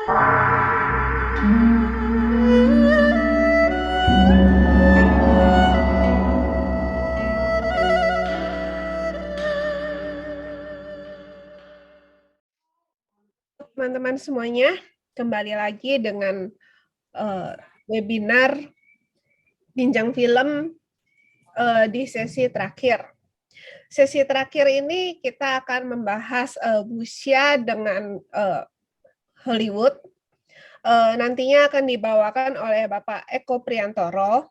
Teman-teman semuanya, kembali lagi dengan webinar Bincang Film di sesi terakhir. Sesi terakhir ini kita akan membahas Wuxia dengan Hollywood. Nantinya akan dibawakan oleh Bapak Eko Priantoro.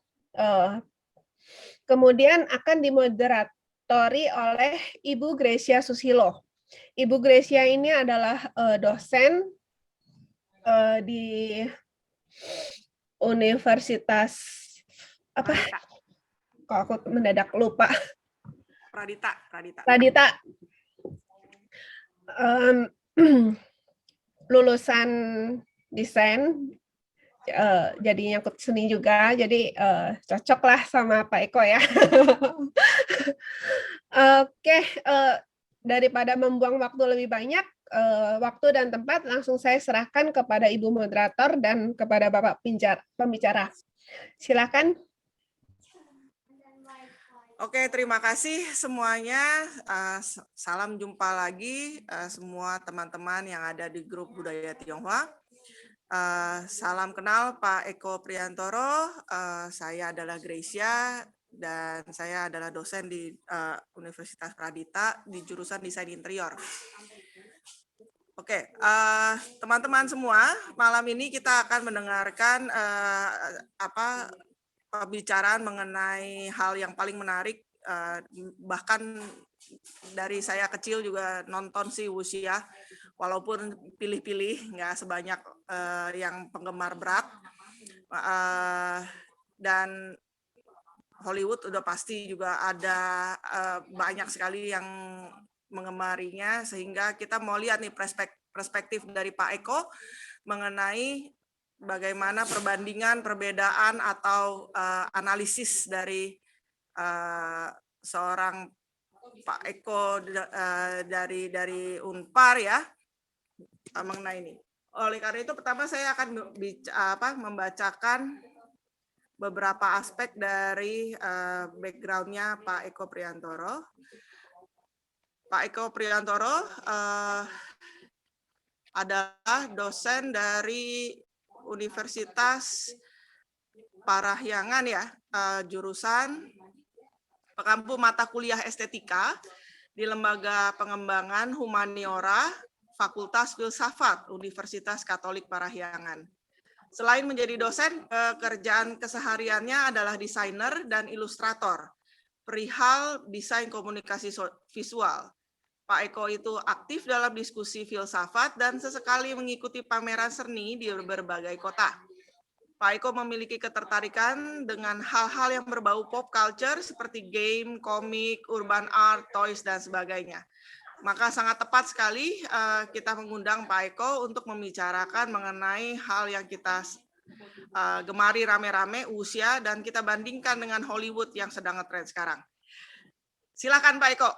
Kemudian akan dimoderatori oleh Ibu Gracia Susilo. Ibu Gracia ini adalah dosen di Universitas apa? Pradita. Kok aku mendadak lupa. Pradita. Lulusan desain, jadi nyangkut seni juga, jadi cocok lah sama Pak Eko ya. Oke, daripada membuang waktu lebih banyak, waktu dan tempat langsung saya serahkan kepada Ibu Moderator dan kepada Bapak pembicara. Silakan. Oke, terima kasih semuanya. Salam jumpa lagi semua teman-teman yang ada di grup Budaya Tionghoa. Salam kenal Pak Eko Priantoro. Saya adalah Gracia dan saya adalah dosen di Universitas Pradita di jurusan Desain Interior. Oke, teman-teman semua, malam ini kita akan mendengarkan pembicaraan mengenai hal yang paling menarik, bahkan dari saya kecil juga nonton si Wuxia, walaupun pilih-pilih, nggak sebanyak yang penggemar berat, dan Hollywood udah pasti juga ada banyak sekali yang mengemarinya, sehingga kita mau lihat nih perspektif dari Pak Eko mengenai bagaimana perbandingan, perbedaan atau analisis dari seorang Pak Eko dari Unpar ya mengenai ini. Oleh karena itu pertama saya akan membacakan beberapa aspek dari background-nya Pak Eko Priantoro. Pak Eko Priantoro adalah dosen dari Universitas Parahyangan ya, jurusan pengampu mata kuliah estetika di Lembaga Pengembangan Humaniora Fakultas Filsafat Universitas Katolik Parahyangan. Selain menjadi dosen, pekerjaan kesehariannya adalah desainer dan ilustrator perihal desain komunikasi visual. Pak Eko itu aktif dalam diskusi filsafat dan sesekali mengikuti pameran seni di berbagai kota. Pak Eko memiliki ketertarikan dengan hal-hal yang berbau pop culture seperti game, komik, urban art, toys, dan sebagainya. Maka sangat tepat sekali kita mengundang Pak Eko untuk membicarakan mengenai hal yang kita gemari rame-rame, Wuxia, dan kita bandingkan dengan Hollywood yang sedang ngetrend sekarang. Silakan Pak Eko.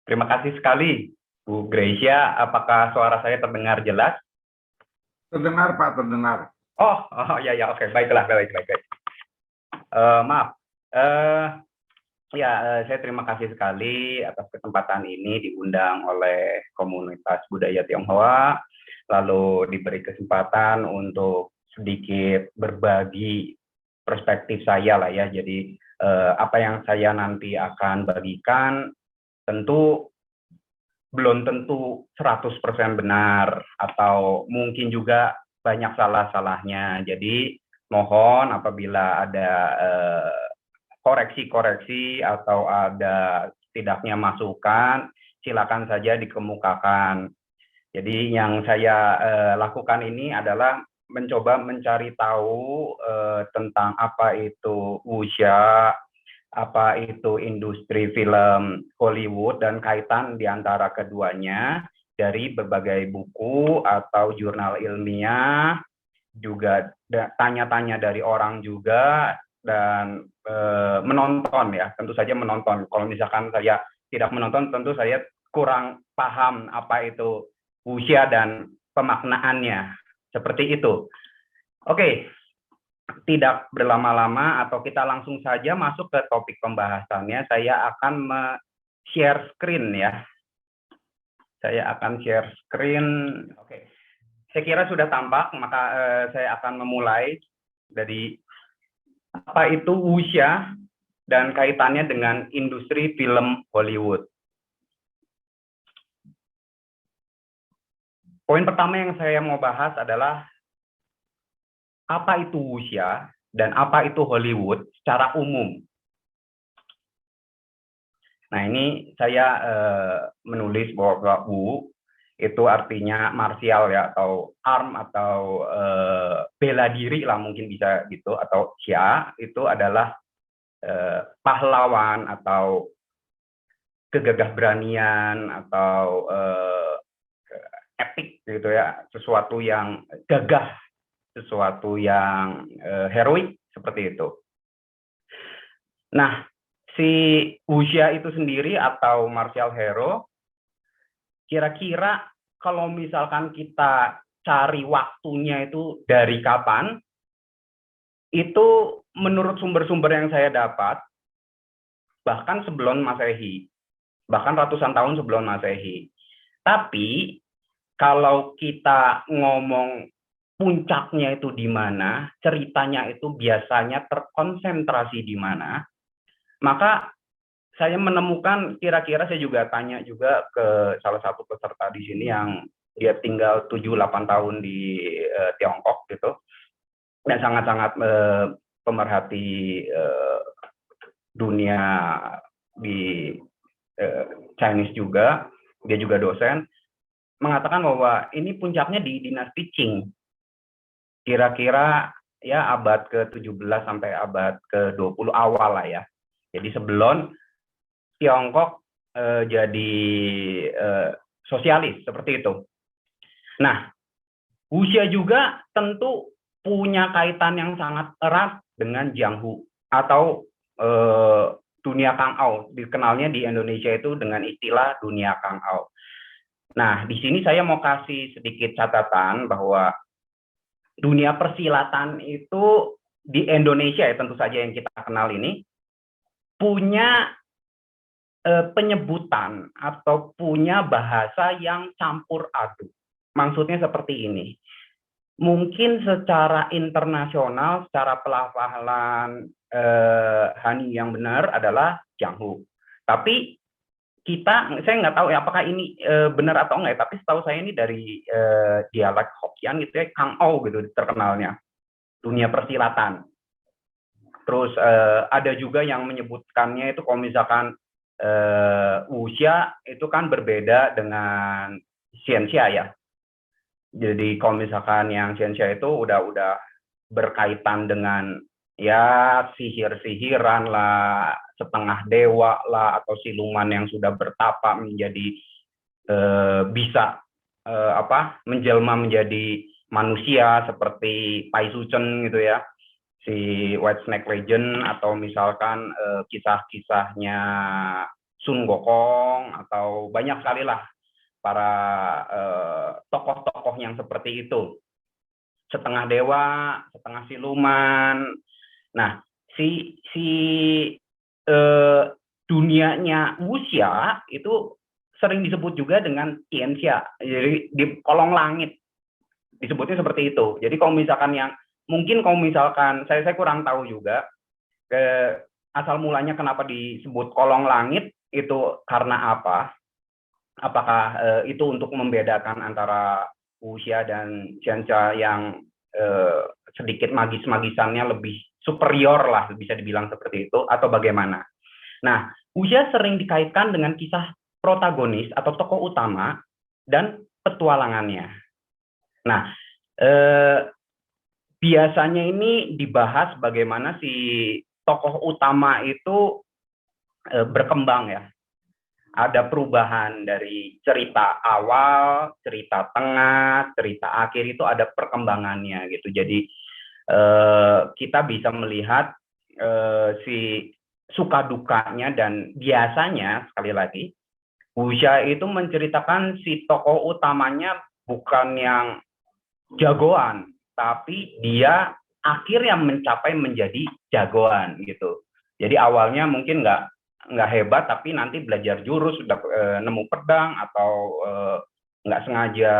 Terima kasih sekali, Bu Gracia. Apakah suara saya terdengar jelas? Terdengar, Pak, terdengar. Oh ya, oke, baiklah, baik. Maaf, saya terima kasih sekali atas kesempatan ini diundang oleh komunitas budaya Tionghoa, lalu diberi kesempatan untuk sedikit berbagi perspektif saya lah ya. Jadi apa yang saya nanti akan bagikan tentu belum tentu 100% benar atau mungkin juga banyak salah-salahnya. Jadi mohon apabila ada koreksi-koreksi atau ada tidaknya masukan, silakan saja dikemukakan. Jadi yang saya lakukan ini adalah mencoba mencari tahu tentang apa itu wuxia, apa itu industri film Hollywood, dan kaitan di antara keduanya dari berbagai buku atau jurnal ilmiah, juga tanya-tanya dari orang juga, dan menonton ya, tentu saja menonton. Kalau misalkan saya tidak menonton, tentu saya kurang paham apa itu wuxia dan pemaknaannya. Seperti itu. Oke, tidak berlama-lama atau kita langsung saja masuk ke topik pembahasannya. Saya akan share screen ya. Saya akan share screen. Oke. Saya kira sudah tampak, maka saya akan memulai dari apa itu wuxia dan kaitannya dengan industri film Hollywood. Poin pertama yang saya mau bahas adalah apa itu wuxia dan apa itu Hollywood secara umum. Nah, ini saya menulis bahwa wu itu artinya martial ya, atau arm, atau bela diri lah mungkin bisa gitu, atau xia itu adalah pahlawan atau kegagah beranian atau epic gitu ya, sesuatu yang gagah, sesuatu yang heroik seperti itu. Nah, si wuxia itu sendiri atau martial hero, kira-kira kalau misalkan kita cari waktunya itu dari kapan, itu menurut sumber-sumber yang saya dapat, bahkan sebelum Masehi, bahkan ratusan tahun sebelum Masehi. Tapi kalau kita ngomong puncaknya itu di mana, ceritanya itu biasanya terkonsentrasi di mana, maka saya menemukan, kira-kira saya juga tanya juga ke salah satu peserta di sini yang dia tinggal 7-8 tahun di Tiongkok gitu, dan sangat-sangat pemerhati dunia di Chinese juga, dia juga dosen, mengatakan bahwa ini puncaknya di dinasti Qing. Kira-kira ya abad ke-17 sampai abad ke-20 awal lah ya. Jadi sebelum Tiongkok jadi sosialis seperti itu. Nah, wuxia juga tentu punya kaitan yang sangat erat dengan Jianghu atau dunia Kangou. Dikenalnya di Indonesia itu dengan istilah dunia Kangou. Nah, di sini saya mau kasih sedikit catatan bahwa dunia persilatan itu di Indonesia ya, tentu saja yang kita kenal ini, punya penyebutan atau punya bahasa yang campur aduk. Maksudnya seperti ini. Mungkin secara internasional, secara pelafalan Hani yang benar adalah Jianghu. Tapi saya nggak tahu ya apakah ini benar atau enggak, tapi setahu saya ini dari dialek Hokkien gitu ya, Kangou gitu terkenalnya, dunia persilatan. Terus ada juga yang menyebutkannya itu kalau misalkan wuxia itu kan berbeda dengan xianxia ya. Jadi kalau misalkan yang xianxia itu udah berkaitan dengan ya sihir-sihiran lah, setengah dewa lah, atau siluman yang sudah bertapa menjadi bisa menjelma menjadi manusia seperti Pai Suchen gitu ya, si White Snake Legend, atau misalkan kisah-kisahnya Sun Gokong, atau banyak sekali lah para tokoh-tokoh yang seperti itu, setengah dewa, setengah siluman. Nah, dunianya wuxia itu sering disebut juga dengan tianxia, jadi di kolong langit disebutnya seperti itu. Jadi kalau misalkan saya kurang tahu juga asal mulanya kenapa disebut kolong langit itu karena apa? Apakah itu untuk membedakan antara wuxia dan xianxia yang sedikit magis-magisannya lebih superior lah, bisa dibilang seperti itu, atau bagaimana? Nah, wuxia sering dikaitkan dengan kisah protagonis atau tokoh utama dan petualangannya. Nah, biasanya ini dibahas bagaimana si tokoh utama itu berkembang ya. Ada perubahan dari cerita awal, cerita tengah, cerita akhir, itu ada perkembangannya gitu. Jadi kita bisa melihat si suka dukanya, dan biasanya sekali lagi wuxia itu menceritakan si tokoh utamanya bukan yang jagoan, tapi dia akhirnya mencapai menjadi jagoan gitu. Jadi awalnya mungkin nggak hebat, tapi nanti belajar jurus, sudah nemu pedang atau nggak sengaja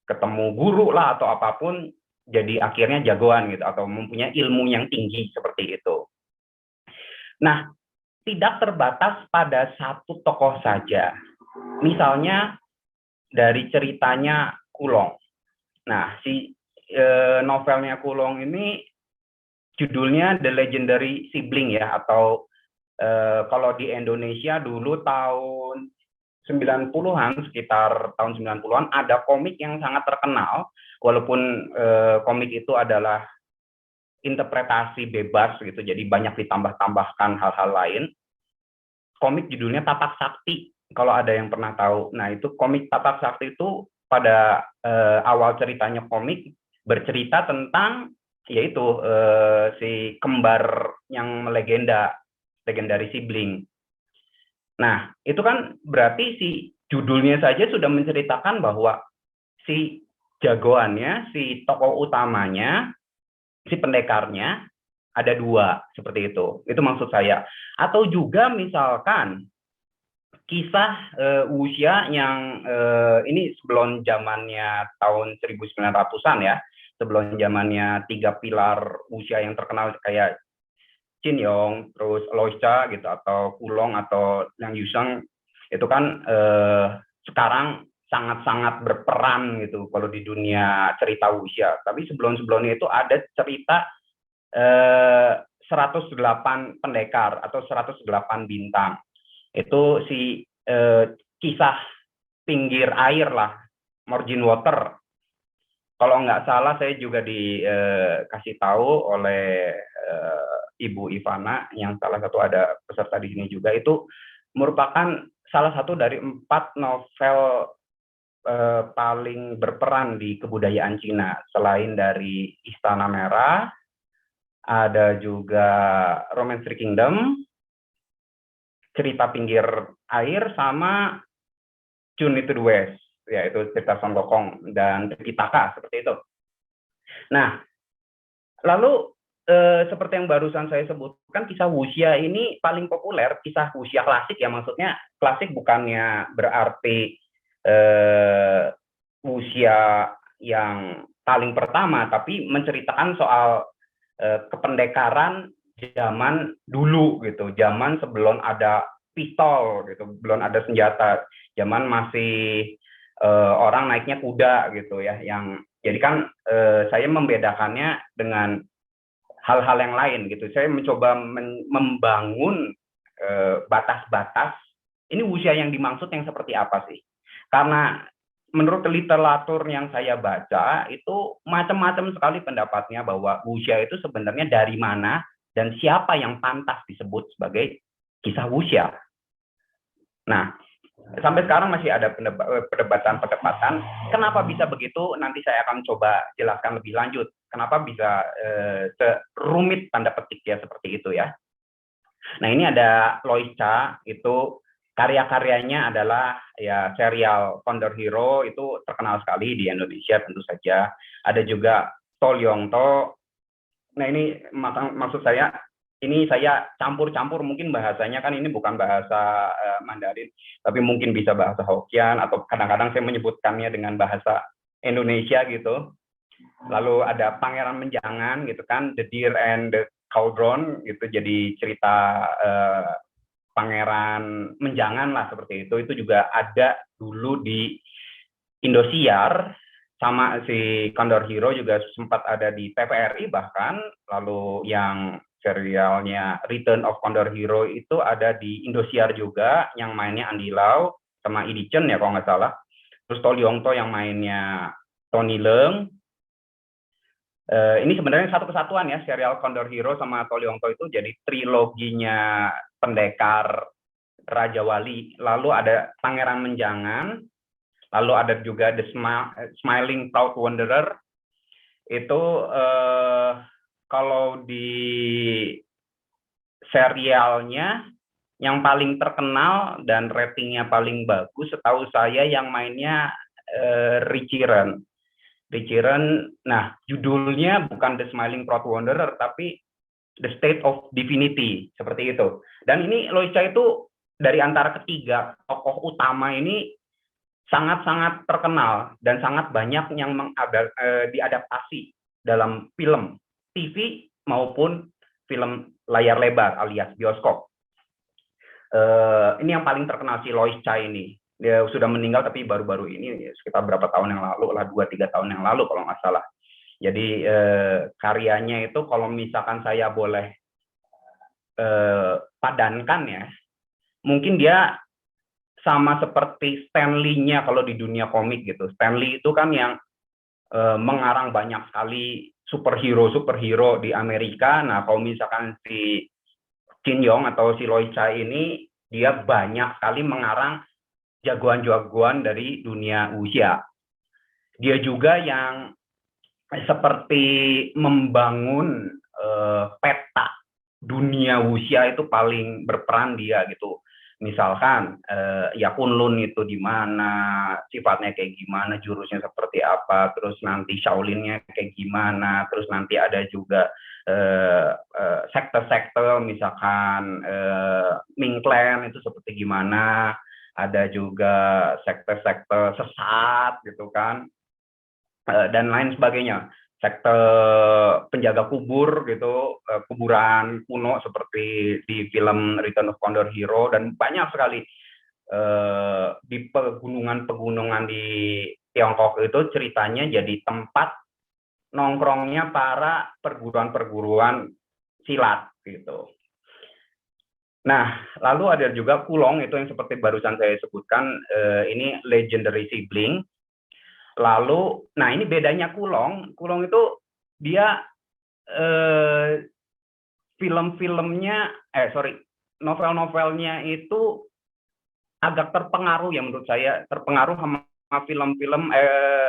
ketemu guru lah atau apapun, jadi akhirnya jagoan gitu atau mempunyai ilmu yang tinggi seperti itu. Nah, tidak terbatas pada satu tokoh saja. Misalnya dari ceritanya Kulong. Nah, si novelnya Kulong ini judulnya The Legendary Sibling ya, atau kalau di Indonesia dulu tahun 90-an, sekitar tahun 90-an ada komik yang sangat terkenal, walaupun komik itu adalah interpretasi bebas gitu, jadi banyak ditambah-tambahkan hal-hal lain. Komik judulnya Tapak Sakti, kalau ada yang pernah tahu. Nah, itu komik Tapak Sakti itu pada awal ceritanya komik bercerita tentang yaitu si kembar yang legendary sibling. Nah, itu kan berarti si judulnya saja sudah menceritakan bahwa si jagoannya, si tokoh utamanya, si pendekarnya ada dua, seperti itu. Itu maksud saya. Atau juga misalkan kisah wuxia yang ini sebelum zamannya tahun 1900-an ya, sebelum zamannya 3 pilar wuxia yang terkenal kayak Qin Yong, terus Loicha gitu, atau Kulong atau Liang Yusheng, itu kan sekarang sangat-sangat berperan gitu kalau di dunia cerita wuxia. Tapi sebelum-sebelumnya itu ada cerita 108 pendekar atau 108 bintang. Itu si kisah pinggir air lah, margin water. Kalau nggak salah saya juga dikasih tahu oleh Ibu Ivana, yang salah satu ada peserta di sini juga, itu merupakan salah satu dari 4 novel paling berperan di kebudayaan Cina. Selain dari Istana Merah, ada juga Romance Three Kingdom, Cerita Pinggir Air, sama Journey to the West, yaitu cerita Son Gokong dan Tripitaka, seperti itu. Nah, lalu seperti yang barusan saya sebutkan, kisah wuxia ini paling populer, kisah wuxia klasik ya, maksudnya klasik bukannya berarti wuxia yang paling pertama, tapi menceritakan soal kependekaran zaman dulu gitu, zaman sebelum ada pistol gitu, belum ada senjata, zaman masih orang naiknya kuda gitu ya, yang jadi kan saya membedakannya dengan hal-hal yang lain gitu. Saya mencoba membangun batas-batas ini wuxia yang dimaksud yang seperti apa sih? Karena menurut literatur yang saya baca itu macam-macam sekali pendapatnya bahwa wuxia itu sebenarnya dari mana dan siapa yang pantas disebut sebagai kisah wuxia. Nah, sampai sekarang masih ada perdebatan. Kenapa bisa begitu? Nanti saya akan coba jelaskan lebih lanjut. Kenapa bisa serumit tanda petik ya seperti itu ya. Nah, ini ada Loicha, itu karya-karyanya adalah ya serial Condor Hero, itu terkenal sekali di Indonesia tentu saja. Ada juga To Leong To. Nah, ini maksud saya, ini saya campur-campur, mungkin bahasanya kan ini bukan bahasa Mandarin, tapi mungkin bisa bahasa Hokkien, atau kadang-kadang saya menyebutkannya dengan bahasa Indonesia gitu. Lalu ada Pangeran Menjangan gitu kan, The Deer and the Cauldron gitu, jadi cerita Pangeran Menjangan lah seperti itu. Itu juga ada dulu di Indosiar, sama si Condor Hero juga sempat ada di TVRI bahkan. Lalu yang serialnya Return of Condor Hero itu ada di Indosiar juga, yang mainnya Andy Lau sama Idi Chen ya kalau nggak salah. Terus To Leong To yang mainnya Tony Leung. Ini sebenarnya satu kesatuan ya, serial Condor Hero sama To Leong To itu jadi triloginya pendekar Raja Wali. Lalu ada Pangeran Menjangan, lalu ada juga The Smiling Proud Wanderer. Itu kalau di serialnya Yang paling terkenal dan ratingnya paling bagus setahu saya yang mainnya Richie Ren. Richie Ren, nah judulnya bukan The Smiling Proud Wanderer, tapi The State of Divinity, seperti itu. Dan ini Lois Cha itu dari antara ketiga tokoh utama ini sangat-sangat terkenal dan sangat banyak yang diadaptasi dalam film, TV maupun film layar lebar alias bioskop. Ini yang paling terkenal si Lois Cha ini. Dia sudah meninggal tapi baru-baru ini sekitar berapa tahun yang lalu lah, 2-3 tahun yang lalu kalau nggak salah. Jadi karyanya itu kalau misalkan saya boleh padankan ya, mungkin dia sama seperti Stan Lee-nya kalau di dunia komik gitu. Stan Lee itu kan yang mengarang banyak sekali superhero di Amerika. Nah kalau misalkan si Jin Yong atau si Lois Cha ini, dia banyak sekali mengarang jagoan-jagoan dari dunia wuxia. Dia juga yang seperti membangun peta dunia wuxia itu paling berperan dia gitu. Misalkan ya Kunlun itu di mana, sifatnya kayak gimana, jurusnya seperti apa, terus nanti Shaolin-nya kayak gimana, terus nanti ada juga sekte-sekte, misalkan Ming Clan itu seperti gimana, ada juga sekte-sekte sesat gitu kan, dan lain sebagainya, sekte penjaga kubur gitu, kuburan kuno seperti di film Return of Condor Hero, dan banyak sekali di pegunungan di Tiongkok itu ceritanya jadi tempat nongkrongnya para perguruan-perguruan silat gitu. Nah, lalu ada juga Kulong itu yang seperti barusan saya sebutkan, ini legendary sibling. Lalu, nah ini bedanya Kulong itu dia novel-novelnya itu agak terpengaruh ya menurut saya, terpengaruh sama film-film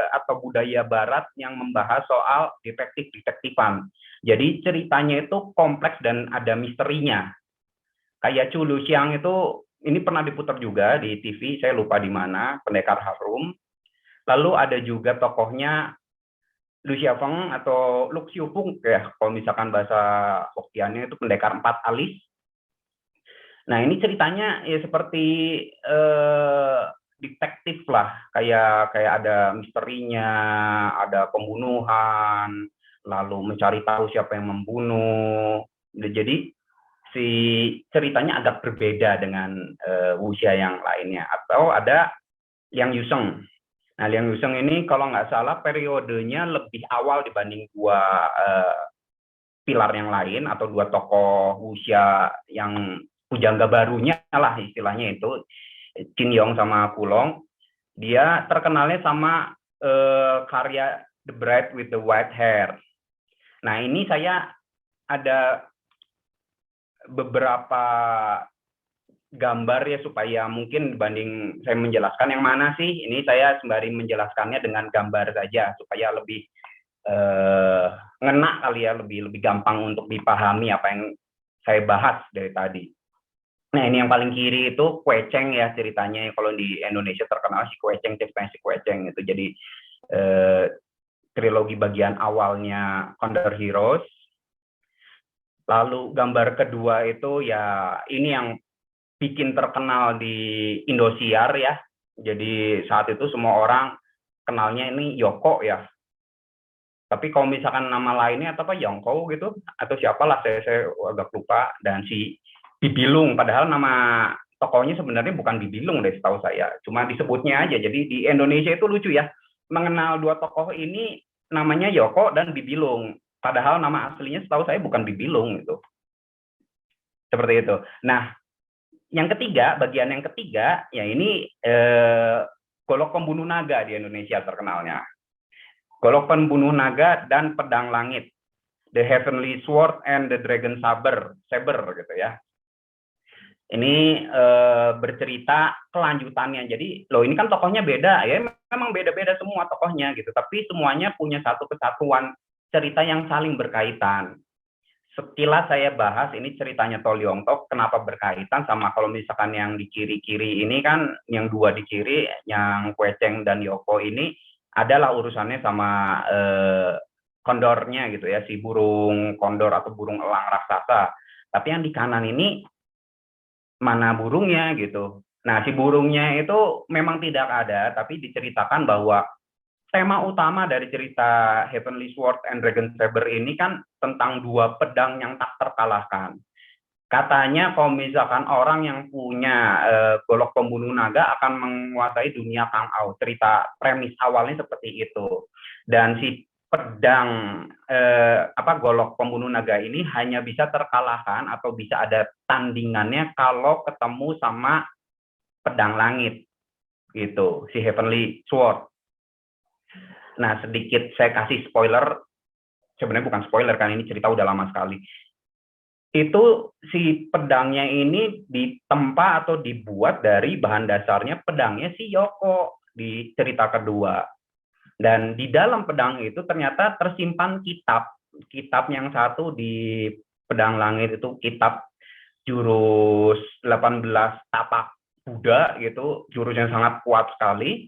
atau budaya barat yang membahas soal detektifan. Jadi ceritanya itu kompleks dan ada misterinya. Kayak Chu Luxiang itu, ini pernah diputar juga di TV, saya lupa di mana, Pendekar Harum. Lalu ada juga tokohnya Lu Xiaofeng atau Lu Xiufeng ya, kalau misalkan bahasa Hokkien itu Pendekar 4 Alis. Nah ini ceritanya ya seperti detektif lah, kayak ada misterinya, ada pembunuhan, lalu mencari tahu siapa yang membunuh. Jadi si ceritanya agak berbeda dengan wuxia yang lainnya. Atau ada Liang Yuseng. Nah, Liang Yuseng ini kalau nggak salah periodenya lebih awal dibanding dua pilar yang lain atau dua tokoh wuxia yang pujangga barunya lah istilahnya itu, Jin Yong sama Kulong. Dia terkenalnya sama karya The Bride with the White Hair. Nah, ini saya ada beberapa gambar ya supaya mungkin dibanding saya menjelaskan yang mana sih, ini saya sembari menjelaskannya dengan gambar saja supaya lebih ngena kali ya, lebih gampang untuk dipahami apa yang saya bahas dari tadi. Nah ini yang paling kiri itu Kueceng ya ceritanya, kalau di Indonesia terkenal si Kueceng, ceritanya si Kueceng itu. Jadi trilogi bagian awalnya Condor Heroes. Lalu gambar kedua itu ya ini yang bikin terkenal di Indosiar ya. Jadi saat itu semua orang kenalnya ini Yoko ya. Tapi kalau misalkan nama lainnya atau apa Yongko gitu atau siapalah saya agak lupa. Dan si Bibilung, padahal nama tokohnya sebenarnya bukan Bibilung deh setahu saya. Cuma disebutnya aja. Jadi di Indonesia itu lucu ya. Mengenal dua tokoh ini namanya Yoko dan Bibilung. Padahal nama aslinya setahu saya bukan Bibilung itu. Seperti itu. Nah, yang ketiga, bagian yang ketiga, ya ini Golok Pembunuh Naga di Indonesia terkenalnya. Golok Pembunuh Naga dan Pedang Langit. The Heavenly Sword and the Dragon Saber gitu ya. Ini bercerita kelanjutannya. Jadi, loh ini kan tokohnya beda ya, memang beda-beda semua tokohnya gitu. Tapi semuanya punya satu kesatuan cerita yang saling berkaitan. sekilas saya bahas ini ceritanya To Leong Tok, kenapa berkaitan sama kalau misalkan yang di kiri-kiri ini kan, yang dua di kiri, yang Kue Cheng dan Yoko ini adalah urusannya sama kondornya gitu ya, si burung kondor atau burung elang raksasa. Tapi yang di kanan ini mana burungnya gitu. Nah, si burungnya itu memang tidak ada, tapi diceritakan bahwa tema utama dari cerita Heavenly Sword and Dragon Saber ini kan tentang dua pedang yang tak terkalahkan. Katanya kalau misalkan orang yang punya golok pembunuh naga akan menguasai dunia Kang Ao. Cerita premis awalnya seperti itu. Dan si pedang golok pembunuh naga ini hanya bisa terkalahkan atau bisa ada tandingannya kalau ketemu sama pedang langit gitu, si Heavenly Sword. Nah, sedikit saya kasih spoiler, sebenarnya bukan spoiler kan, ini cerita udah lama sekali. Itu si pedangnya ini ditempa atau dibuat dari bahan dasarnya pedangnya si Yoko di cerita kedua. Dan di dalam pedang itu ternyata tersimpan kitab yang satu di pedang langit itu kitab jurus 18 tapak Buddha gitu, jurus yang sangat kuat sekali.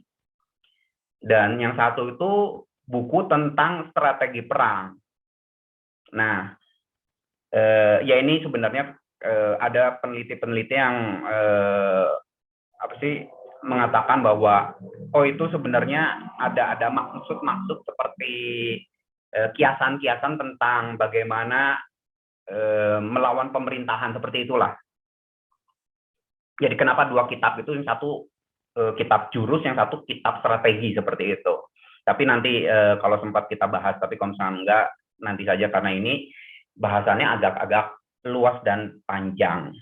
Dan yang satu itu buku tentang strategi perang. Nah, ya ini sebenarnya ada peneliti-peneliti yang mengatakan bahwa itu sebenarnya ada maksud-maksud seperti kiasan-kiasan tentang bagaimana melawan pemerintahan seperti itulah. Jadi kenapa dua kitab itu, yang satu kitab jurus, yang satu kitab strategi seperti itu. Tapi nanti kalau sempat kita bahas, tapi kalau misalnya enggak, nanti saja karena ini bahasannya agak-agak luas dan panjang.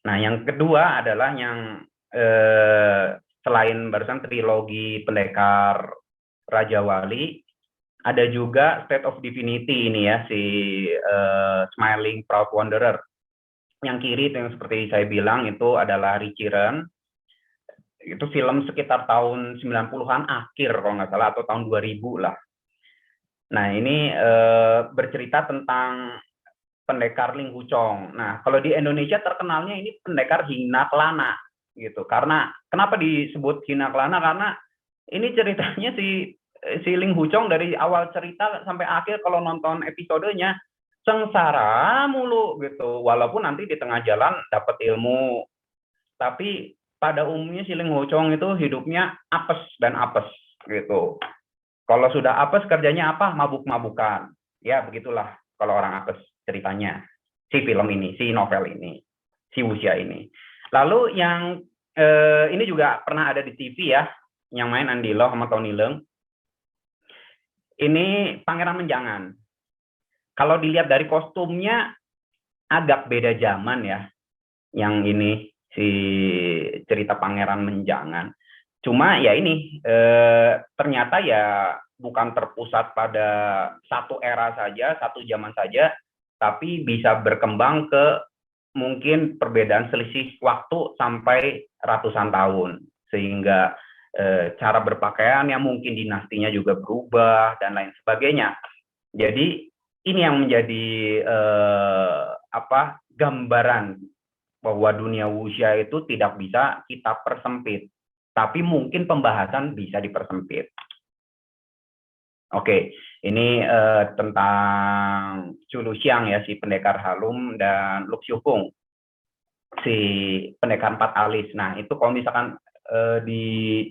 Nah, yang kedua adalah yang selain barusan trilogi Pendekar Raja Wali, ada juga State of Divinity ini ya, si Smiling Proud Wanderer. Yang kiri itu yang seperti saya bilang itu adalah Richiren. Itu film sekitar tahun 90-an akhir kalau nggak salah, atau tahun 2000 lah. Nah, ini bercerita tentang pendekar Ling Huchong. Nah, kalau di Indonesia terkenalnya ini pendekar Hinaklana gitu. Karena kenapa disebut Hinaklana? Karena ini ceritanya si Ling Huchong dari awal cerita sampai akhir kalau nonton episodenya sengsara mulu gitu. Walaupun nanti di tengah jalan dapat ilmu, tapi pada umumnya si Ling Huchong itu hidupnya apes dan apes gitu. Kalau sudah apes kerjanya apa? Mabuk-mabukan. Ya begitulah kalau orang apes ceritanya. Si film ini, si novel ini, si Wuxia ini. Lalu yang ini juga pernah ada di TV ya, yang main Andy Lau sama Tony Leung. Ini Pangeran Menjangan. Kalau dilihat dari kostumnya agak beda zaman ya. Yang ini si cerita Pangeran Menjangan. Cuma ya ini ternyata ya bukan terpusat pada satu era saja, satu zaman saja, tapi bisa berkembang ke mungkin perbedaan selisih waktu sampai ratusan tahun. Sehingga cara berpakaian yang mungkin dinastinya juga berubah dan lain sebagainya. Jadi ini yang menjadi gambaran bahwa dunia wuxia itu tidak bisa kita persempit, tapi mungkin pembahasan bisa dipersempit. Oke, ini tentang Chu Luxiang ya, si pendekar Halum, dan Lu Xiufeng, si pendekar 4 alis. Nah, itu kalau misalkan di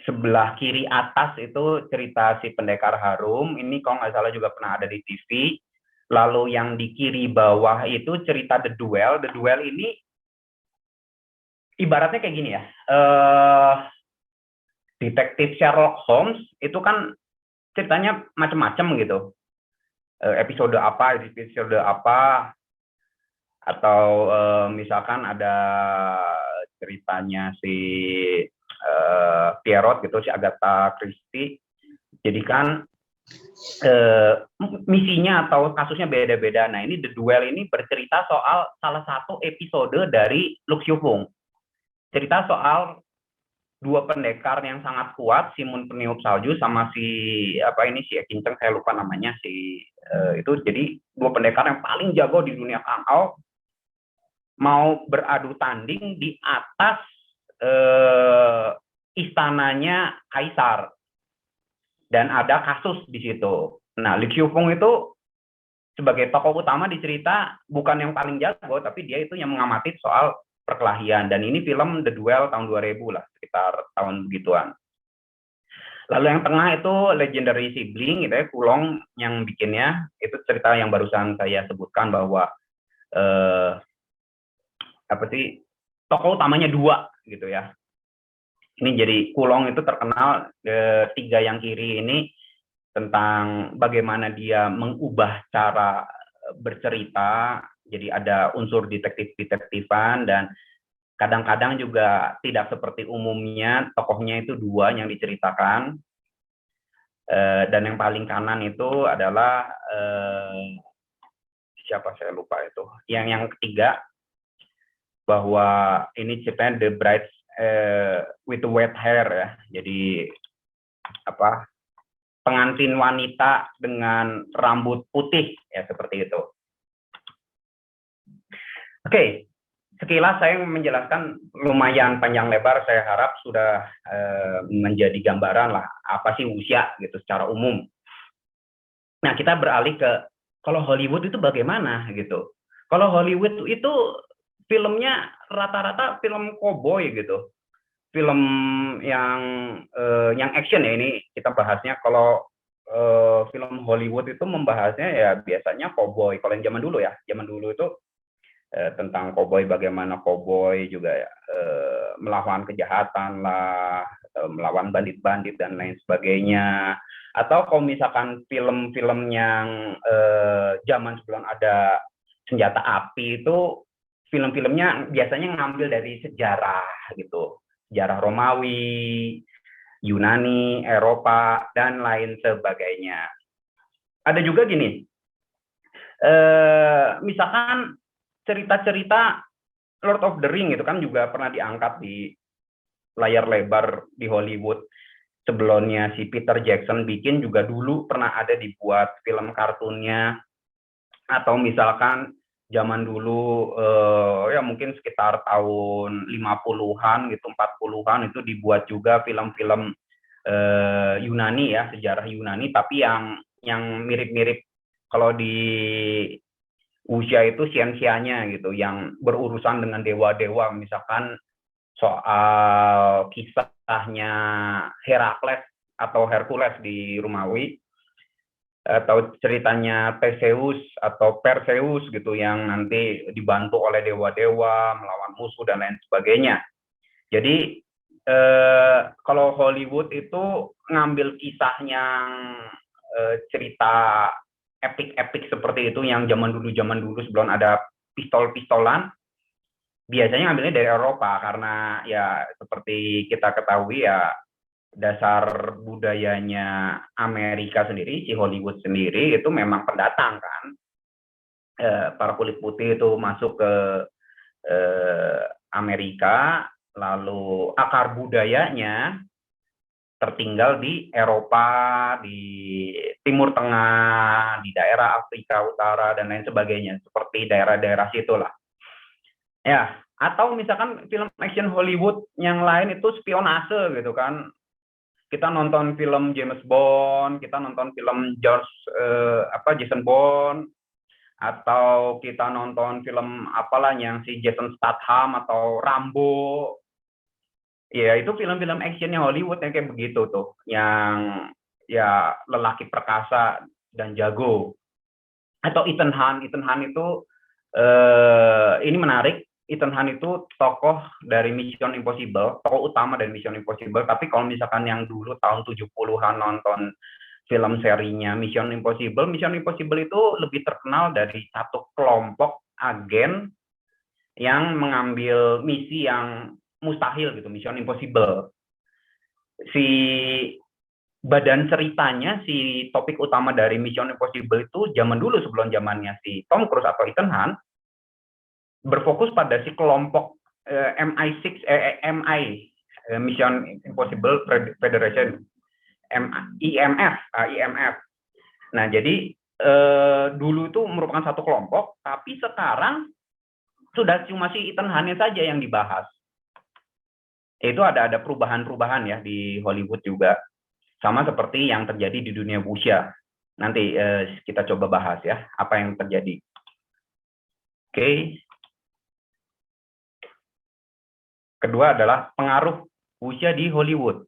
sebelah kiri atas itu cerita si pendekar Harum, ini kalau nggak salah juga pernah ada di TV. Lalu yang di kiri bawah itu cerita The Duel. The Duel ini ibaratnya kayak gini ya, detektif Sherlock Holmes itu kan ceritanya macam-macam gitu. Episode apa, atau misalkan ada ceritanya si Pierrot gitu, si Agatha Christie. Jadi kan misinya atau kasusnya beda-beda. Nah, ini The Duel ini bercerita soal salah satu episode dari Lu Xiufeng. Cerita soal dua pendekar yang sangat kuat, Simon peniup salju sama si si Kinceng, saya lupa namanya, itu. Jadi dua pendekar yang paling jago di dunia Kangao mau beradu tanding di atas istananya Kaisar, dan ada kasus di situ. Nah, Li Qiufeng itu sebagai tokoh utama di cerita bukan yang paling jago, tapi dia itu yang mengamati soal perkelahian. Dan ini film The Duel tahun 2000 lah, sekitar tahun begituan. Lalu yang tengah itu Legendary Sibling, gitu ya, Kulong yang bikinnya. Itu cerita yang barusan saya sebutkan bahwa tokoh utamanya dua gitu ya. Ini jadi Kulong itu terkenal, tiga yang kiri ini tentang bagaimana dia mengubah cara bercerita. Jadi ada unsur detektif-detektifan, dan kadang-kadang juga tidak seperti umumnya, tokohnya itu dua yang diceritakan. Dan yang paling kanan itu adalah siapa, saya lupa itu. Yang ketiga, bahwa ini ceritanya The Bride with the White Hair ya. Jadi pengantin wanita dengan rambut putih ya, seperti itu. Oke, sekilas saya menjelaskan lumayan panjang lebar, saya harap sudah menjadi gambaran lah apa sih wuxia gitu secara umum. Nah, kita beralih ke kalau Hollywood itu bagaimana gitu. Kalau Hollywood itu filmnya rata-rata film cowboy gitu. Film yang action ya, ini kita bahasnya. Kalau film Hollywood itu membahasnya ya biasanya cowboy. Kalau yang zaman dulu ya, zaman dulu itu tentang cowboy, bagaimana cowboy juga melawan kejahatan lah, melawan bandit-bandit dan lain sebagainya. Atau kalau misalkan film-film yang zaman sebelum ada senjata api itu, film-filmnya biasanya ngambil dari sejarah gitu, sejarah Romawi, Yunani, Eropa, dan lain sebagainya. Ada juga gini, misalkan cerita-cerita Lord of the Ring itu kan juga pernah diangkat di layar lebar di Hollywood. Sebelumnya si Peter Jackson bikin juga dulu pernah ada dibuat film kartunnya. Atau misalkan zaman dulu ya mungkin sekitar tahun 50-an gitu, 40-an itu dibuat juga film-film Yunani ya, sejarah Yunani, tapi yang mirip-mirip. Kalau di wuxia itu siensianya gitu, yang berurusan dengan dewa-dewa, misalkan soal kisahnya Herakles atau Hercules di Romawi, atau ceritanya Theseus atau Perseus gitu, yang nanti dibantu oleh dewa-dewa melawan musuh dan lain sebagainya. Jadi kalau Hollywood itu ngambil kisah yang cerita epik-epik seperti itu, yang zaman dulu sebelum ada pistol-pistolan, biasanya ngambilnya dari Eropa, karena ya seperti kita ketahui ya, dasar budayanya Amerika sendiri, si Hollywood sendiri itu memang pendatang kan. Para kulit putih itu masuk ke Amerika, lalu akar budayanya tertinggal di Eropa, di Timur Tengah, di daerah Afrika Utara, dan lain sebagainya, seperti daerah-daerah situlah. Ya, atau misalkan film action Hollywood yang lain itu spionase gitu kan. Kita nonton film James Bond, kita nonton film Jason Bond, atau kita nonton film apalah yang si Jason Statham atau Rambo. Ya, itu film-film actionnya Hollywood yang kayak begitu tuh, yang ya lelaki perkasa dan jago. Atau Ethan Hunt itu ini menarik. Ethan Hunt itu tokoh dari Mission Impossible, tokoh utama dari Mission Impossible. Tapi kalau misalkan yang dulu tahun 70-an nonton film serinya Mission Impossible itu lebih terkenal dari satu kelompok agen yang mengambil misi yang mustahil gitu, Mission Impossible. Si badan ceritanya, si topik utama dari Mission Impossible itu zaman dulu sebelum zamannya si Tom Cruise atau Ethan Hunt, berfokus pada si kelompok MI6 Mission Impossible Federation, IMF. Nah, jadi dulu itu merupakan satu kelompok, tapi sekarang sudah cuma si Ethan Hunt saja yang dibahas. Itu ada perubahan-perubahan ya di Hollywood juga, sama seperti yang terjadi di dunia wuxia. Nanti kita coba bahas ya apa yang terjadi. Oke. Kedua adalah pengaruh wuxia di Hollywood.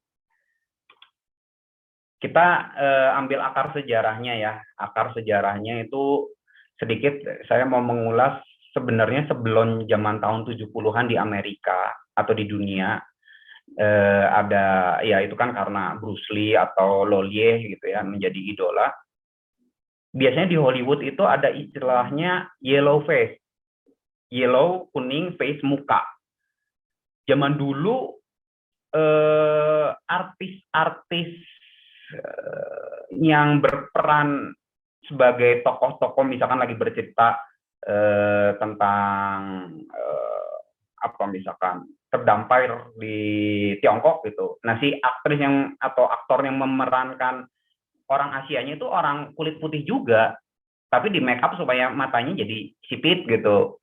Kita ambil akar sejarahnya ya. Akar sejarahnya itu sedikit saya mau mengulas sebenarnya sebelum zaman tahun 70-an di Amerika atau di dunia ada ya itu kan karena Bruce Lee atau Lolier gitu ya menjadi idola. Biasanya di Hollywood itu ada istilahnya yellow face. Yellow, kuning, face, muka. Zaman dulu artis-artis yang berperan sebagai tokoh-tokoh misalkan lagi bercerita tentang apa misalkan terdampar di Tiongkok gitu. Nah, si aktris yang atau aktor yang memerankan orang Asianya itu orang kulit putih juga, tapi di make up supaya matanya jadi sipit gitu.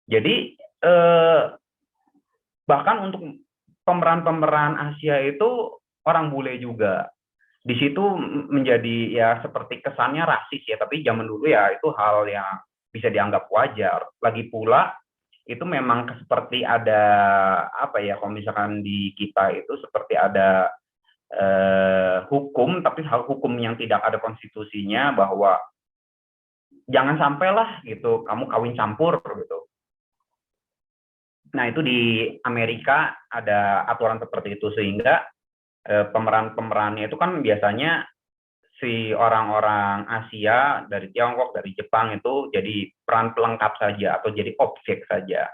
Jadi bahkan untuk pemeran-pemeran Asia itu orang bule juga. Di situ menjadi ya seperti kesannya rasis ya, tapi zaman dulu ya itu hal yang bisa dianggap wajar. Lagi pula itu memang seperti ada apa ya, kalau misalkan di kita itu seperti ada hukum, tapi hal hukum yang tidak ada konstitusinya bahwa jangan sampailah gitu kamu kawin campur gitu. Nah, itu di Amerika ada aturan seperti itu sehingga pemeran-pemerannya itu kan biasanya si orang-orang Asia dari Tiongkok, dari Jepang itu jadi peran pelengkap saja atau jadi objek saja.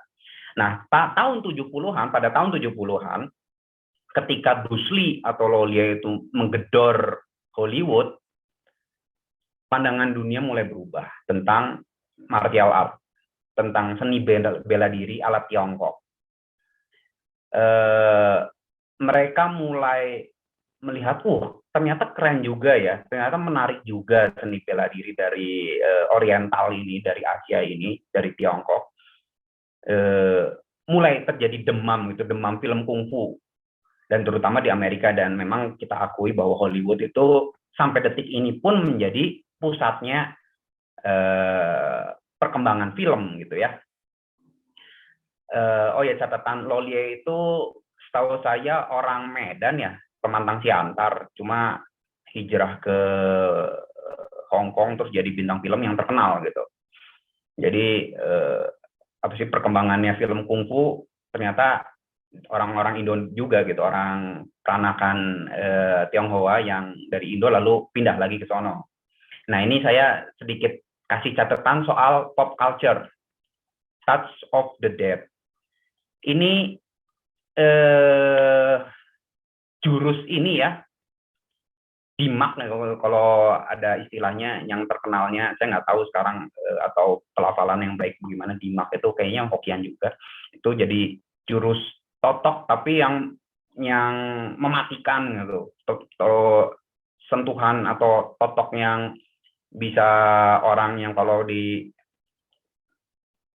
Nah, pada tahun 70-an ketika Bruce Lee atau Lolier itu menggedor Hollywood, pandangan dunia mulai berubah tentang martial art, tentang seni bela diri ala Tiongkok. Mereka mulai melihat, ternyata keren juga ya, ternyata menarik juga seni bela diri dari Oriental ini, dari Asia ini, dari Tiongkok. Mulai terjadi demam film kungfu, dan terutama di Amerika, dan memang kita akui bahwa Hollywood itu sampai detik ini pun menjadi pusatnya perkembangan film gitu ya. Catatan, Lolier itu setahu saya orang Medan ya, pemantang Siantar, cuma hijrah ke Hong Kong terus jadi bintang film yang terkenal gitu. Jadi perkembangannya film kungfu ternyata orang-orang Indo juga gitu, orang peranakan Tionghoa yang dari Indo lalu pindah lagi ke sono. Nah, ini saya sedikit kasih catatan soal pop culture, Touch of the Dead. Ini jurus ini ya, Dimak, kalau ada istilahnya yang terkenalnya, saya nggak tahu sekarang atau pelafalan yang baik bagaimana. Dimak itu kayaknya Hokkien juga. Itu jadi jurus totok tapi yang mematikan gitu. Sentuhan atau totok yang bisa orang yang kalau di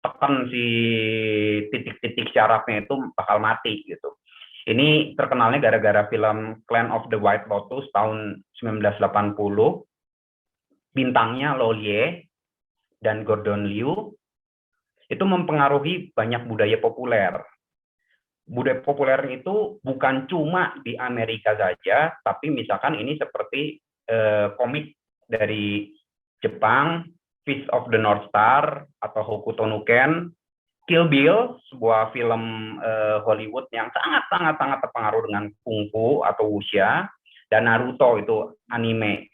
tekan si titik-titik syarafnya itu bakal mati gitu. Ini terkenalnya gara-gara film Clan of the White Lotus tahun 1980. Bintangnya Lolier dan Gordon Liu. Itu mempengaruhi banyak budaya populer. Budaya populer itu bukan cuma di Amerika saja, tapi misalkan ini seperti komik dari Jepang, Fist of the North Star atau Hokuto no Ken, Kill Bill, sebuah film Hollywood yang sangat terpengaruh dengan kungfu atau wuxia, dan Naruto itu anime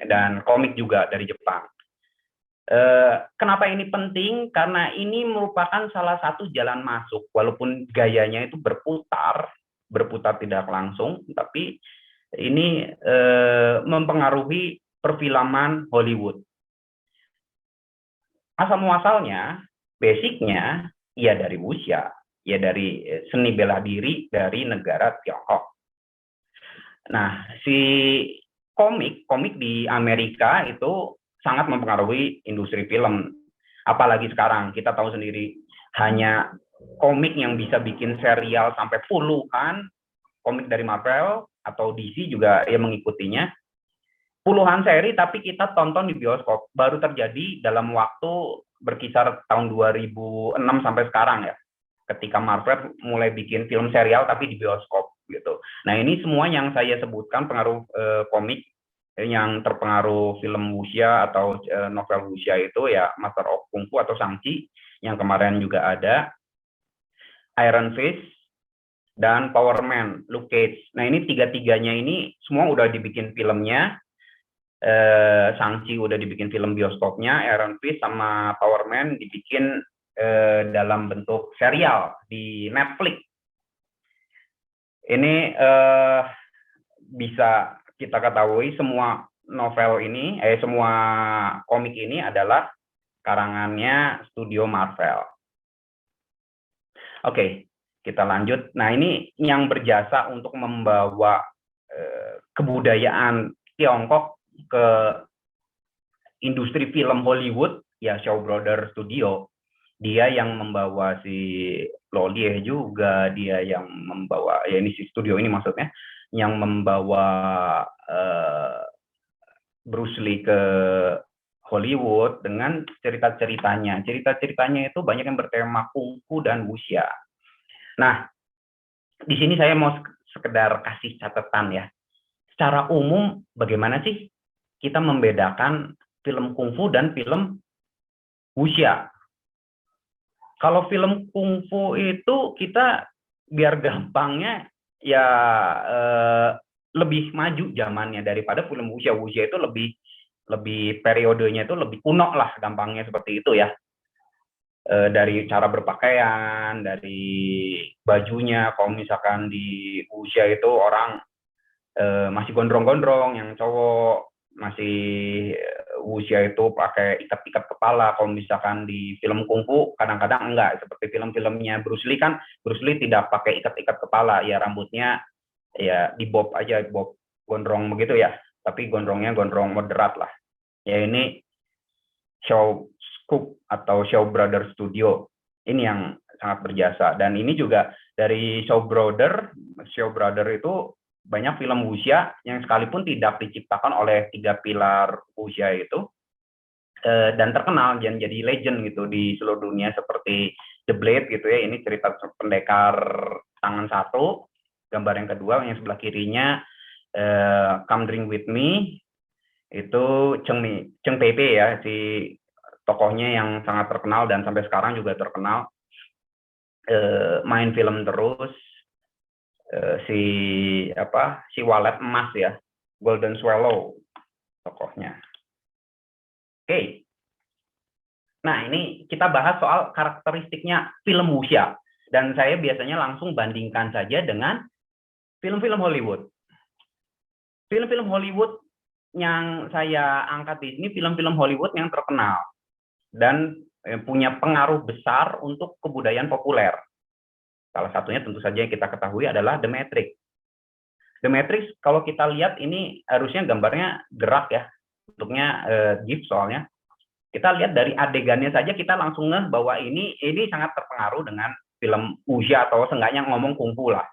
dan komik juga dari Jepang. Kenapa ini penting? Karena ini merupakan salah satu jalan masuk, walaupun gayanya itu berputar tidak langsung, tapi ini mempengaruhi perfilman Hollywood. Asal muasalnya, basicnya ya dari wuxia, ya dari seni bela diri dari negara Tiongkok. Nah, si komik di Amerika itu sangat mempengaruhi industri film. Apalagi sekarang, kita tahu sendiri, hanya komik yang bisa bikin serial sampai puluhan, komik dari Marvel atau DC juga ya mengikutinya. Puluhan seri, tapi kita tonton di bioskop. Baru terjadi dalam waktu berkisar tahun 2006 sampai sekarang ya. Ketika Marvel mulai bikin film serial tapi di bioskop gitu. Nah, ini semua yang saya sebutkan pengaruh komik yang terpengaruh film wuxia atau novel wuxia itu ya Master of Kung Fu atau Shang-Chi yang kemarin juga ada, Iron Fist dan Power Man, Luke Cage. Nah, ini tiga-tiganya ini semua udah dibikin filmnya. Shang-Chi udah dibikin film bioskopnya, Iron Fist sama Power Man dibikin dalam bentuk serial di Netflix. Ini bisa kita ketahui semua novel ini, semua komik ini adalah karangannya studio Marvel. Oke, kita lanjut. Nah, ini yang berjasa untuk membawa kebudayaan Tiongkok ke industri film Hollywood, ya Shaw Brothers Studio. Dia yang membawa si Lolieh juga, dia yang membawa, ya ini si studio ini maksudnya, yang membawa Bruce Lee ke Hollywood dengan cerita-ceritanya. Cerita-ceritanya itu banyak yang bertema kungfu dan wuxia. Nah, di sini saya mau sekedar kasih catatan ya. Secara umum, bagaimana sih kita membedakan film kungfu dan film wuxia? Kalau film kungfu itu kita biar gampangnya ya lebih maju zamannya daripada film wuxia. Wuxia itu lebih periodenya itu lebih kuno lah, gampangnya seperti itu ya. Dari cara berpakaian, dari bajunya, kalau misalkan di wuxia itu orang masih gondrong-gondrong, yang cowok masih wuxia itu pakai ikat-ikat kepala. Kalau misalkan di film kungfu kadang-kadang enggak, seperti film-filmnya Bruce Lee kan, Bruce Lee tidak pakai ikat-ikat kepala, ya rambutnya ya dibob aja, bob gondrong begitu ya, tapi gondrongnya gondrong moderat lah. Ya ini Shaw Scoop atau Shaw Brothers Studio ini yang sangat berjasa, dan ini juga dari Shaw Brother itu banyak film wuxia yang sekalipun tidak diciptakan oleh tiga pilar wuxia itu dan terkenal dan jadi legend gitu di seluruh dunia, seperti The Blade gitu ya. Ini cerita pendekar tangan satu, gambar yang kedua yang sebelah kirinya Come Drink With Me, itu Cheng Pei ya, si tokohnya yang sangat terkenal dan sampai sekarang juga terkenal, main film terus. Si walet emas ya, Golden Swallow tokohnya. Oke. Nah, ini kita bahas soal karakteristiknya film wuxia, dan saya biasanya langsung bandingkan saja dengan film-film Hollywood. Film-film Hollywood yang saya angkat di sini film-film Hollywood yang terkenal dan punya pengaruh besar untuk kebudayaan populer. Salah satunya tentu saja yang kita ketahui adalah The Matrix. The Matrix kalau kita lihat ini harusnya gambarnya gerak ya, bentuknya GIF soalnya. Kita lihat dari adegannya saja kita langsung ngeh bahwa ini sangat terpengaruh dengan film wuxia atau seenggaknya ngomong kungfu lah.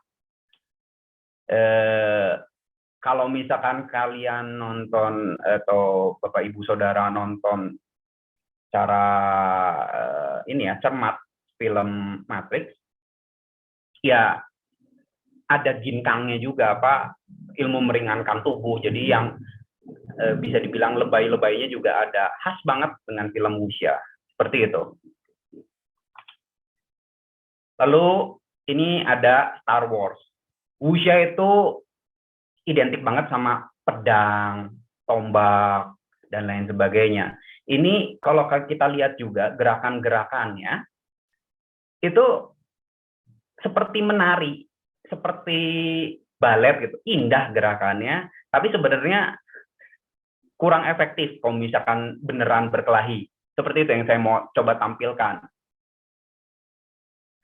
Kalau misalkan kalian nonton atau Bapak Ibu Saudara nonton cara cermat film Matrix, ya ada ginkangnya juga, ilmu meringankan tubuh. Jadi yang bisa dibilang lebay-lebaynya juga ada, khas banget dengan film wuxia seperti itu. Lalu ini ada Star Wars. Wuxia itu identik banget sama pedang, tombak, dan lain sebagainya. Ini kalau kita lihat juga gerakan-gerakannya itu seperti menari, seperti balet gitu, indah gerakannya, tapi sebenarnya kurang efektif kalau misalkan beneran berkelahi. Seperti itu yang saya mau coba tampilkan.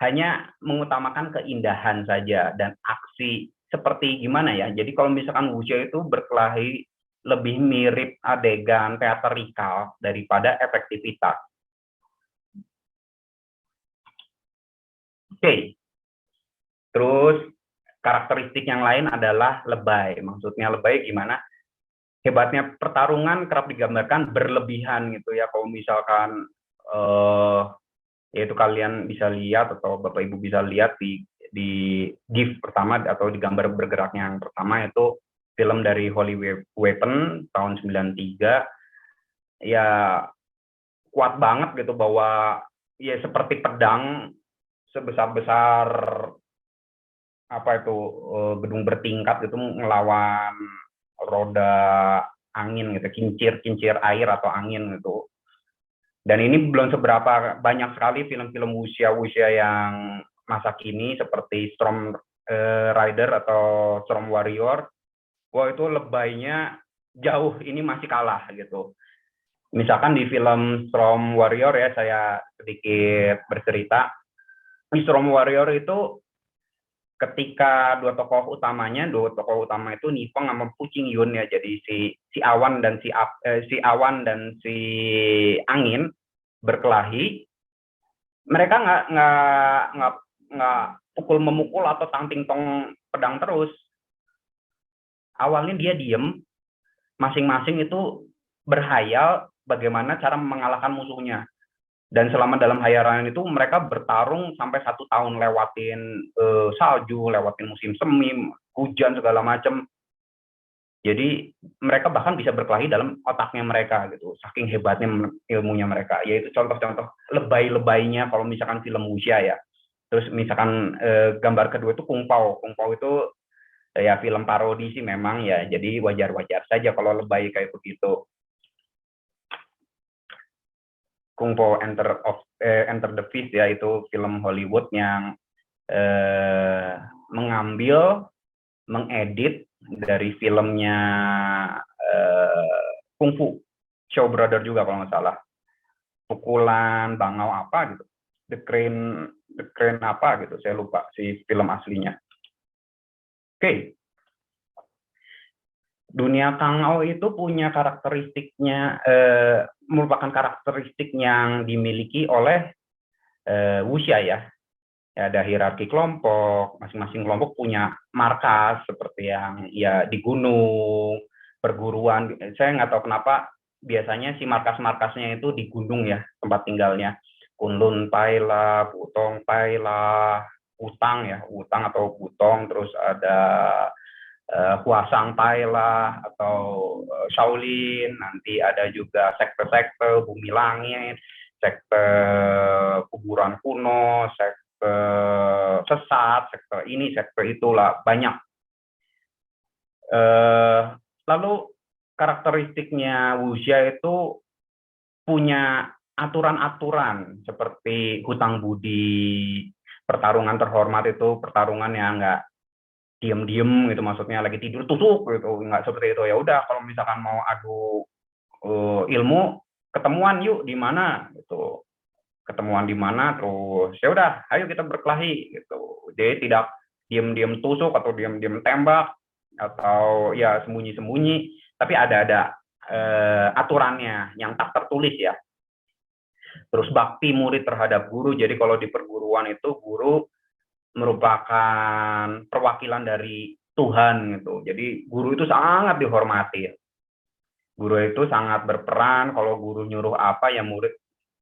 hanya mengutamakan keindahan saja dan aksi seperti gimana ya. Jadi kalau misalkan wuxia itu berkelahi lebih mirip adegan teatrikal daripada efektivitas. Oke. Terus karakteristik yang lain adalah lebay. Maksudnya lebay gimana? Hebatnya pertarungan kerap digambarkan berlebihan gitu ya. Kalau misalkan yaitu kalian bisa lihat atau Bapak Ibu bisa lihat di GIF pertama atau di gambar bergeraknya yang pertama itu film dari Holy Weapon tahun 93, ya kuat banget gitu bahwa ya seperti pedang sebesar-besar apa itu gedung bertingkat itu melawan roda angin gitu, kincir air atau angin gitu. Dan ini belum seberapa banyak sekali film-film wuxia yang masa kini seperti Storm Rider atau Storm Warrior. Wah, itu lebaynya jauh, ini masih kalah gitu. Misalkan di film Storm Warrior ya, saya sedikit bercerita. Di Storm Warrior itu ketika dua tokoh utama itu Nipeng sama Pucing Yun ya, jadi si awan dan si angin berkelahi, mereka nggak pukul memukul atau tangting tong pedang terus. Awalnya dia diem, masing-masing itu berhayal bagaimana cara mengalahkan musuhnya. Dan selama dalam hayalan itu mereka bertarung sampai 1 tahun, lewatin salju, lewatin musim semi, hujan segala macam. Jadi mereka bahkan bisa berkelahi dalam otaknya mereka gitu, saking hebatnya ilmunya mereka. Yaitu contoh-contoh lebay-lebaynya kalau misalkan film wuxia ya. Terus misalkan gambar kedua itu Kung Pao. Kung Pao itu ya film parodi sih memang ya, jadi wajar-wajar saja kalau lebay kayak begitu. Kung Pao Enter the Fist ya, itu film Hollywood yang mengedit dari filmnya Kung Fu Shaw Brother juga kalau nggak salah, pukulan bangau apa gitu, The Crane apa gitu, saya lupa si film aslinya. Oke. Dunia Kangou itu punya karakteristiknya, merupakan karakteristik yang dimiliki oleh wuxia ya. Ada hierarki kelompok, masing-masing kelompok punya markas seperti yang ya di gunung, perguruan. Saya nggak tahu kenapa biasanya si markas-markasnya itu di gunung ya, tempat tinggalnya. Kunlun Pai lah, Putong Pai lah, Utang ya, Utang atau Putong, terus ada Huasang Pai lah atau Shaolin, nanti ada juga sekte-sekte Bumi Langit, sekte kuburan kuno, sekte sesat, sekte ini, sekte itulah, banyak. Lalu karakteristiknya wuxia itu punya aturan-aturan seperti hutang budi, pertarungan terhormat itu pertarungan yang nggak diem-diem gitu, maksudnya lagi tidur tusuk gitu, nggak seperti itu. Ya udah, kalau misalkan mau adu ilmu, ketemuan yuk di mana gitu, ketemuan di mana, terus ya udah ayo kita berkelahi gitu. Jadi tidak diem-diem tusuk atau diem-diem tembak atau ya sembunyi-sembunyi, tapi ada aturannya yang tak tertulis ya. Terus bakti murid terhadap guru, jadi kalau di perguruan itu guru merupakan perwakilan dari Tuhan gitu. Jadi guru itu sangat dihormati. Guru itu sangat berperan, kalau guru nyuruh apa ya murid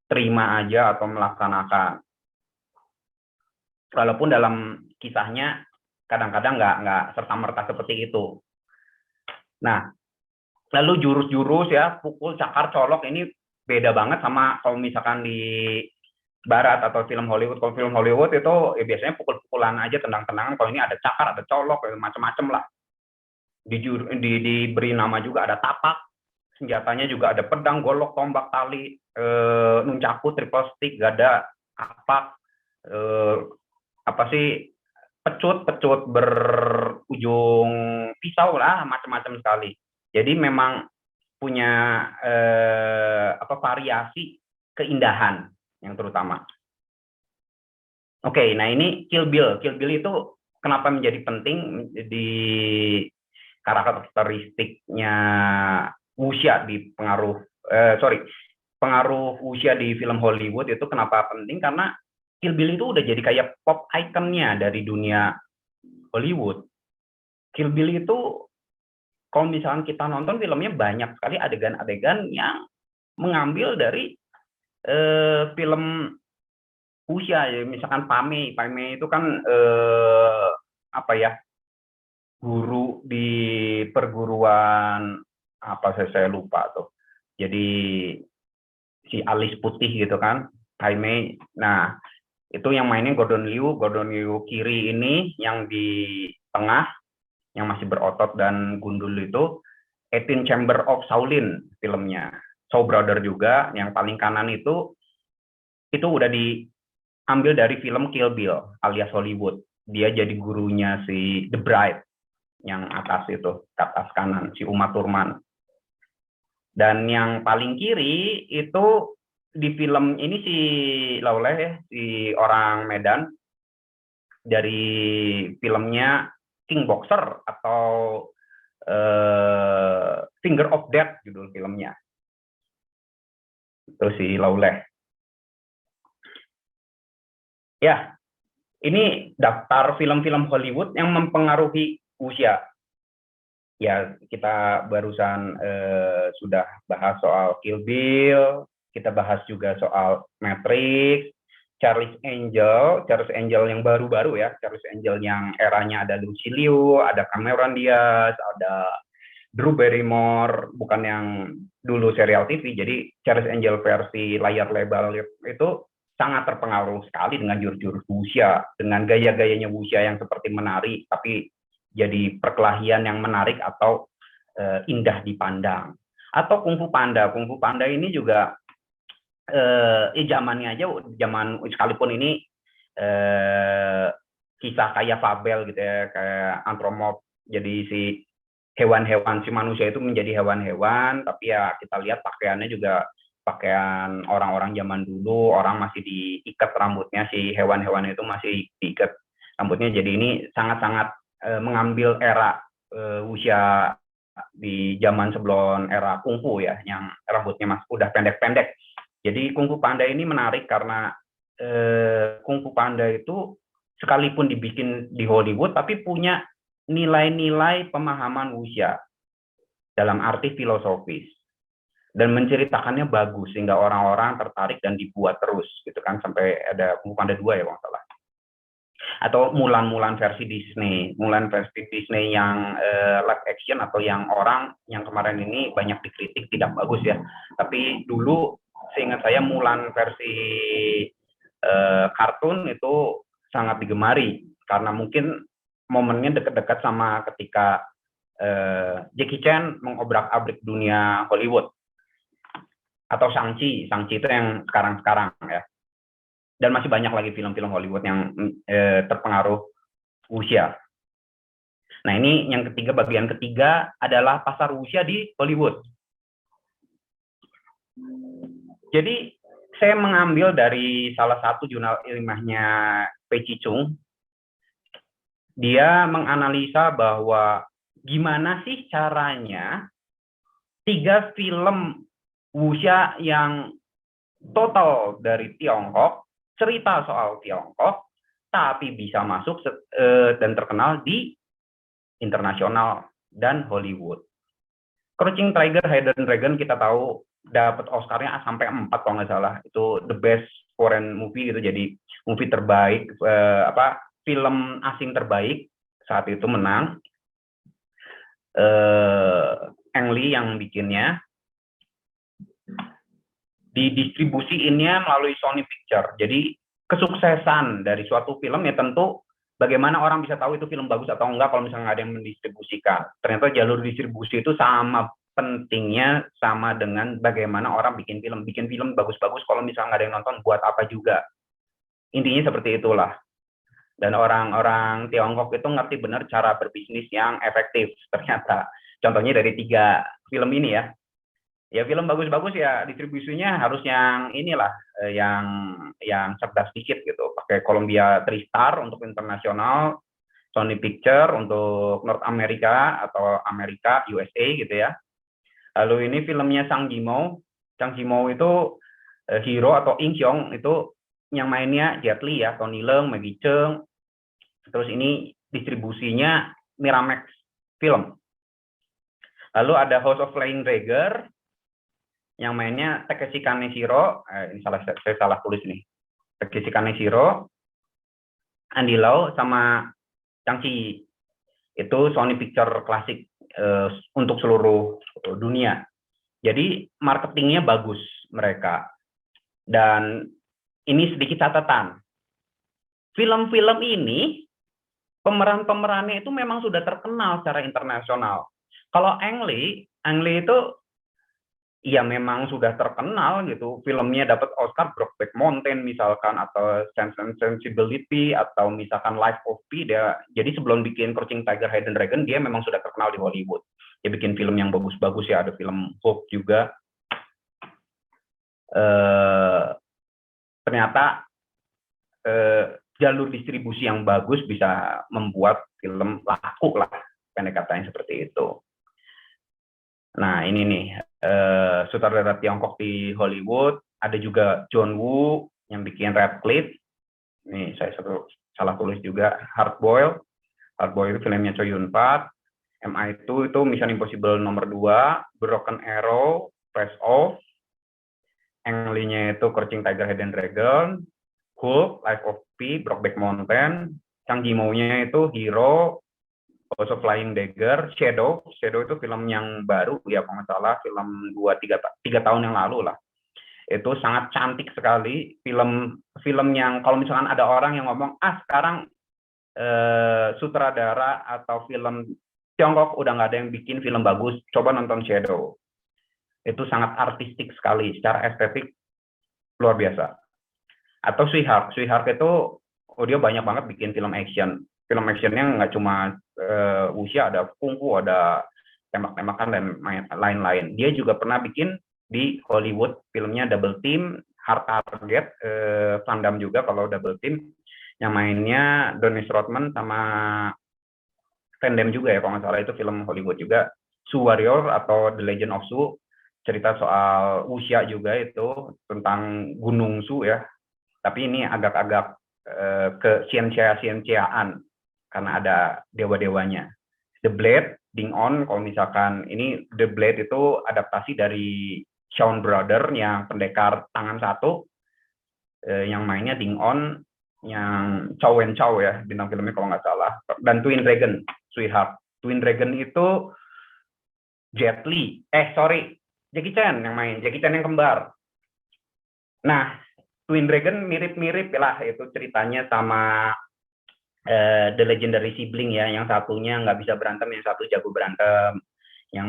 terima aja atau melaksanakan. Walaupun dalam kisahnya kadang-kadang nggak serta-merta seperti itu. Nah, lalu jurus-jurus ya, pukul, cakar, colok, ini beda banget sama kalau misalkan di Barat atau film Hollywood. Kalau film Hollywood itu ya biasanya pukul-pukulan aja, tendang-tendangan. Kalau ini ada cakar, ada colok, macam-macam lah. Diberi nama juga, ada tapak, senjatanya juga ada pedang, golok, tombak, tali, nuncaku, triple stick, gada, apak, pecut berujung pisau lah, macam-macam sekali. Jadi memang punya variasi keindahan yang terutama. Oke, nah ini Kill Bill. Kill Bill itu kenapa menjadi penting di karakteristiknya wuxia di pengaruh wuxia di film Hollywood itu kenapa penting, karena Kill Bill itu udah jadi kayak pop iconnya dari dunia Hollywood. Kill Bill itu kalau misalnya kita nonton filmnya banyak sekali adegan-adegan yang mengambil dari film wuxia, ya misalkan Pame itu kan apa ya, guru di perguruan apa, saya lupa tuh. Jadi si alis putih gitu kan, Jaime. Nah, itu yang mainin Gordon Liu kiri ini, yang di tengah yang masih berotot dan gundul itu 18 Chamber of Shaolin filmnya. Shaw Brother juga, yang paling kanan itu udah diambil dari film Kill Bill alias Hollywood. Dia jadi gurunya si The Bride yang atas itu, ke atas kanan, si Uma Thurman. Dan yang paling kiri itu di film ini si Lauleh, si orang Medan, dari filmnya King Boxer atau Finger of Death judul filmnya. Itu si Lauleh. Ya, ini daftar film-film Hollywood yang mempengaruhi wuxia. Ya, kita barusan sudah bahas soal Kill Bill, kita bahas juga soal Matrix, Charlie's Angel yang baru-baru ya, Charlie's Angel yang eranya ada Lucy Liu, ada Cameron Diaz, ada Drew Barrymore, bukan yang dulu serial TV. Jadi Charlie's Angel versi layar lebar itu sangat terpengaruh sekali dengan jurus-jurus wuxia, dengan gaya-gayanya wuxia yang seperti menari, tapi jadi perkelahian yang menarik atau indah dipandang. Atau Kung Fu Panda ini juga zamannya aja, zaman sekalipun ini kisah kayak fabel gitu ya, kayak antromorf, jadi si hewan-hewan, si manusia itu menjadi hewan-hewan, tapi ya kita lihat pakaiannya juga pakaian orang-orang zaman dulu, orang masih diikat rambutnya, si hewan-hewan itu masih diikat rambutnya. Jadi ini sangat-sangat mengambil era wuxia di zaman sebelum era kungfu ya, yang rambutnya udah pendek-pendek. Jadi Kung Fu Panda ini menarik karena Kung Fu Panda itu sekalipun dibikin di Hollywood, tapi punya nilai-nilai pemahaman wuxia dalam arti filosofis, dan menceritakannya bagus sehingga orang-orang tertarik dan dibuat terus gitu kan, sampai ada Kung Fu Panda 2 ya kalau salah. Atau Mulan versi Disney, yang live action, atau yang orang yang kemarin ini banyak dikritik tidak bagus ya. Tapi dulu seingat saya Mulan versi kartun itu sangat digemari karena mungkin momennya dekat-dekat sama ketika Jackie Chan mengobrak-abrik dunia Hollywood. Atau Shang-Chi itu yang sekarang ya. Dan masih banyak lagi film-film Hollywood yang terpengaruh wuxia. Nah, ini yang ketiga, bagian ketiga adalah pasar wuxia di Hollywood. Jadi saya mengambil dari salah satu jurnal ilmiahnya Pei Chi-chung. Dia menganalisa bahwa gimana sih caranya 3 film wuxia yang total dari Tiongkok, cerita soal Tiongkok, tapi bisa masuk dan terkenal di internasional dan Hollywood. Crouching Tiger, Hidden Dragon kita tahu dapat Oscar-nya sampai 4 kalau nggak salah. Itu the best foreign movie gitu, jadi movie terbaik, film asing terbaik saat itu menang. Ang Lee yang bikinnya. Didistribusiinnya melalui Sony Picture. Jadi kesuksesan dari suatu film ya tentu bagaimana orang bisa tahu itu film bagus atau enggak kalau misalnya nggak ada yang mendistribusikan. Ternyata jalur distribusi itu sama pentingnya sama dengan bagaimana orang bikin film. Bikin film bagus-bagus kalau misalnya nggak ada yang nonton, buat apa juga. Intinya seperti itulah. Dan orang-orang Tiongkok itu ngerti benar cara berbisnis yang efektif ternyata. Contohnya dari 3 film ini ya. Ya film bagus-bagus ya distribusinya harus yang inilah yang cerdas dikit gitu. Pakai Columbia TriStar untuk internasional, Sony Picture untuk North America atau Amerika USA gitu ya. Lalu ini filmnya Sang Yimou. Sang Yimou itu hero atau In Xiong itu yang mainnya Jet Li ya, Tony Leung, Maggie Cheung. Terus ini distribusinya Miramax Film. Lalu ada House of Flying Dragon yang mainnya Takeshi Kaneshiro. Ini saya salah tulis nih. Takeshi Kaneshiro, Andy Lau sama Chang Chi. Itu Sony Picture klasik untuk seluruh dunia. Jadi marketingnya bagus mereka. Dan ini sedikit catatan. Film-film ini pemeran-pemerannya itu memang sudah terkenal secara internasional. Kalau Ang Lee itu ya memang sudah terkenal gitu. Filmnya dapat Oscar, Brokeback Mountain misalkan, atau Sense and Sensibility, atau misalkan Life of Pi. Jadi sebelum bikin Crouching Tiger, Hidden Dragon, dia memang sudah terkenal di Hollywood. Dia bikin film yang bagus-bagus ya, ada film Hope juga. Ternyata jalur distribusi yang bagus bisa membuat film laku lah, pendek katanya seperti itu. Nah ini nih sutradara Tiongkok di Hollywood, ada juga John Woo yang bikin Radcliffe. Nih saya salah tulis juga, Hardboiled itu filmnya Chow Yun-fat. MI2 itu Mission Impossible nomor 2, Broken Arrow, Face Off. Ang Lee-nya itu Crouching Tiger, Hidden Dragon, Hulk, Life of Pi, Brokeback Mountain. Sang Yimou-nya itu Hero, House of Flying Dagger, Shadow itu film yang baru ya kalau nggak salah, film 2-3 tahun yang lalu lah. Itu sangat cantik sekali, film yang kalau misalkan ada orang yang ngomong sekarang sutradara atau film Tiongkok udah nggak ada yang bikin film bagus, coba nonton Shadow. Itu sangat artistik sekali, secara estetik luar biasa. Atau Sweetheart itu dia banyak banget bikin film action. Film actionnya nggak cuma wuxia, ada kungfu, ada tembak-tembakan dan lain-lain. Dia juga pernah bikin di Hollywood filmnya Double Team, Hard Target, Van Damme juga kalau Double Team, yang mainnya Dennis Rodman sama Van Damme juga ya kalau nggak salah, itu film Hollywood juga. Su Warrior atau The Legend of Su, cerita soal wuxia juga, itu tentang Gunung Su ya. Tapi ini agak-agak ke sia-siaan karena ada dewa-dewanya. The Blade, Ding On, kalau misalkan ini The Blade itu adaptasi dari Shawn Brother yang pendekar tangan satu, yang mainnya Ding On, yang Chow Wen Chow ya bintang filmnya kalau nggak salah. Dan Twin Dragon, Sweetheart. Twin Dragon itu Jackie Chan yang main, Jackie Chan yang kembar. Nah, Twin Dragon mirip-mirip lah itu ceritanya sama The Legendary Sibling ya, yang satunya nggak bisa berantem, yang satu jago berantem, yang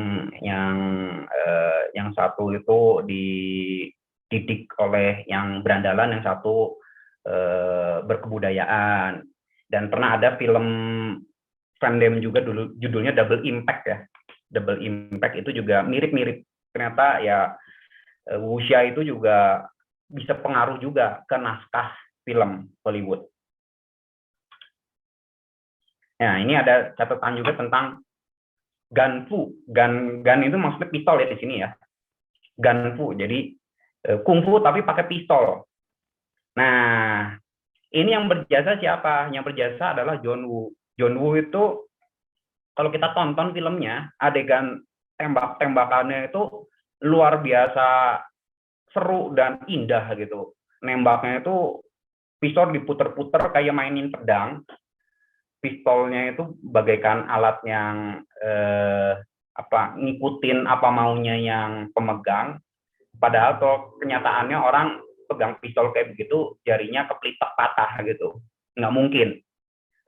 satu itu dididik oleh yang berandalan, yang satu berkebudayaan. Dan pernah ada film Van Damme juga dulu, judulnya Double Impact ya. Double Impact itu juga mirip-mirip. Ternyata ya wuxia itu juga bisa pengaruh juga ke naskah film Hollywood. Nah, ini ada catatan juga tentang Gunfu. Gun itu maksudnya pistol ya di sini ya. Gunfu, jadi kungfu tapi pakai pistol. Nah, ini yang berjasa siapa? Yang berjasa adalah John Woo. John Woo itu kalau kita tonton filmnya, adegan tembak-tembakannya itu luar biasa seru dan indah gitu. Nembaknya itu pistol diputer-puter kayak mainin pedang. Pistolnya itu bagaikan alat yang ngikutin apa maunya yang pemegang. Padahal tuh kenyataannya orang pegang pistol kayak begitu jarinya kepelitek patah gitu. Nggak mungkin.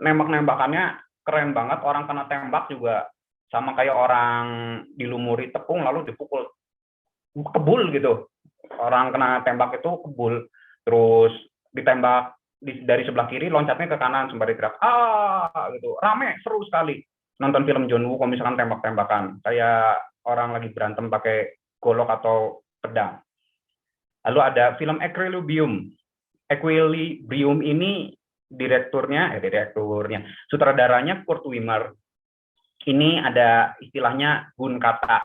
Nembak-nembakannya keren banget, orang kena tembak juga sama kayak orang dilumuri tepung lalu dipukul kebul gitu. Orang kena tembak itu kebul, terus ditembak dari sebelah kiri, loncatnya ke kanan sembari teriak gitu. Rame, seru sekali nonton film John Woo kalau misalkan tembak-tembakan kayak orang lagi berantem pakai golok atau pedang. Lalu ada film Equilibrium. Equilibrium ini direkturnya, sutradaranya Kurt Wimmer. Ini ada istilahnya gun kata,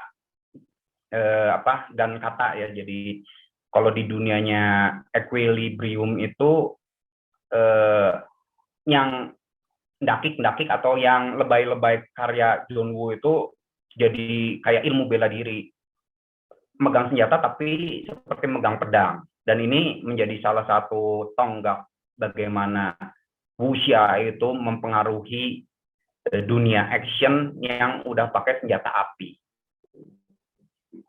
dan kata ya. Jadi kalau di dunianya Equilibrium itu yang ndakik atau yang lebay-lebay karya John Woo itu jadi kayak ilmu bela diri, megang senjata tapi seperti megang pedang. Dan ini menjadi salah satu tonggak bagaimana wuxia itu mempengaruhi dunia action yang udah pakai senjata api.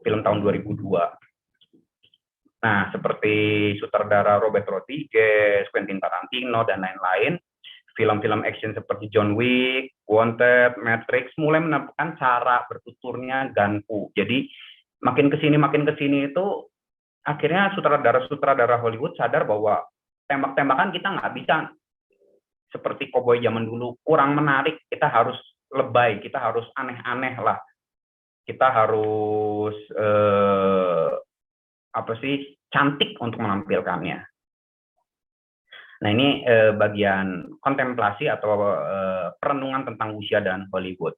Film tahun 2002. Nah, seperti sutradara Robert Rodriguez, Quentin Tarantino, dan lain-lain, film-film action seperti John Wick, Wanted, Matrix mulai menemukan cara bertuturnya ganpu. Jadi makin kesini itu akhirnya sutradara Hollywood sadar bahwa tembak-tembakan kita nggak bisa seperti koboi zaman dulu, kurang menarik. Kita harus lebay, kita harus aneh-aneh lah. Kita harus cantik untuk menampilkannya. Nah, ini bagian kontemplasi atau perenungan tentang wuxia dan Hollywood.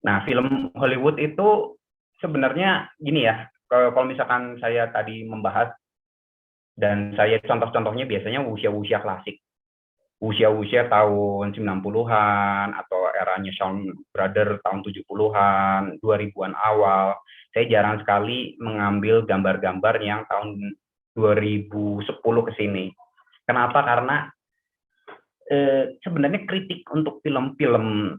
Nah, film Hollywood itu sebenarnya gini ya, kalau misalkan saya tadi membahas, dan saya contoh-contohnya biasanya wuxia klasik. Wuxia tahun 90-an, atau eranya Shawn Brothers tahun 70-an, 2000-an awal. Saya jarang sekali mengambil gambar-gambar yang tahun 2010 ke sini. Kenapa? Karena sebenarnya kritik untuk film-film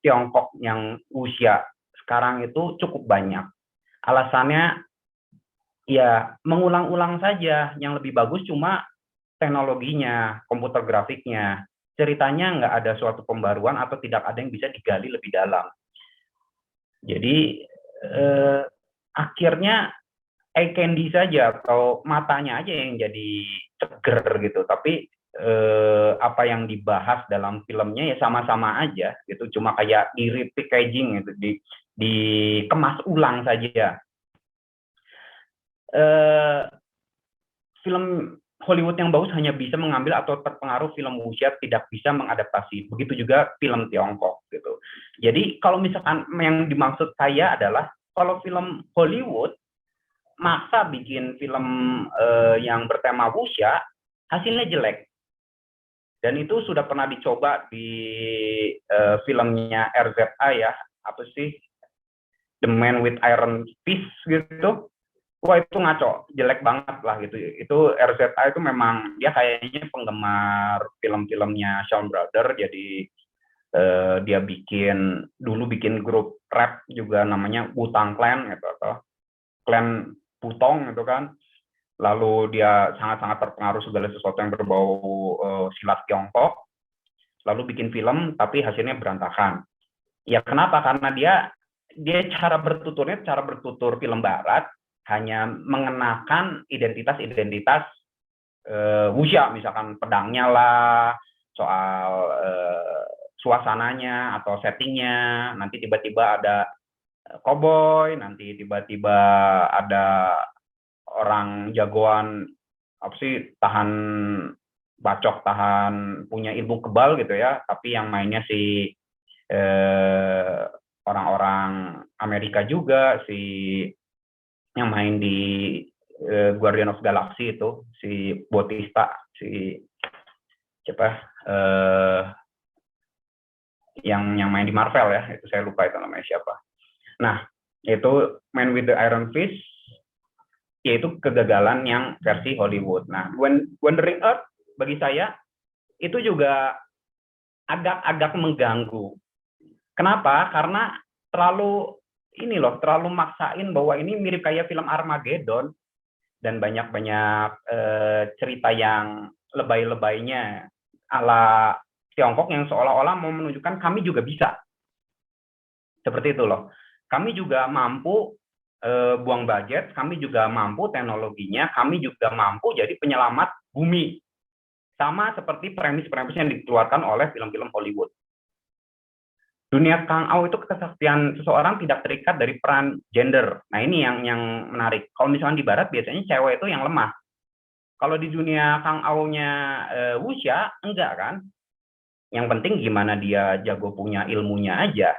Tiongkok yang wuxia sekarang itu cukup banyak. Alasannya ya mengulang-ulang saja, yang lebih bagus cuma teknologinya, komputer grafiknya. Ceritanya nggak ada suatu pembaruan atau tidak ada yang bisa digali lebih dalam. Jadi akhirnya eye candy saja atau matanya aja yang jadi seger gitu, tapi apa yang dibahas dalam filmnya ya sama-sama aja gitu, cuma kayak di repackaging gitu, dikemas ulang saja. Film Hollywood yang bagus hanya bisa mengambil atau terpengaruh film wuxia, tidak bisa mengadaptasi. Begitu juga film Tiongkok gitu. Jadi kalau misalkan yang dimaksud saya adalah kalau film Hollywood maksa bikin film yang bertema wuxia, hasilnya jelek. Dan itu sudah pernah dicoba di filmnya RZA ya, apa sih, The Man with Iron Fist gitu. Wah, itu ngaco, jelek banget lah gitu. Itu RZA itu memang dia kayaknya penggemar film-filmnya Shawn Brothers, jadi dia dulu bikin grup rap juga namanya Wu-Tang Clan gitu, atau Clan Putong gitu kan. Lalu dia sangat-sangat terpengaruh segala sesuatu yang berbau silat Tiongkok. Lalu bikin film tapi hasilnya berantakan. Ya kenapa? Karena dia cara bertutur film barat, hanya mengenakan identitas wuxia, misalkan pedangnya lah, soal suasananya atau settingnya, nanti tiba-tiba ada koboi, nanti tiba-tiba ada orang jagoan tahan bacok, tahan punya ilmu kebal gitu ya, tapi yang mainnya si orang-orang Amerika juga, yang main di Guardian of Galaxy itu, si Bautista, si siapa, yang main di Marvel ya, itu saya lupa itu namanya siapa. Nah, itu Man with the Iron Fist, yaitu kegagalan yang versi Hollywood. Nah, Wandering Earth bagi saya itu juga agak mengganggu. Kenapa? Karena terlalu maksain bahwa ini mirip kayak film Armageddon, dan banyak-banyak cerita yang lebay-lebaynya ala Tiongkok yang seolah-olah mau menunjukkan kami juga bisa. Seperti itu loh. Kami juga mampu buang budget, kami juga mampu teknologinya, kami juga mampu jadi penyelamat bumi. Sama seperti premis-premis yang dikeluarkan oleh film-film Hollywood. dunia Kang Au itu kesaktian seseorang tidak terikat dari peran gender. Nah ini yang menarik. Kalau misalnya di Barat biasanya cewek itu yang lemah. Kalau di dunia Kang Au-nya wuxia enggak kan? Yang penting gimana dia jago punya ilmunya aja.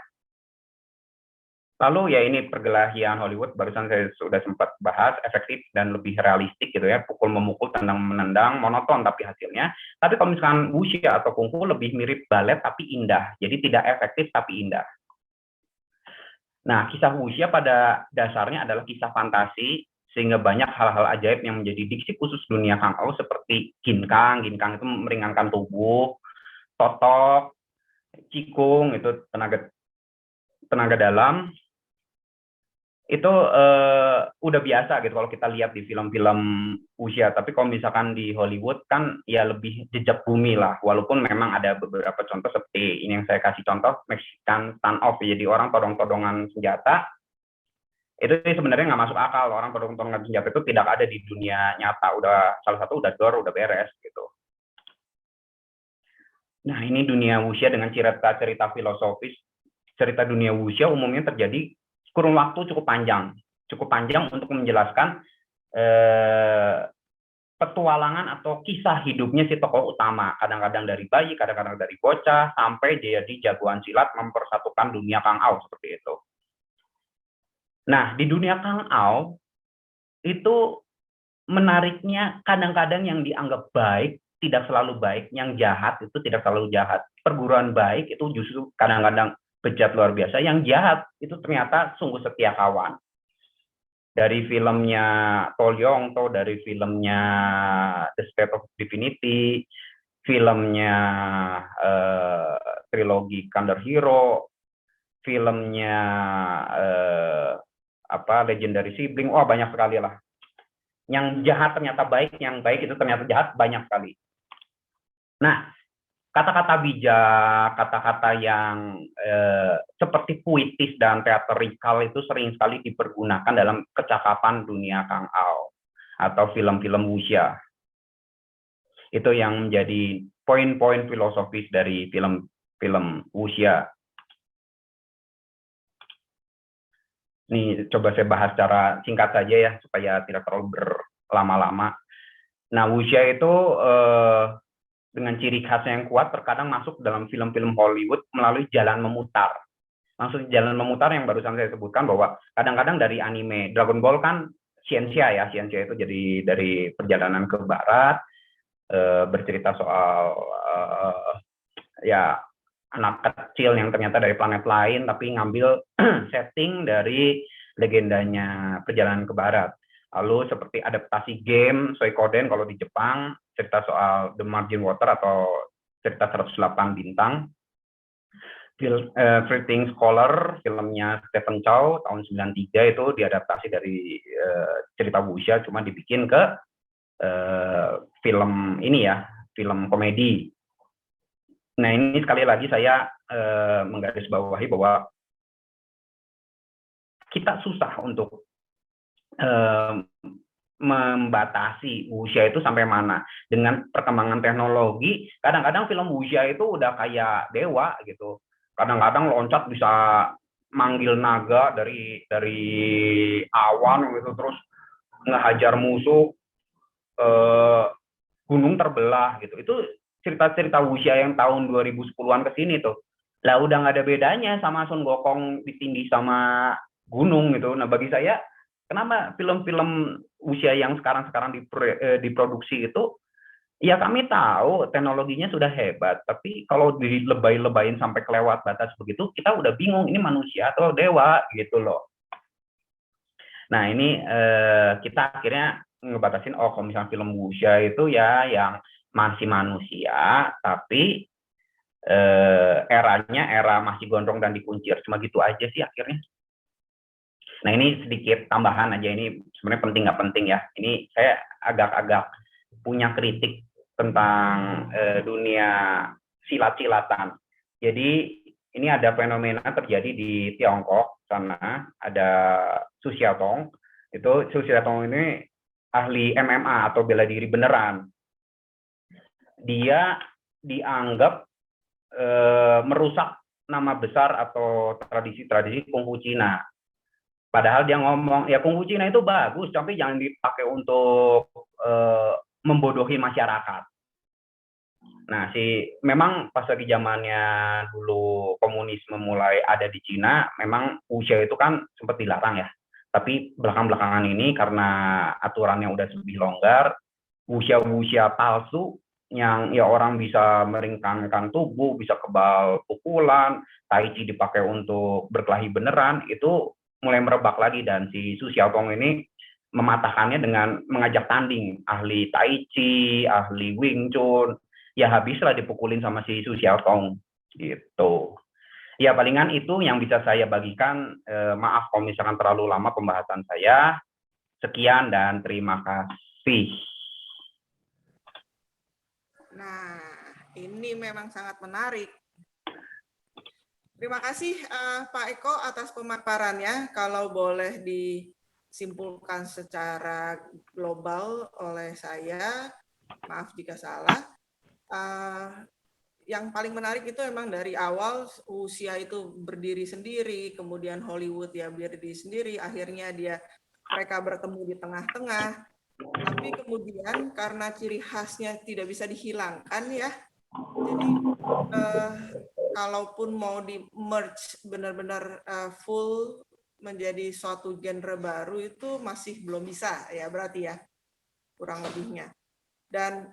Lalu ya ini perkelahian Hollywood barusan saya sudah sempat bahas, efektif dan lebih realistik gitu ya, pukul memukul, tendang menendang, monoton tapi hasilnya. Tapi kalau misalkan wuxia atau kungfu lebih mirip balet tapi indah, jadi tidak efektif tapi indah. Nah, kisah wuxia pada dasarnya adalah kisah fantasi, sehingga banyak hal-hal ajaib yang menjadi diksi khusus dunia Kang Au seperti ginkang itu meringankan tubuh, totok, cikung itu tenaga dalam. Itu udah biasa gitu kalau kita lihat di film-film wuxia. Tapi kalau misalkan di Hollywood kan ya lebih jejak bumi lah, walaupun memang ada beberapa contoh seperti ini yang saya kasih contoh, Mexican standoff, jadi orang todong-todongan senjata. Itu sebenarnya nggak masuk akal, orang todong-todongan senjata itu tidak ada di dunia nyata. Udah salah satu udah udah beres gitu. Nah ini dunia wuxia dengan cerita filosofis. Cerita dunia wuxia umumnya terjadi kurun waktu cukup panjang untuk menjelaskan petualangan atau kisah hidupnya si tokoh utama, kadang-kadang dari bayi, kadang-kadang dari bocah, sampai dia jadi jagoan silat mempersatukan dunia Kang Au seperti itu. Nah, di dunia Kang Au itu menariknya kadang-kadang yang dianggap baik tidak selalu baik, yang jahat itu tidak selalu jahat. Perguruan baik itu justru kadang-kadang bejat luar biasa, yang jahat itu ternyata sungguh setia kawan. Dari filmnya Tolyong, dari filmnya The State of Divinity, filmnya trilogi Thunder Hero, filmnya Legendary Sibling, wah banyak sekali lah. Yang jahat ternyata baik, yang baik itu ternyata jahat, banyak sekali. Nah, kata-kata bijak, kata-kata yang seperti puitis dan teatrikal itu sering sekali dipergunakan dalam kecakapan dunia Kang Au atau film-film wuxia. Itu yang menjadi poin-poin filosofis dari film-film wuxia. Ini coba saya bahas secara singkat saja ya, supaya tidak terlalu berlama-lama. Nah, wuxia itu dengan ciri khasnya yang kuat, terkadang masuk dalam film-film Hollywood melalui jalan memutar. Maksud jalan memutar yang barusan saya sebutkan, bahwa kadang-kadang dari anime Dragon Ball kan Xianxia ya, Xianxia itu jadi dari perjalanan ke barat, bercerita soal ya anak kecil yang ternyata dari planet lain, tapi ngambil setting dari legendanya perjalanan ke barat. Lalu seperti adaptasi game Suikoden kalau di Jepang, cerita soal The Margin Water atau cerita 108 bintang. Everything Scholar, filmnya Stephen Chow tahun 93 itu diadaptasi dari cerita wuxia, cuma dibikin ke film ini ya, film komedi. Nah ini sekali lagi saya menggarisbawahi bahwa kita susah untuk membatasi wuxia itu sampai mana. Dengan perkembangan teknologi, kadang-kadang film wuxia itu udah kayak dewa gitu. Kadang-kadang loncat bisa manggil naga dari awan gitu, terus ngehajar musuh, gunung terbelah gitu. Itu cerita-cerita wuxia yang tahun 2010-an ke sini tuh. Lah udah nggak ada bedanya sama Sun Gokong ditindih sama gunung gitu. Nah bagi saya, kenapa film-film wuxia yang sekarang diproduksi itu, ya kami tahu teknologinya sudah hebat, tapi kalau dilebay-lebayin sampai kelewat batas begitu, kita udah bingung ini manusia atau dewa gitu loh. Nah ini kita akhirnya ngebatasin, oh kalau misalnya film wuxia itu ya yang masih manusia, tapi eranya era masih gondrong dan dikuncir, cuma gitu aja sih akhirnya. Nah ini sedikit tambahan aja, ini sebenarnya penting nggak penting ya. Ini saya agak-agak punya kritik tentang dunia silat-silatan. Jadi ini ada fenomena terjadi di Tiongkok sana, ada Su Xiaotong. Itu Su Xiaotong ini ahli MMA atau bela diri beneran. Dia dianggap merusak nama besar atau tradisi-tradisi kungfu Cina. Padahal dia ngomong, ya kungfu Cina itu bagus, tapi jangan dipakai untuk membodohi masyarakat. Nah, memang pas lagi zamannya dulu komunisme mulai ada di Cina, memang wuxia itu kan sempat dilarang ya. Tapi belakang-belakangan ini karena aturannya udah lebih longgar, wuxia palsu yang ya orang bisa meringkankan tubuh, bisa kebal pukulan, tai chi dipakai untuk berkelahi beneran, itu mulai merebak lagi, dan si Su Xiaotong ini mematahkannya dengan mengajak tanding ahli tai chi, ahli Wing Chun. Ya habislah dipukulin sama si Su Xiaotong gitu. Ya palingan itu yang bisa saya bagikan. Maaf kalau misalkan terlalu lama pembahasan saya. Sekian dan terima kasih. Nah, ini memang sangat menarik. Terima kasih Pak Eko atas pemaparannya. Kalau boleh disimpulkan secara global oleh saya, maaf jika salah, yang paling menarik itu memang dari awal usia itu berdiri sendiri, kemudian Hollywood ya berdiri sendiri, akhirnya mereka bertemu di tengah-tengah. Tapi kemudian karena ciri khasnya tidak bisa dihilangkan ya, jadi kalaupun mau di merge benar-benar full menjadi suatu genre baru itu masih belum bisa ya, berarti ya kurang lebihnya. Dan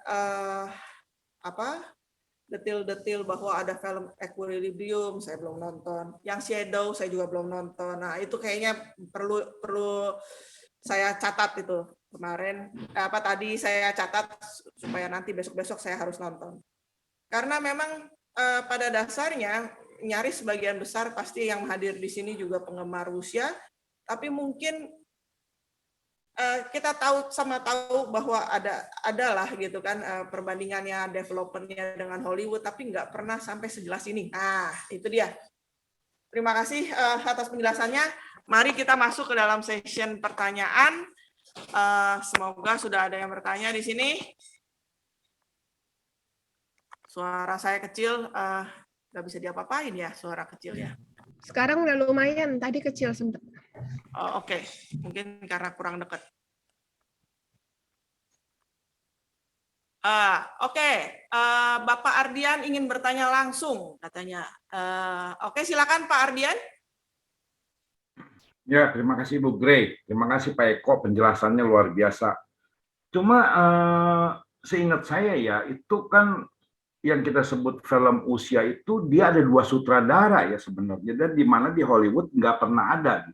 detil-detil bahwa ada film Equilibrium saya belum nonton, yang Shadow saya juga belum nonton. Nah itu kayaknya perlu saya catat itu kemarin, tadi saya catat supaya nanti besok-besok saya harus nonton. Karena memang pada dasarnya nyaris sebagian besar pasti yang hadir di sini juga penggemar Wuxia, tapi mungkin kita tahu bahwa adalah gitu kan perbandingannya developernya dengan Hollywood, tapi nggak pernah sampai sejelas ini. Nah itu dia. Terima kasih atas penjelasannya. Mari kita masuk ke dalam session pertanyaan. Semoga sudah ada yang bertanya di sini. Suara saya kecil, nggak bisa diapa-apain ya suara kecil ya. Sekarang udah lumayan, tadi kecil sempat. Oh, oke. Mungkin karena kurang dekat. Oke. Bapak Ardian ingin bertanya langsung katanya. Oke, silakan Pak Ardian. Ya, terima kasih Bu Grey. Terima kasih Pak Eko, penjelasannya luar biasa. Cuma seingat saya ya, itu kan yang kita sebut film usia itu dia ada 2 sutradara ya sebenarnya, dan di mana di Hollywood nggak pernah ada.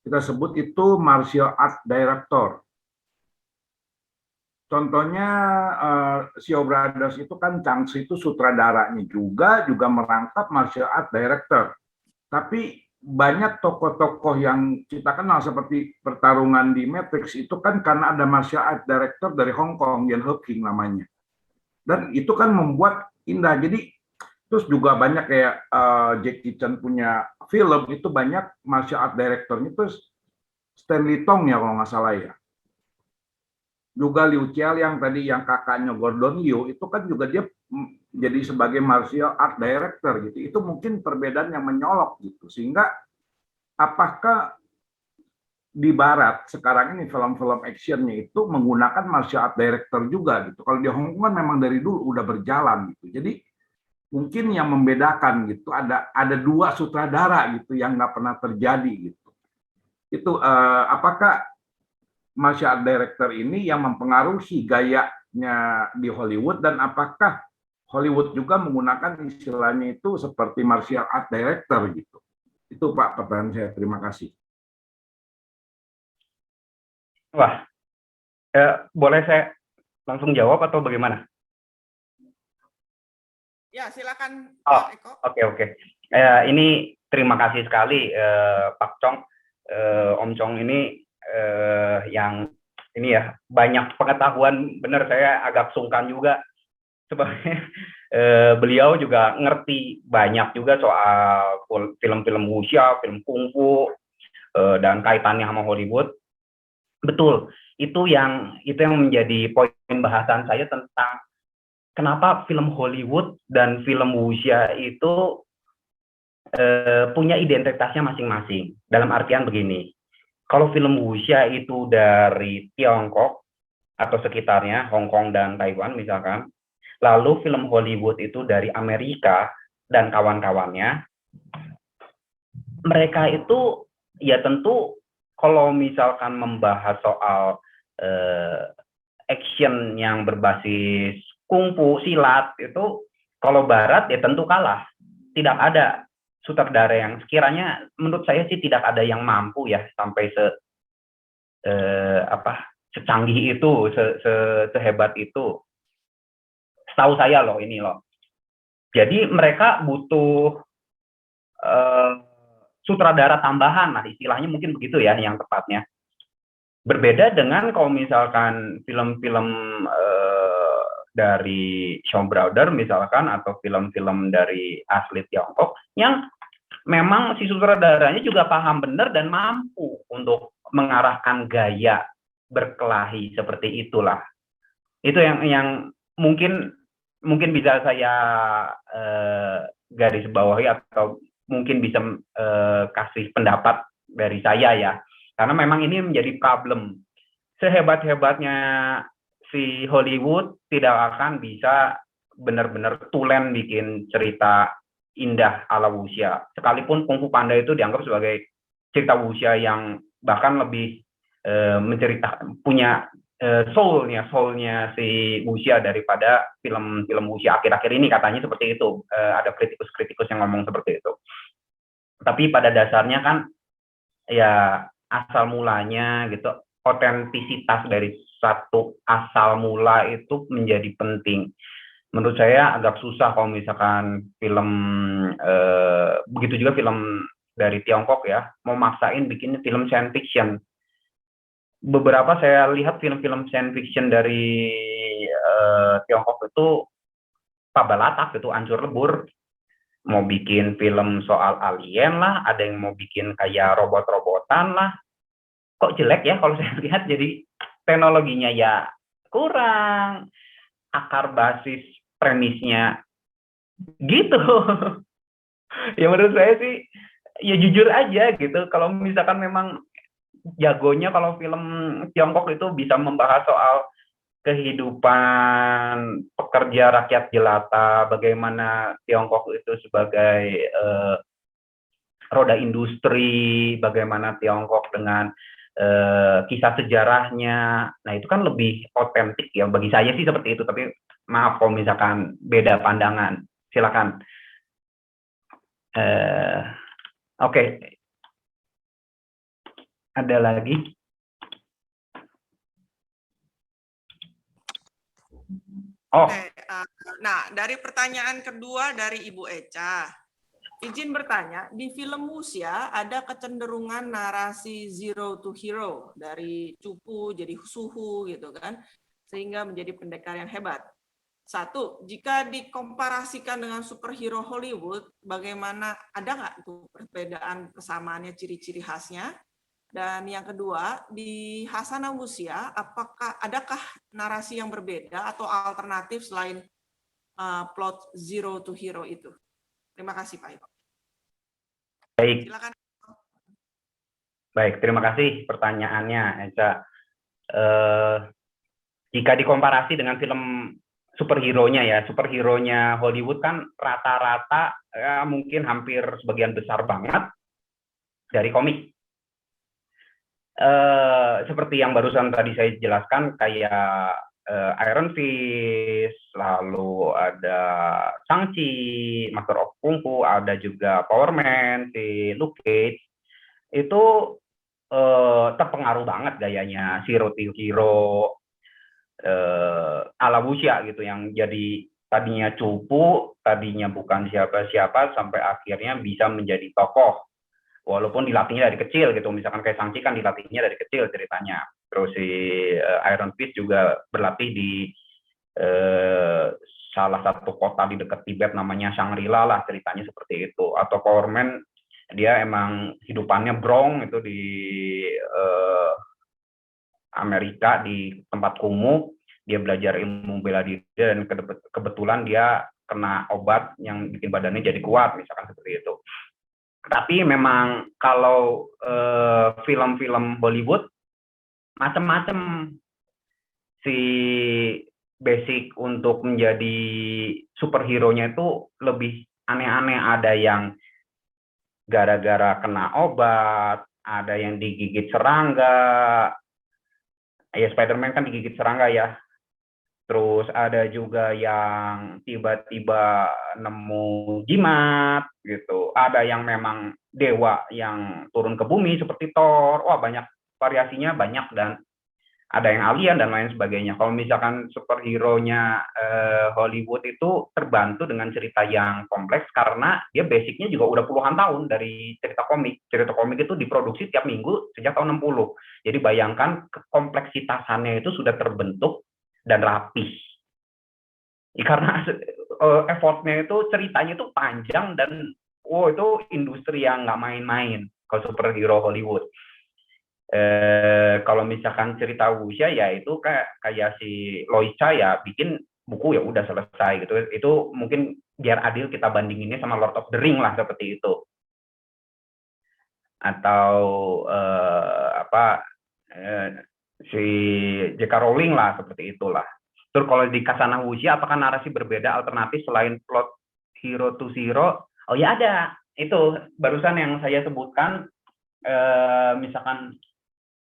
Kita sebut itu martial art director. Contohnya Xiao Brothers itu kan Chang Shi itu sutradaranya juga merangkap martial art director. Tapi banyak tokoh-tokoh yang kita kenal seperti pertarungan di Matrix itu kan karena ada martial art director dari Hong Kong, Yan He King namanya. Dan itu kan membuat indah. Jadi terus juga banyak kayak Jackie Chan punya film itu banyak martial art directornya, terus Stanley Tong ya kalau nggak salah ya. Juga Liu Chiao yang tadi yang kakaknya Gordon Liu itu kan juga dia jadi sebagai martial art director gitu. Itu mungkin perbedaan yang menyolok gitu. Sehingga apakah di Barat sekarang ini film-film actionnya itu menggunakan martial art director juga gitu. Kalau di Hong Kong kan memang dari dulu udah berjalan gitu. Jadi mungkin yang membedakan gitu ada 2 sutradara gitu yang nggak pernah terjadi gitu. Itu apakah martial art director ini yang mempengaruhi gayanya di Hollywood, dan apakah Hollywood juga menggunakan istilahnya itu seperti martial art director gitu. Itu Pak pertanyaan saya. Terima kasih. Wah, boleh saya langsung jawab atau bagaimana? Ya, silakan Oh, Pak Eko. Oke. Ini terima kasih sekali Pak Chong, Om Chong ini yang ini ya banyak pengetahuan, benar saya agak sungkan juga sebenarnya. Beliau juga ngerti banyak juga soal film-film wuxia, film kungfu dan kaitannya sama Hollywood. Betul, itu yang menjadi poin bahasan saya tentang kenapa film Hollywood dan film wuxia itu punya identitasnya masing-masing. Dalam artian begini, kalau film wuxia itu dari Tiongkok atau sekitarnya, Hong Kong dan Taiwan misalkan, lalu film Hollywood itu dari Amerika dan kawan-kawannya, mereka itu ya tentu kalau misalkan membahas soal action yang berbasis kungfu, silat, itu kalau barat ya tentu kalah. Tidak ada sutradara yang sekiranya menurut saya sih tidak ada yang mampu ya sampai secanggih itu, sehebat itu. Setahu saya loh ini loh. Jadi mereka butuh sutradara tambahan, nah istilahnya mungkin begitu ya yang tepatnya. Berbeda dengan kalau misalkan film-film dari Shaw Brother misalkan, atau film-film dari asli Tiongkok yang memang si sutradaranya juga paham benar dan mampu untuk mengarahkan gaya berkelahi seperti itulah. Itu yang mungkin bisa saya garis bawahi atau mungkin bisa kasih pendapat dari saya ya. Karena memang ini menjadi problem. Sehebat-hebatnya si Hollywood tidak akan bisa benar-benar tulen bikin cerita indah ala wuxia. Sekalipun Kung Fu Panda itu dianggap sebagai cerita wuxia yang bahkan lebih menceritakan, punya soulnya si wuxia daripada film-film wuxia akhir-akhir ini, katanya seperti itu. Ada kritikus-kritikus yang ngomong seperti itu. Tapi pada dasarnya kan ya asal mulanya gitu, otentisitas dari satu asal mula itu menjadi penting. Menurut saya agak susah kalau misalkan film begitu juga film dari Tiongkok ya, mau maksain bikin film science fiction. Beberapa saya lihat film-film science fiction dari Tiongkok itu pabalatak gitu, hancur lebur. Mau bikin film soal alien lah, ada yang mau bikin kayak robot-robotan lah. Kok jelek ya kalau saya lihat, jadi teknologinya ya kurang, akar basis premisnya gitu. Ya menurut saya sih ya jujur aja gitu, kalau misalkan memang jagonya kalau film Tiongkok itu bisa membahas soal kehidupan pekerja rakyat jelata, bagaimana Tiongkok itu sebagai roda industri, bagaimana Tiongkok dengan kisah sejarahnya. Nah itu kan lebih otentik ya, bagi saya sih seperti itu. Tapi maaf kalau misalkan beda pandangan, silakan. Oke. Ada lagi? Oh. Nah, dari pertanyaan kedua dari Ibu Echa, izin bertanya, di film wuxia ada kecenderungan narasi zero to hero, dari cupu jadi suhu gitu kan, sehingga menjadi pendekar yang hebat. Satu, jika dikomparasikan dengan superhero Hollywood, bagaimana, ada nggak tuh perbedaan kesamaannya, ciri-ciri khasnya? Dan yang kedua, di Hasana Wuxia, adakah narasi yang berbeda atau alternatif selain plot zero to hero itu? Terima kasih, Pak Eko. Baik. Silakan. Baik, terima kasih pertanyaannya, Eca. Jika dikomparasi dengan film superhero-nya ya, superhero-nya Hollywood kan rata-rata ya, mungkin hampir sebagian besar banget dari komik. Seperti yang barusan tadi saya jelaskan, kayak Iron Fist, lalu ada Shang-Chi, Master of Kung Fu, ada juga Power Man, si Luke Cage, itu terpengaruh banget gayanya Zero to Hero ala wuxia gitu, yang jadi tadinya cupu, tadinya bukan siapa-siapa, sampai akhirnya bisa menjadi tokoh. Walaupun dilatihnya dari kecil gitu, misalkan kayak Shang-Chi kan dilatihnya dari kecil ceritanya. Terus si Iron Fist juga berlatih di salah satu kota di dekat Tibet namanya Shangri-La lah, ceritanya seperti itu. Atau Power Man, dia emang hidupannya brong itu di Amerika, di tempat kumuh, dia belajar ilmu bela diri dan kebetulan dia kena obat yang bikin badannya jadi kuat, misalkan seperti itu. Tapi memang kalau film-film Hollywood macam-macam si basic untuk menjadi superhero-nya itu lebih aneh-aneh. Ada yang gara-gara kena obat, ada yang digigit serangga. Ya Spider-Man kan digigit serangga ya. Terus ada juga yang tiba-tiba nemu jimat gitu. Ada yang memang dewa yang turun ke bumi seperti Thor. Wah, banyak variasinya, banyak, dan ada yang alien dan lain sebagainya. Kalau misalkan superhero-nya Hollywood itu terbantu dengan cerita yang kompleks karena dia basicnya juga udah puluhan tahun dari cerita komik. Cerita komik itu diproduksi tiap minggu sejak tahun 60. Jadi bayangkan kompleksitasannya itu sudah terbentuk dan rapih. Karena effortnya itu, ceritanya itu panjang dan itu industri yang nggak main-main kalau superhero Hollywood. Kalau misalkan cerita wuxia ya itu kayak si Loisa ya bikin buku ya udah selesai gitu. Itu mungkin biar adil kita bandinginnya sama Lord of the Ring lah seperti itu. Atau si J.K. Rowling lah seperti itulah. Terus kalau di Kasana Wuxia apakah narasi berbeda alternatif selain plot hero to zero? Oh ya ada. Itu barusan yang saya sebutkan misalkan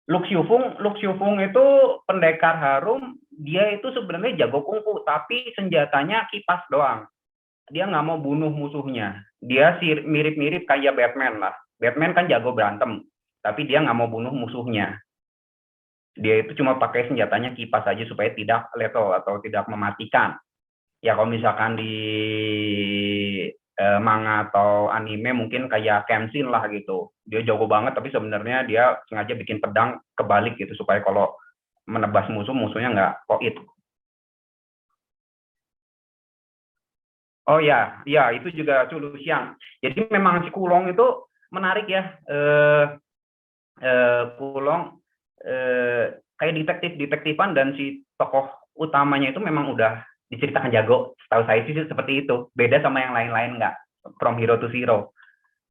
Lu Xiufeng itu pendekar harum, dia itu sebenarnya jago kungfu, tapi senjatanya kipas doang. Dia nggak mau bunuh musuhnya. Dia mirip-mirip kayak Batman lah. Batman kan jago berantem, tapi dia nggak mau bunuh musuhnya. Dia itu cuma pakai senjatanya kipas aja supaya tidak lethal atau tidak mematikan. Ya kalau misalkan di manga atau anime mungkin kayak Kenshin lah gitu. Dia jago banget tapi sebenarnya dia sengaja bikin pedang kebalik gitu supaya kalau menebas musuhnya nggak koit. Oh ya, itu juga Cu Luxiang. Jadi memang si Kulong itu menarik ya. Kulong kayak detektifan dan si tokoh utamanya itu memang udah diceritakan jago. Setahu saya sih seperti itu. Beda sama yang lain-lain nggak. From Hero to Zero.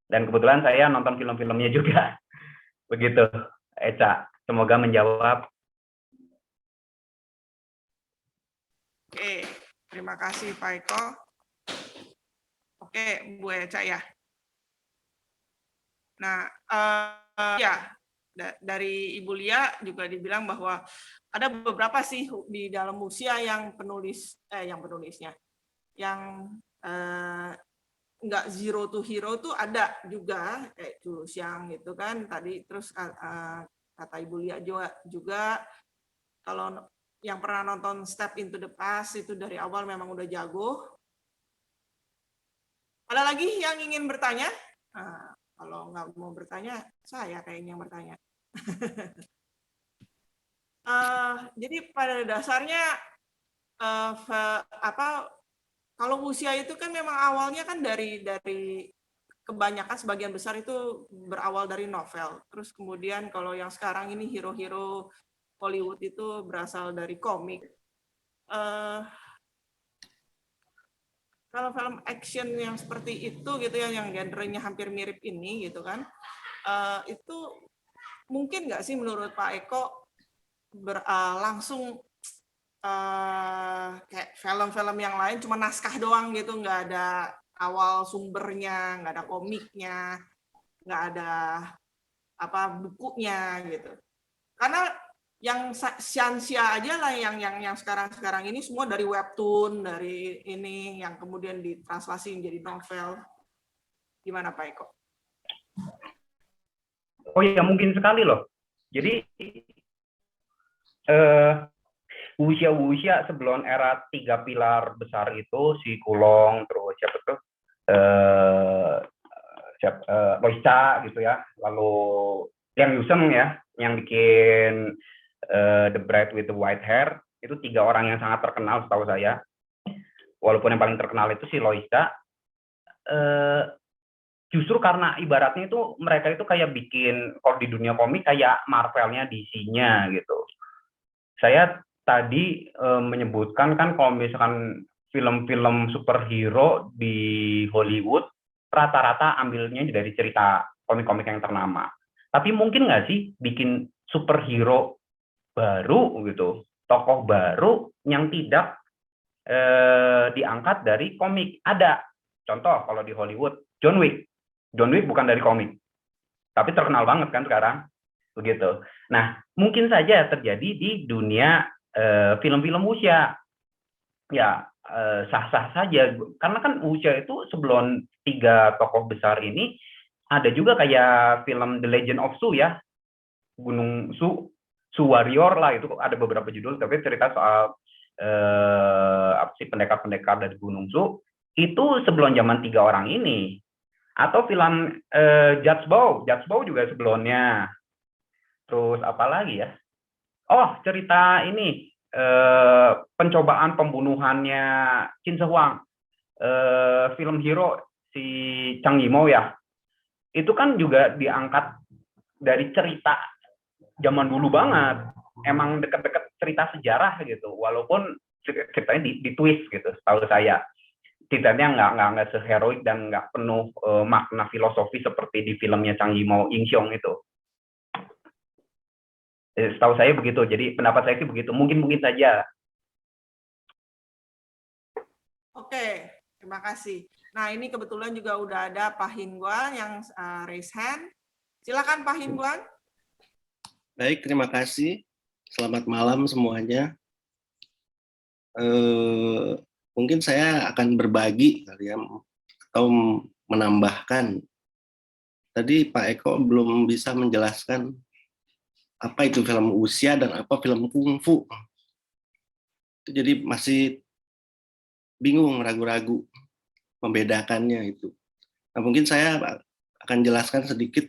Dan kebetulan saya nonton film-filmnya juga. Begitu, Eca. Semoga menjawab. Oke, terima kasih Pak Eko. Oke, Bu Eca ya. Nah, ya dari Ibu Lia juga dibilang bahwa ada beberapa sih di dalam usia yang penulisnya yang nggak zero to hero tuh ada juga kayak Cu Luxiang gitu kan tadi. Terus kata Ibu Lia juga kalau yang pernah nonton Step into the Past itu dari awal memang udah jago. Ada lagi yang ingin bertanya? Nah, kalau nggak mau bertanya, saya kayaknya yang bertanya. Jadi pada dasarnya kalau usia itu kan memang awalnya kan dari kebanyakan sebagian besar itu berawal dari novel. Terus kemudian kalau yang sekarang ini hero-hero Hollywood itu berasal dari komik. Kalau film action yang seperti itu gitu ya, yang genrenya hampir mirip ini gitu kan, itu mungkin nggak sih menurut Pak Eko langsung kayak film-film yang lain cuma naskah doang gitu, nggak ada awal sumbernya, nggak ada komiknya, nggak ada bukunya gitu. Karena yang Xianxia aja lah yang sekarang ini semua dari webtoon, dari ini yang kemudian ditranslasi menjadi novel. Gimana Pak Eko? Oh ya, mungkin sekali loh. Jadi wuxia sebelum era 3 pilar besar itu, si Kulong, terus siapa tuh? Loisa gitu ya. Lalu yang Yusem ya, yang bikin The Bride with the White Hair, itu 3 orang yang sangat terkenal setahu saya. Walaupun yang paling terkenal itu si Loisa. Justru karena ibaratnya itu mereka itu kayak bikin, kalau di dunia komik kayak Marvelnya DC-nya gitu. Saya tadi menyebutkan kan kalau misalkan film-film superhero di Hollywood rata-rata ambilnya dari cerita komik-komik yang ternama. Tapi mungkin nggak sih bikin superhero baru gitu, tokoh baru yang tidak diangkat dari komik? Ada. Contoh kalau di Hollywood, John Wick. John Wick bukan dari komik, tapi terkenal banget kan sekarang, begitu. Nah, mungkin saja terjadi di dunia film-film wuxia. Ya, sah-sah saja. Karena kan wuxia itu sebelum 3 tokoh besar ini, ada juga kayak film The Legend of Su ya, Gunung Su, Su Warrior lah, itu ada beberapa judul, tapi cerita soal apa sih, pendekar-pendekar dari Gunung Su, itu sebelum zaman 3 orang ini. Atau film Judge Bow juga sebelumnya. Terus apa lagi ya? Oh, cerita ini pencobaan pembunuhannya Qin Shi Huang, film hero si Zhang Yimou ya. Itu kan juga diangkat dari cerita zaman dulu banget. Emang deket-deket cerita sejarah gitu. Walaupun ceritanya di twist gitu, setahu saya. Ceritanya nggak seheroik dan nggak penuh makna filosofi seperti di filmnya Zhang Yimou, Ying Xiong itu. Setahu saya begitu. Jadi pendapat saya sih begitu. Mungkin saja. Oke, terima kasih. Nah, ini kebetulan juga udah ada Pak Hingguan yang raise hand. Silakan Pak Hingguan. Baik, terima kasih. Selamat malam semuanya. Mungkin saya akan berbagi kali ya, atau menambahkan. Tadi Pak Eko belum bisa menjelaskan apa itu film wuxia dan apa film kungfu. Jadi masih bingung, ragu-ragu membedakannya itu. Nah, mungkin saya akan jelaskan sedikit.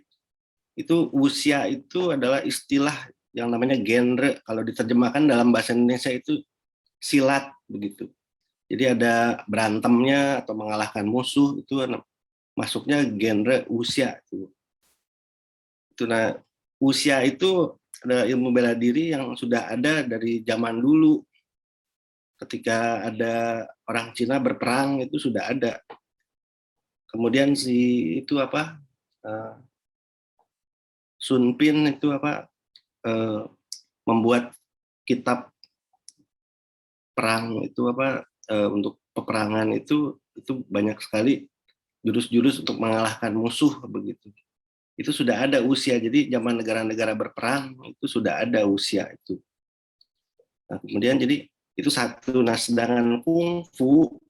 Itu wuxia itu adalah istilah yang namanya genre. Kalau diterjemahkan dalam bahasa Indonesia itu silat begitu. Jadi ada berantemnya atau mengalahkan musuh, itu masuknya genre wuxia itu. Nah, wuxia itu ada ilmu bela diri yang sudah ada dari zaman dulu. Ketika ada orang Cina berperang itu sudah ada. Kemudian Sun Pin itu membuat kitab perang itu untuk peperangan itu banyak sekali jurus-jurus untuk mengalahkan musuh begitu. Itu sudah ada wuxia. Jadi zaman negara-negara berperang itu sudah ada wuxia itu. Nah, kemudian jadi itu satu. Nah, sedangkan kungfu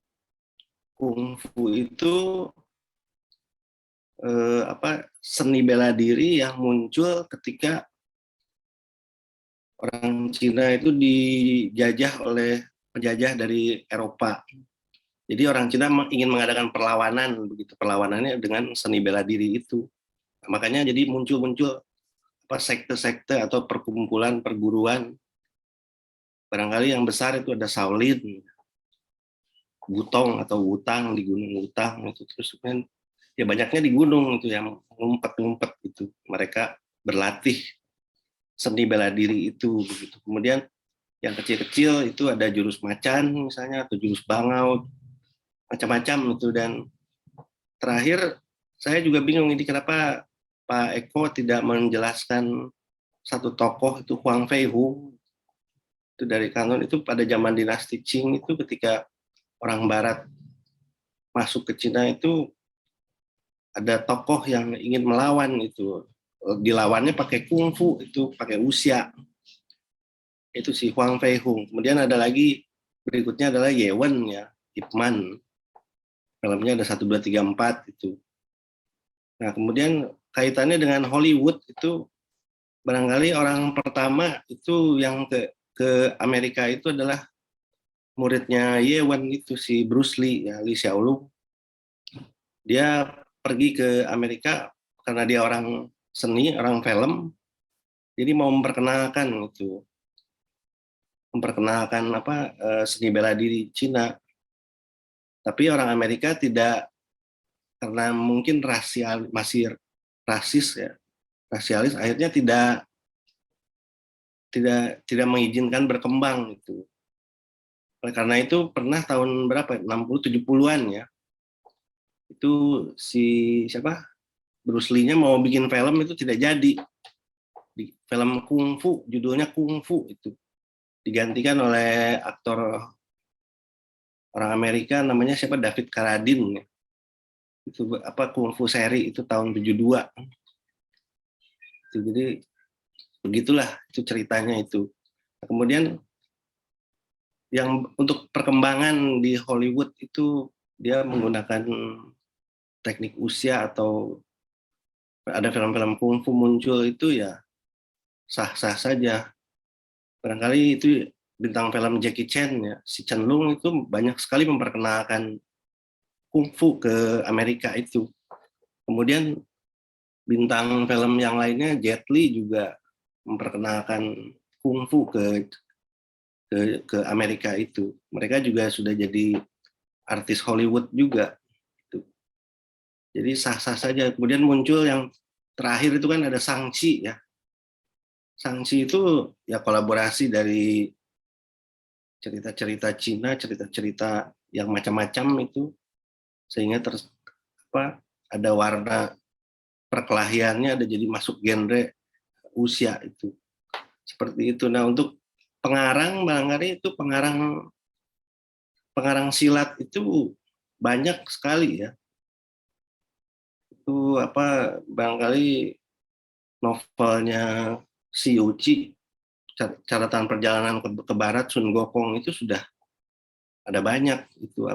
itu seni bela diri yang muncul ketika orang Cina itu dijajah oleh penjajah dari Eropa. Jadi orang Cina ingin mengadakan perlawanan, begitu, perlawanannya dengan seni bela diri itu. Nah, makanya jadi muncul sekte-sekte atau perkumpulan perguruan. Barangkali yang besar itu ada Shaolin, Wutong atau Wutang di Gunung Wutang itu, terus kan ya banyaknya di gunung itu yang ngumpet-ngumpet itu. Mereka berlatih seni bela diri itu begitu. Kemudian yang kecil-kecil itu ada jurus macan misalnya atau jurus bangau, macam-macam itu. Dan terakhir saya juga bingung ini kenapa Pak Eko tidak menjelaskan satu tokoh itu Huang Feihu itu dari Kanton. Itu pada zaman dinasti Qing itu ketika orang Barat masuk ke Cina itu ada tokoh yang ingin melawan itu. Dilawannya pakai kungfu, itu pakai wuxia. Itu si Huang Feihung. Kemudian ada lagi berikutnya adalah Ye Wen ya, Ip Man. Filmnya ada 1 2 3 4 itu. Nah, kemudian kaitannya dengan Hollywood itu barangkali orang pertama itu yang ke Amerika itu adalah muridnya Ye Wen itu si Bruce Lee ya, Lee Hsiao-lung. Dia pergi ke Amerika karena dia orang seni, orang film. Jadi mau memperkenalkan seni bela diri Cina. Tapi orang Amerika tidak, karena mungkin masih rasis ya, rasialis, akhirnya tidak mengizinkan berkembang itu. Karena itu pernah tahun berapa? 60 70-an ya. Itu si siapa? Bruce Lee-nya mau bikin film itu tidak jadi. Di film kungfu, judulnya kungfu itu digantikan oleh aktor orang Amerika namanya siapa, David Carradine. Itu apa, kungfu seri itu tahun 72. Itu, jadi begitulah itu ceritanya itu. Kemudian yang untuk perkembangan di Hollywood itu dia menggunakan teknik usia, atau ada film-film kungfu muncul itu ya sah-sah saja. Barangkali itu bintang film Jackie Chan ya, si Chen Lung itu banyak sekali memperkenalkan kungfu ke Amerika itu. Kemudian bintang film yang lainnya, Jet Li juga memperkenalkan kungfu ke Amerika itu. Mereka juga sudah jadi artis Hollywood juga. Jadi sah-sah saja. Kemudian muncul yang terakhir itu kan ada Shang-Chi ya. Shang-Chi itu ya kolaborasi dari cerita-cerita Cina, cerita-cerita yang macam-macam itu, sehingga ada warna perkelahiannya, ada jadi masuk genre usia itu. Seperti itu. Nah, untuk pengarang barangkali itu pengarang silat itu banyak sekali ya. Itu barangkali novelnya Xi Yuqi, catatan perjalanan ke barat Sun Gokong itu sudah ada banyak itu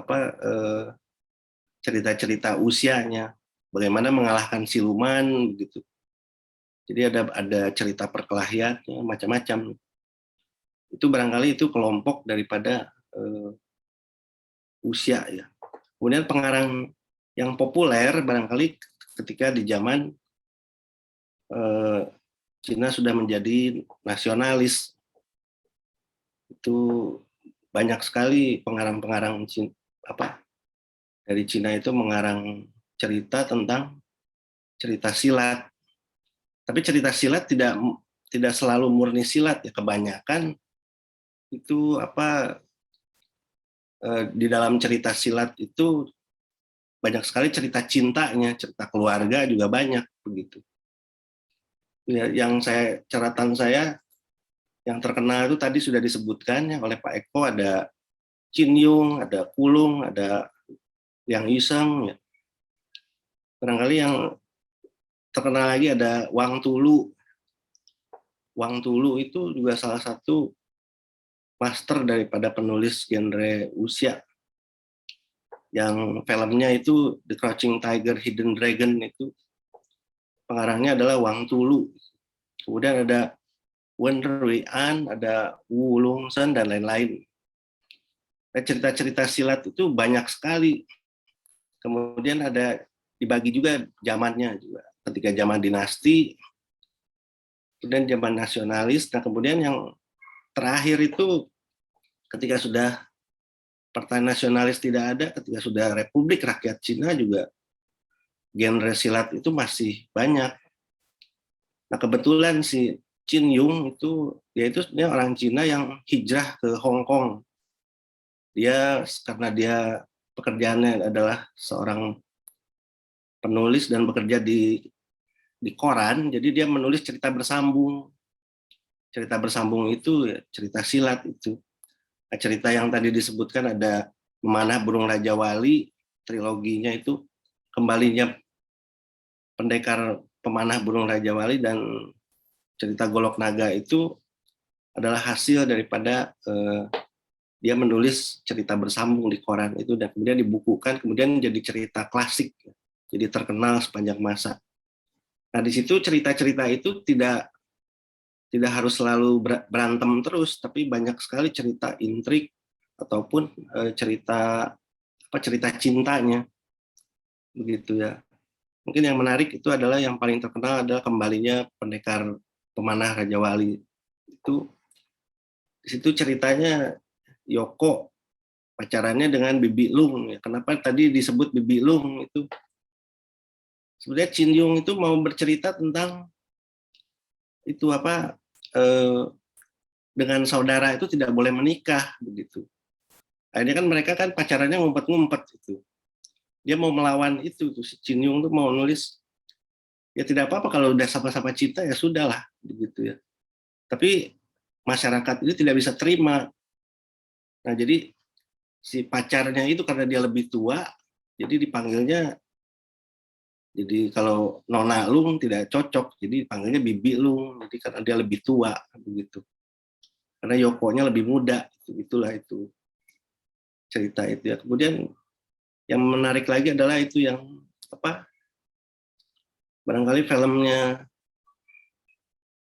cerita-cerita usianya, bagaimana mengalahkan siluman gitu. Jadi ada cerita perkelahiannya macam-macam. Itu barangkali itu kelompok daripada usia ya. Kemudian pengarang yang populer barangkali ketika di zaman Cina sudah menjadi nasionalis, itu banyak sekali pengarang-pengarang dari Cina itu mengarang cerita tentang cerita silat. Tapi cerita silat tidak selalu murni silat ya, kebanyakan itu di dalam cerita silat itu banyak sekali cerita cintanya, cerita keluarga juga banyak begitu. Ya, yang catatan saya yang terkenal itu tadi sudah disebutkan ya oleh Pak Eko, ada Qin Yung, ada Kulung, ada Yang Yiseng ya. Barangkali yang terkenal lagi ada Wang Tulu. Wang Tulu itu juga salah satu master daripada penulis genre usia. Yang filmnya itu The Crouching Tiger, Hidden Dragon itu pengarangnya adalah Wang Tulu. Kemudian ada Wen Ruian, ada Wu Longzhen, dan lain-lain. Nah, cerita-cerita silat itu banyak sekali. Kemudian ada dibagi juga zamannya juga. Ketika zaman dinasti, kemudian zaman nasionalis. Nah, kemudian yang terakhir itu ketika sudah partai nasionalis tidak ada, ketika sudah Republik Rakyat Cina juga genre silat itu masih banyak. Nah, kebetulan si Qin Yung itu sebenarnya orang Cina yang hijrah ke Hong Kong. Karena dia pekerjaannya adalah seorang penulis dan bekerja di koran, jadi dia menulis cerita bersambung. Cerita bersambung itu ya, cerita silat itu. Nah, cerita yang tadi disebutkan ada Memanah Burung Raja Wali, triloginya itu kembalinya pendekar pemanah burung Raja Wali, dan cerita Golok Naga itu adalah hasil daripada dia menulis cerita bersambung di koran itu, dan kemudian dibukukan, kemudian jadi cerita klasik, jadi terkenal sepanjang masa. Nah, di situ cerita-cerita itu tidak harus selalu berantem terus, tapi banyak sekali cerita intrik ataupun cerita cintanya, begitu ya. Mungkin yang menarik itu adalah yang paling terkenal adalah kembalinya pendekar pemanah Raja Wali. Itu di situ ceritanya Yoko pacarannya dengan Bibi Lung. Ya, kenapa tadi disebut Bibi Lung itu? Sebenarnya Qin Yung itu mau bercerita tentang itu dengan saudara itu tidak boleh menikah begitu. Akhirnya kan mereka kan pacarannya ngumpet-ngumpet itu. dia mau melawan itu tuh, si Jin Yung tuh mau nulis ya tidak apa-apa kalau udah sama-sama cinta ya sudahlah begitu ya. Tapi masyarakat ini tidak bisa terima. Nah, jadi si pacarnya itu karena dia lebih tua, jadi dipanggilnya, jadi kalau Nona Lung tidak cocok, jadi dipanggilnya Bibi Lung, jadi karena dia lebih tua begitu. Karena Yokonya lebih muda, itulah itu cerita itu ya. Kemudian yang menarik lagi adalah itu yang apa? Barangkali filmnya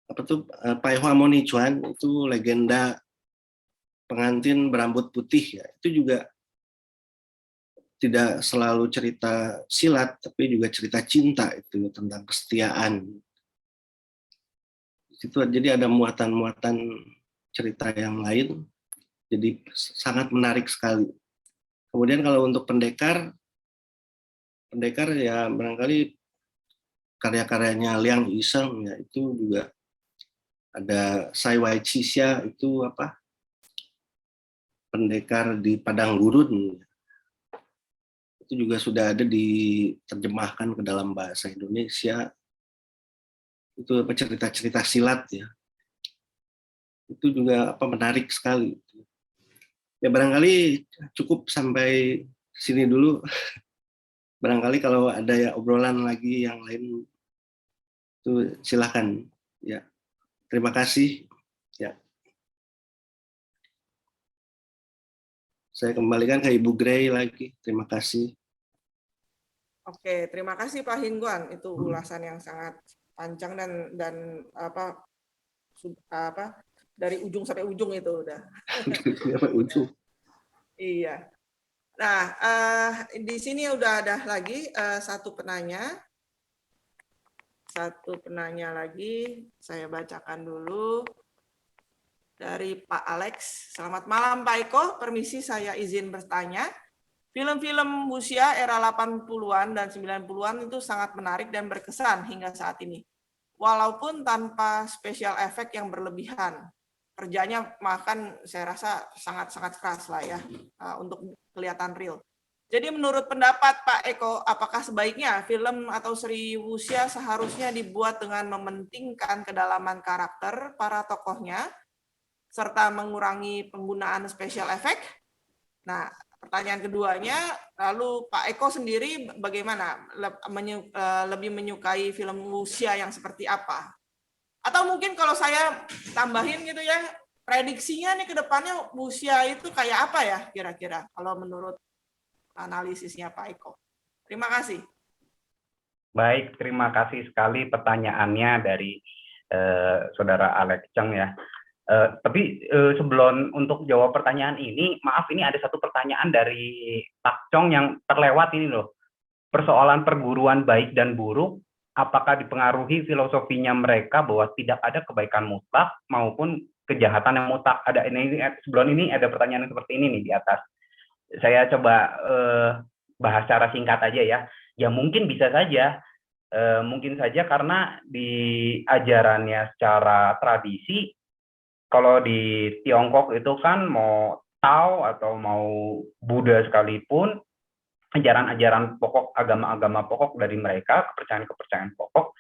apa tuh Pai Hua Moni Chuan, itu legenda pengantin berambut putih ya. Itu juga tidak selalu cerita silat, tapi juga cerita cinta itu tentang kesetiaan. Itu jadi ada muatan-muatan cerita yang lain, jadi sangat menarik sekali. Kemudian kalau untuk pendekar ya barangkali karya-karyanya Liang Yisheng ya, itu juga ada Sai Wai Qixia, itu apa? Pendekar di padang gurun. Itu juga sudah ada diterjemahkan ke dalam bahasa Indonesia. Itu apa, cerita-cerita silat ya. Itu juga apa, menarik sekali. Ya barangkali cukup sampai sini dulu. Barangkali kalau ada ya obrolan lagi yang lain itu silakan ya. Terima kasih ya. Saya kembalikan ke Ibu Grey lagi. Terima kasih. Oke, terima kasih Pak Hingguan. Itu ulasan yang sangat panjang dan apa dari ujung sampai ujung itu udah. Ujung. Iya. Nah, di sini udah ada lagi satu penanya. Satu penanya lagi, saya bacakan dulu. Dari Pak Alex. Selamat malam Pak Eko, permisi saya izin bertanya. Film-film wuxia era 80-an dan 90-an itu sangat menarik dan berkesan hingga saat ini. Walaupun tanpa special effect yang berlebihan. Kerjanya makan saya rasa sangat-sangat keras lah ya untuk kelihatan real. Jadi menurut pendapat Pak Eko, apakah sebaiknya film atau seri wuxia seharusnya dibuat dengan mementingkan kedalaman karakter para tokohnya serta mengurangi penggunaan special effect? Nah, pertanyaan keduanya, lalu Pak Eko sendiri bagaimana? Lebih menyukai film wuxia yang seperti apa? Atau mungkin kalau saya tambahin gitu ya, prediksinya nih ke depannya wuxia itu kayak apa ya kira-kira kalau menurut analisisnya Pak Eko? Terima kasih. Baik, terima kasih sekali pertanyaannya dari Saudara Alex Cheng ya. Tapi sebelum untuk jawab pertanyaan ini, maaf ini ada satu pertanyaan dari Pak Chong yang terlewat ini loh. Persoalan perguruan baik dan buruk, apakah dipengaruhi filosofinya mereka bahwa tidak ada kebaikan mutlak maupun kejahatan yang mutlak? Ada ini sebelum ini ada pertanyaan yang seperti ini nih di atas. Saya coba bahas secara singkat aja ya. Ya mungkin bisa saja. Mungkin saja karena di ajarannya secara tradisi, kalau di Tiongkok itu kan mau Tao atau mau Buddha sekalipun, ajaran-ajaran pokok, agama-agama pokok dari mereka, kepercayaan-kepercayaan pokok,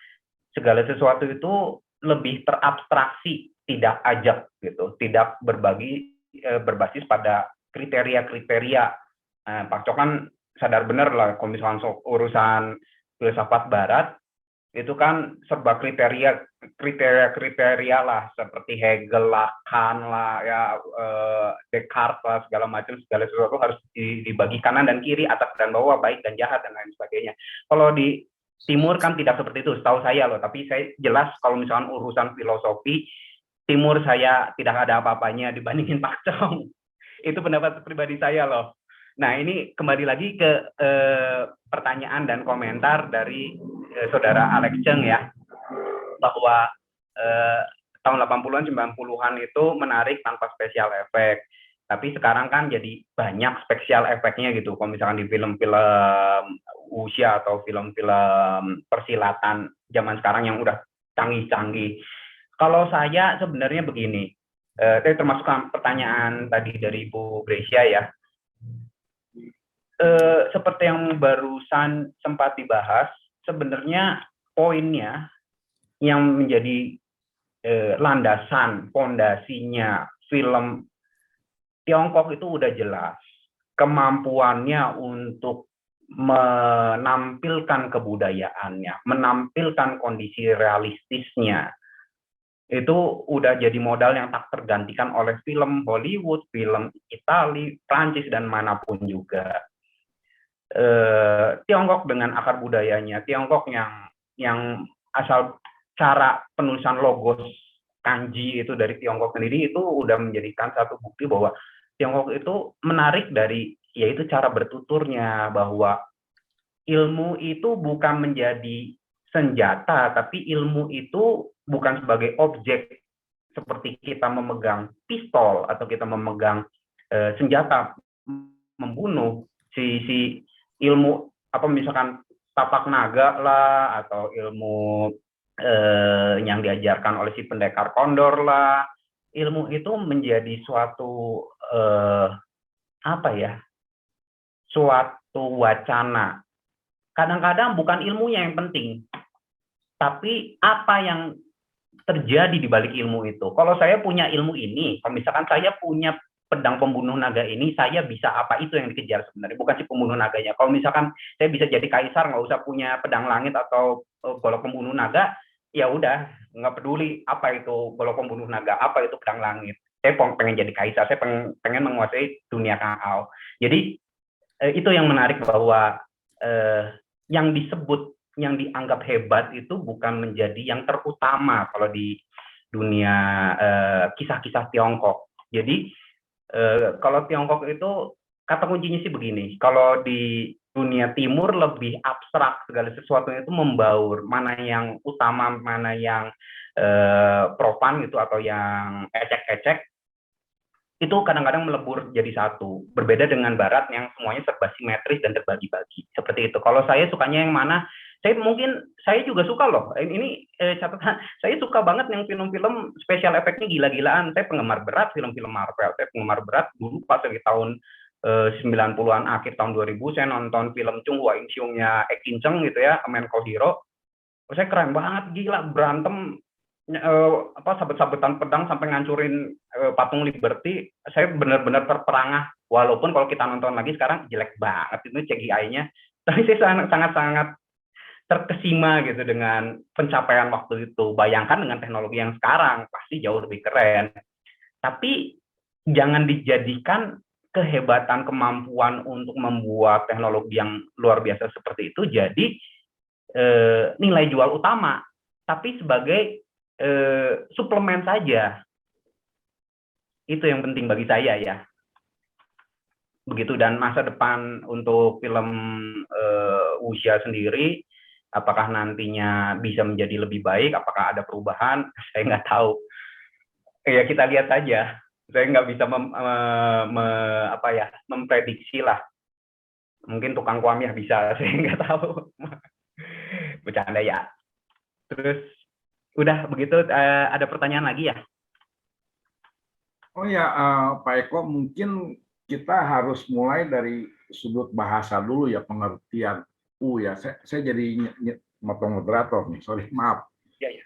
segala sesuatu itu lebih terabstraksi, tidak ajak gitu, tidak berbasis pada kriteria-kriteria. Pak Cok kan sadar benar lah, kalau misalkan urusan filsafat Barat, itu kan serba kriteria lah, seperti Hegel lah, Kant lah, ya Descartes lah, segala sesuatu harus dibagi kanan dan kiri, atas dan bawah, baik dan jahat dan lain sebagainya. Kalau di Timur kan tidak seperti itu, setahu saya loh. Tapi saya jelas kalau misalkan urusan filosofi, Timur saya tidak ada apa-apanya dibandingin Pak Chong. Itu pendapat pribadi saya loh. Nah ini kembali lagi ke pertanyaan dan komentar dari Saudara Alex Cheng ya, bahwa tahun 80-an, 90-an itu menarik tanpa special effect. Tapi sekarang kan jadi banyak special effect-nya gitu. Kalau misalkan di film-film wuxia atau film-film persilatan zaman sekarang yang udah canggih-canggih. Kalau saya sebenarnya begini, termasuk pertanyaan tadi dari Bu Gracia ya. seperti yang barusan sempat dibahas, sebenarnya poinnya yang menjadi landasan, fondasinya film Tiongkok itu udah jelas. Kemampuannya untuk menampilkan kebudayaannya, menampilkan kondisi realistisnya, itu udah jadi modal yang tak tergantikan oleh film Hollywood, film Italia, Prancis, dan manapun juga. Tiongkok dengan akar budayanya, Tiongkok yang asal cara penulisan logos kanji itu dari Tiongkok sendiri itu udah menjadikan satu bukti bahwa Tiongkok itu menarik dari yaitu cara bertuturnya, bahwa ilmu itu bukan menjadi senjata, tapi ilmu itu bukan sebagai objek seperti kita memegang pistol atau kita memegang senjata membunuh. Si ilmu apa misalkan tapak naga lah, atau ilmu yang diajarkan oleh si pendekar kondor lah, ilmu itu menjadi suatu apa ya, suatu wacana. Kadang-kadang bukan ilmunya yang penting, tapi apa yang terjadi di balik ilmu itu. Kalau saya punya ilmu ini, kalau misalkan saya punya pedang pembunuh naga ini, saya bisa apa, itu yang dikejar sebenarnya, bukan si pembunuh naganya. Kalau misalkan saya bisa jadi kaisar, nggak usah punya pedang langit atau golok pembunuh naga, ya udah, nggak peduli apa itu golok pembunuh naga, apa itu pedang langit. Saya pengen jadi kaisar, saya pengen menguasai dunia kakao. Jadi itu yang menarik, bahwa yang disebut, yang dianggap hebat itu bukan menjadi yang terutama kalau di dunia kisah-kisah Tiongkok. Jadi kalau Tiongkok itu kata kuncinya sih begini, kalau di dunia timur lebih abstrak, segala sesuatunya itu membaur, mana yang utama, mana yang profan gitu atau yang ecek-ecek, itu kadang-kadang melebur jadi satu. Berbeda dengan barat yang semuanya serba simetris dan terbagi-bagi. Seperti itu. Kalau saya sukanya yang mana? Saya juga suka loh. Ini catatan, saya suka banget yang film-film spesial efeknya gila-gilaan. Saya penggemar berat film-film Marvel. Saya penggemar berat dulu pas dari tahun 90-an akhir tahun 2000 saya nonton film Chung Hua Ing-siungnya Ekin Cheng gitu ya, Menko Hero. Saya keren banget, gila, berantem sabet-sabetan pedang sampai ngancurin patung Liberty. Saya benar-benar terperangah, walaupun kalau kita nonton lagi sekarang jelek banget itu CGI-nya, tapi saya sangat-sangat terkesima gitu dengan pencapaian waktu itu. Bayangkan dengan teknologi yang sekarang pasti jauh lebih keren. Tapi jangan dijadikan kehebatan, kemampuan untuk membuat teknologi yang luar biasa seperti itu jadi nilai jual utama, tapi sebagai suplemen saja. Itu yang penting bagi saya ya. Begitu. Dan masa depan untuk film Wuxia sendiri, apakah nantinya bisa menjadi lebih baik, apakah ada perubahan, saya nggak tahu. Ya kita lihat saja. Saya nggak bisa memprediksi lah. Mungkin tukang kuamiah bisa, saya nggak tahu. Bercanda ya. Terus udah begitu, ada pertanyaan lagi ya? Oh ya, Pak Eko, mungkin kita harus mulai dari sudut bahasa dulu ya, pengertian ya. Saya jadi motong moderator nih, sorry, maaf. Ya, ya.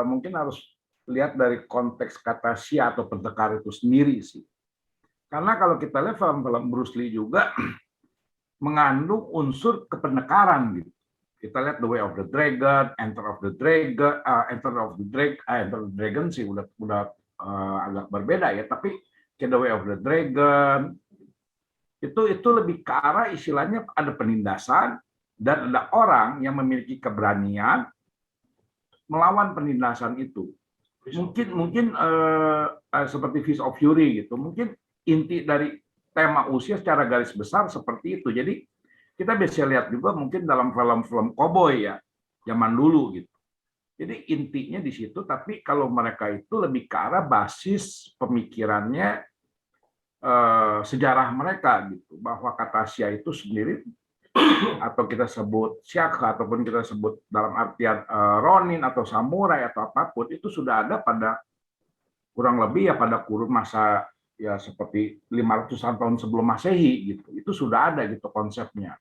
Mungkin harus lihat dari konteks kata xia atau pendekar itu sendiri sih. Karena kalau kita lihat film-film Bruce Lee juga mengandung unsur kependekaran gitu. Kita lihat The Way of the Dragon, Enter of the Dragon sih udah agak berbeda ya, tapi The Way of the Dragon itu lebih ke arah istilahnya ada penindasan dan ada orang yang memiliki keberanian melawan penindasan itu. Mungkin seperti Fist of Fury gitu. Mungkin inti dari tema usia secara garis besar seperti itu. Jadi kita bisa lihat juga mungkin dalam film-film koboi ya, zaman dulu gitu. Jadi intinya di situ, tapi kalau mereka itu lebih ke arah basis pemikirannya, sejarah mereka gitu, bahwa kata xia itu sendiri atau kita sebut syakha ataupun kita sebut dalam artian ronin atau samurai atau apapun itu sudah ada pada kurang lebih ya pada kurun masa ya seperti 500-an tahun sebelum Masehi gitu. Itu sudah ada gitu konsepnya.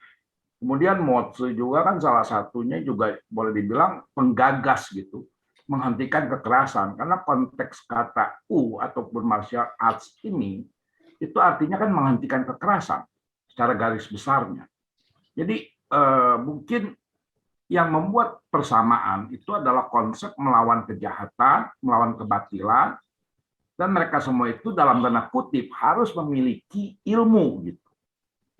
Kemudian Motsu juga kan salah satunya juga boleh dibilang penggagas gitu, menghentikan kekerasan, karena konteks kata ataupun martial arts ini itu artinya kan menghentikan kekerasan secara garis besarnya. Jadi mungkin yang membuat persamaan itu adalah konsep melawan kejahatan, melawan kebatilan, dan mereka semua itu dalam tanda kutip harus memiliki ilmu gitu.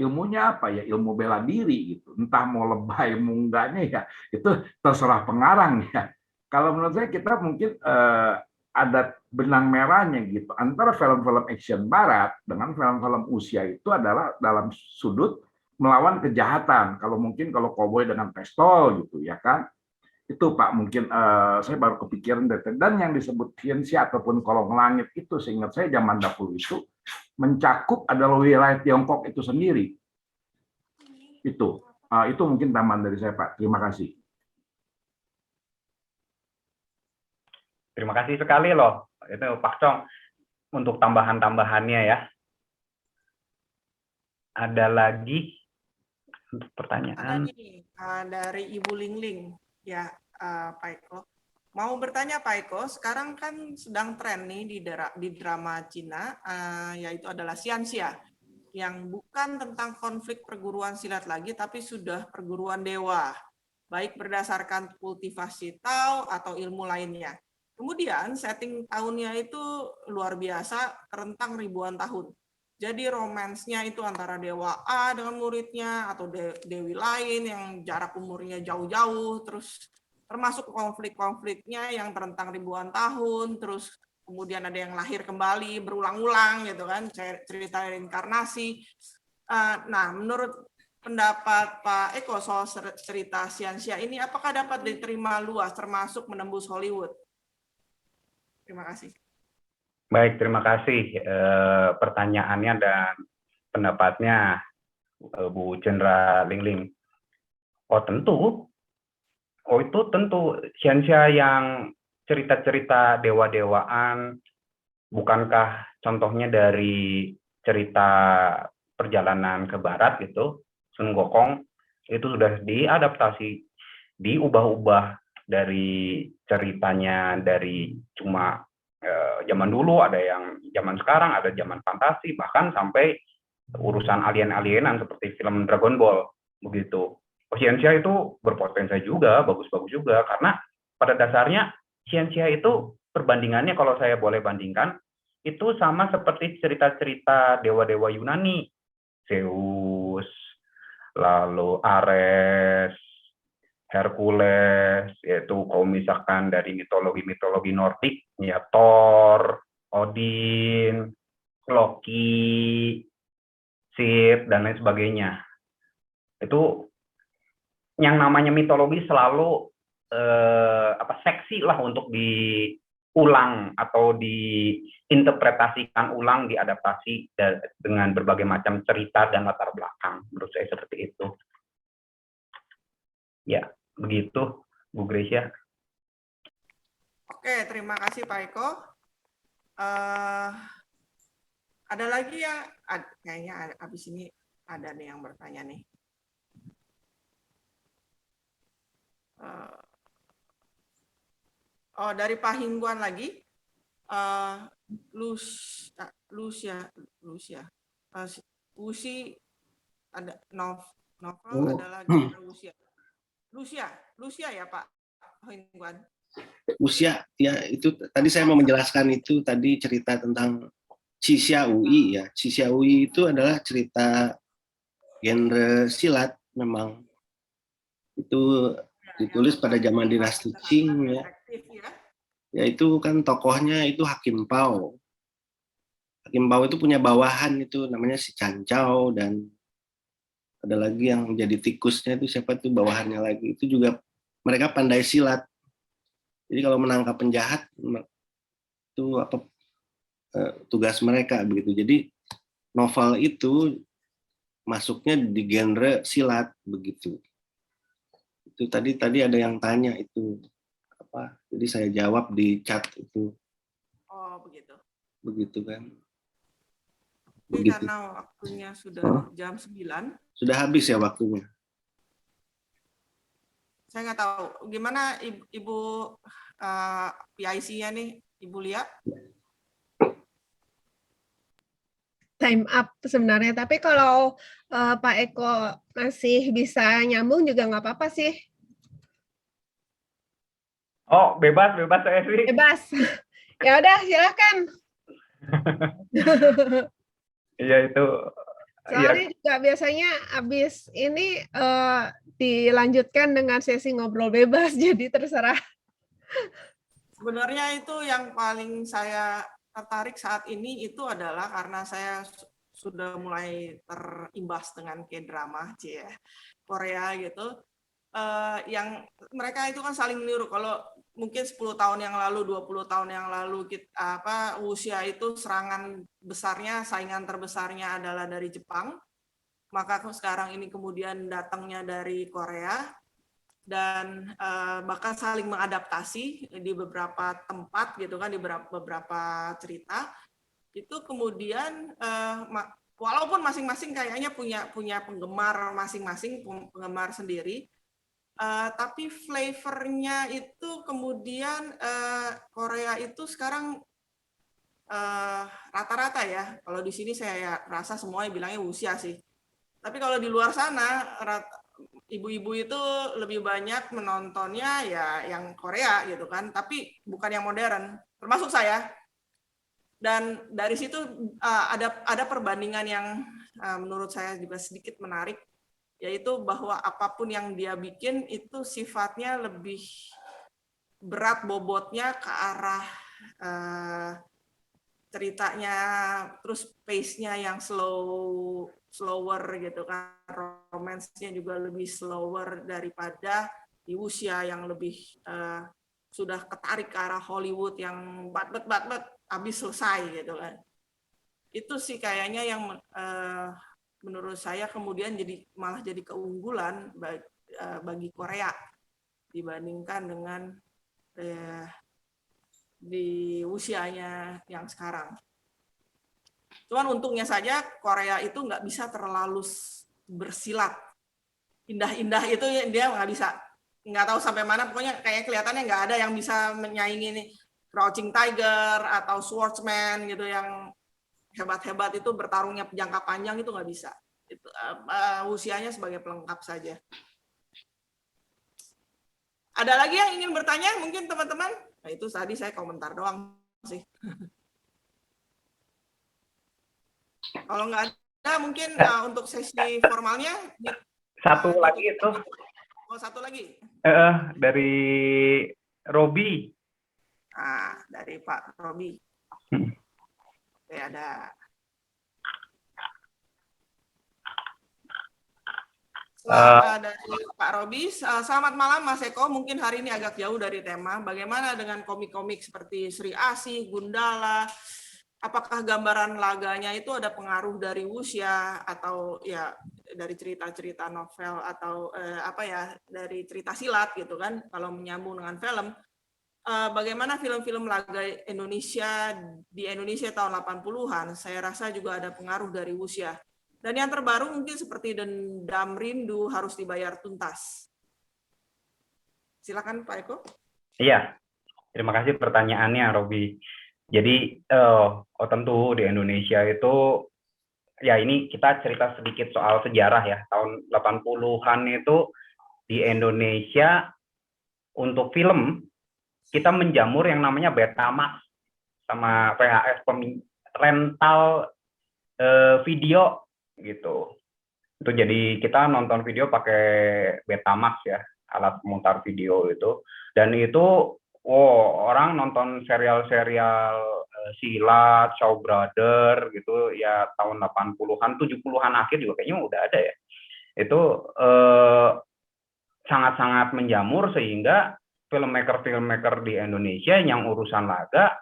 Ilmunya apa ya? Ilmu bela diri gitu. Entah mau lebay mau enggaknya ya, itu terserah pengarang ya. Kalau menurut saya kita mungkin ada benang merahnya gitu antara film-film action barat dengan film-film Usia itu adalah dalam sudut melawan kejahatan. Kalau mungkin kalau koboi dengan pistol gitu ya kan. Itu Pak mungkin saya baru kepikiran dan yang disebut Tianxia ataupun kolong langit itu seingat saya zaman dahulu itu mencakup adalah wilayah Tiongkok itu sendiri. Itu mungkin tambahan dari saya Pak. Terima kasih. Terima kasih sekali loh, itu Pak Cong untuk tambahan-tambahannya ya. Ada lagi untuk Ada pertanyaan? nih dari Ibu Lingling ya, Pak Eko. Mau bertanya Pak Eko, sekarang kan sedang tren nih di drama Cina, yaitu adalah Xianxia, yang bukan tentang konflik perguruan silat lagi, tapi sudah perguruan dewa, baik berdasarkan kultivasi Tao atau ilmu lainnya. Kemudian setting tahunnya itu luar biasa, rentang ribuan tahun. Jadi romansnya itu antara dewa A dengan muridnya, atau dewi lain yang jarak umurnya jauh-jauh, terus termasuk konflik-konfliknya yang terentang ribuan tahun, terus kemudian ada yang lahir kembali berulang-ulang gitu kan, cerita reinkarnasi. Nah, menurut pendapat Pak Eko soal cerita Xianxia ini, apakah dapat diterima luas termasuk menembus Hollywood? Terima kasih. Baik, terima kasih pertanyaannya dan pendapatnya Bu Chandra Lingling. Oh tentu, itu tentu Xianxia yang cerita-cerita dewa-dewaan, bukankah contohnya dari cerita perjalanan ke barat gitu, Sun Gokong itu sudah diadaptasi, diubah-ubah dari ceritanya dari cuma zaman dulu, ada yang zaman sekarang, ada zaman fantasi, bahkan sampai urusan alien-alienan seperti film Dragon Ball begitu. Xianxia itu berpotensi juga, bagus-bagus juga, karena pada dasarnya Xianxia itu perbandingannya kalau saya boleh bandingkan, itu sama seperti cerita-cerita dewa-dewa Yunani, Zeus, lalu Ares, Hercules, yaitu kalau misalkan dari mitologi-mitologi Nordik, ya Thor, Odin, Loki, Sith, dan lain sebagainya. Itu yang namanya mitologi selalu seksi lah untuk diulang atau diinterpretasikan ulang, diadaptasi dengan berbagai macam cerita dan latar belakang. Menurut saya seperti itu. Ya, begitu, Bu Gracia. Oke, terima kasih Pak Eko. Ada lagi ya? Kayaknya habis ini ada nih yang bertanya nih. Dari Pak Hingguan lagi. Lucia. Usi ada novel ada lagi Lucia ya Pak Hingguan. Usia ya, itu tadi saya mau menjelaskan, itu tadi cerita tentang Xixia Ui ya. Xixia Ui itu adalah cerita genre silat, memang itu ditulis pada zaman dinasti Qing ya. Ya itu kan tokohnya itu Hakim Pao. Hakim Pao itu punya bawahan itu namanya si Cancao, dan ada lagi yang jadi tikusnya itu siapa tuh bawahannya lagi. Itu juga mereka pandai silat. Jadi kalau menangkap penjahat itu tugas mereka begitu. Jadi novel itu masuknya di genre silat begitu. Itu tadi ada yang tanya itu apa? Jadi saya jawab di chat itu. Oh, begitu. Begitu kan. Begitu. karena waktunya sudah jam 9. Sudah habis ya waktunya. Saya nggak tahu gimana Ibu PIC-nya nih, Ibu Lia. Time up sebenarnya, tapi kalau Pak Eko masih bisa nyambung juga nggak apa-apa sih. Oh, bebas saya sih. Bebas. Ya udah, silakan. Iya itu. Soalnya juga biasanya habis ini dilanjutkan dengan sesi ngobrol bebas, jadi terserah. Sebenarnya itu yang paling saya tertarik saat ini itu adalah karena saya sudah mulai terimbas dengan K-drama Korea gitu. Yang mereka itu kan saling meniru. Kalau mungkin 10 tahun yang lalu, 20 tahun yang lalu Wuxia itu serangan besarnya, saingan terbesarnya adalah dari Jepang. Maka sekarang ini kemudian datangnya dari Korea. Dan bahkan saling mengadaptasi di beberapa tempat gitu kan, di beberapa cerita itu kemudian walaupun masing-masing kayaknya punya penggemar masing-masing, penggemar sendiri, tapi flavornya itu kemudian Korea itu sekarang rata-rata ya, kalau di sini saya rasa semuanya bilangnya wuxia sih, tapi kalau di luar sana ibu-ibu itu lebih banyak menontonnya ya yang Korea gitu kan, tapi bukan yang modern, termasuk saya. Dan dari situ ada perbandingan yang menurut saya juga sedikit menarik, yaitu bahwa apapun yang dia bikin itu sifatnya lebih berat bobotnya ke arah ceritanya, terus pace-nya yang slower gitu kan, romance-nya juga lebih slower daripada di Wuxia yang lebih sudah ketarik ke arah Hollywood yang bat habis selesai gitu kan. Itu sih kayaknya yang menurut saya kemudian malah jadi keunggulan bagi Korea dibandingkan dengan di usianya yang sekarang. Cuman untungnya saja Korea itu nggak bisa terlalu bersilat. Indah-indah itu dia nggak bisa. Nggak tahu sampai mana, pokoknya kayak kelihatannya nggak ada yang bisa menyaingi nih Crouching Tiger atau Swordsman gitu yang hebat-hebat itu bertarungnya jangka panjang itu nggak bisa. Itu usianya sebagai pelengkap saja. Ada lagi yang ingin bertanya mungkin teman-teman? Nah, itu tadi saya komentar doang sih. Kalau nggak ada mungkin untuk sesi formalnya. Satu lagi itu. Oh, satu lagi. Dari Robi. Dari Pak Robi. Oke, ada. Dari Pak Robi, selamat malam Mas Eko. Mungkin hari ini agak jauh dari tema. Bagaimana dengan komik-komik seperti Sri Asih, Gundala? Apakah gambaran laganya itu ada pengaruh dari wuxia atau ya dari cerita-cerita novel atau dari cerita silat gitu kan? Kalau menyambung dengan film, bagaimana film-film laga Indonesia di Indonesia tahun 80-an? Saya rasa juga ada pengaruh dari wuxia. Dan yang terbaru mungkin seperti Dendam Rindu Harus Dibayar Tuntas. Silakan Pak Eko. Iya, terima kasih pertanyaannya Robi. Jadi tentu di Indonesia itu, ya ini kita cerita sedikit soal sejarah ya. Tahun 80-an itu di Indonesia untuk film, kita menjamur yang namanya Betamax sama VHS rental video gitu. Itu jadi kita nonton video pakai Betamax ya, alat pemutar video itu. Dan itu orang nonton serial-serial silat, Shaw Brother gitu ya tahun 80-an, 70-an akhir juga kayaknya udah ada ya. Itu sangat-sangat menjamur sehingga filmmaker di Indonesia yang urusan laga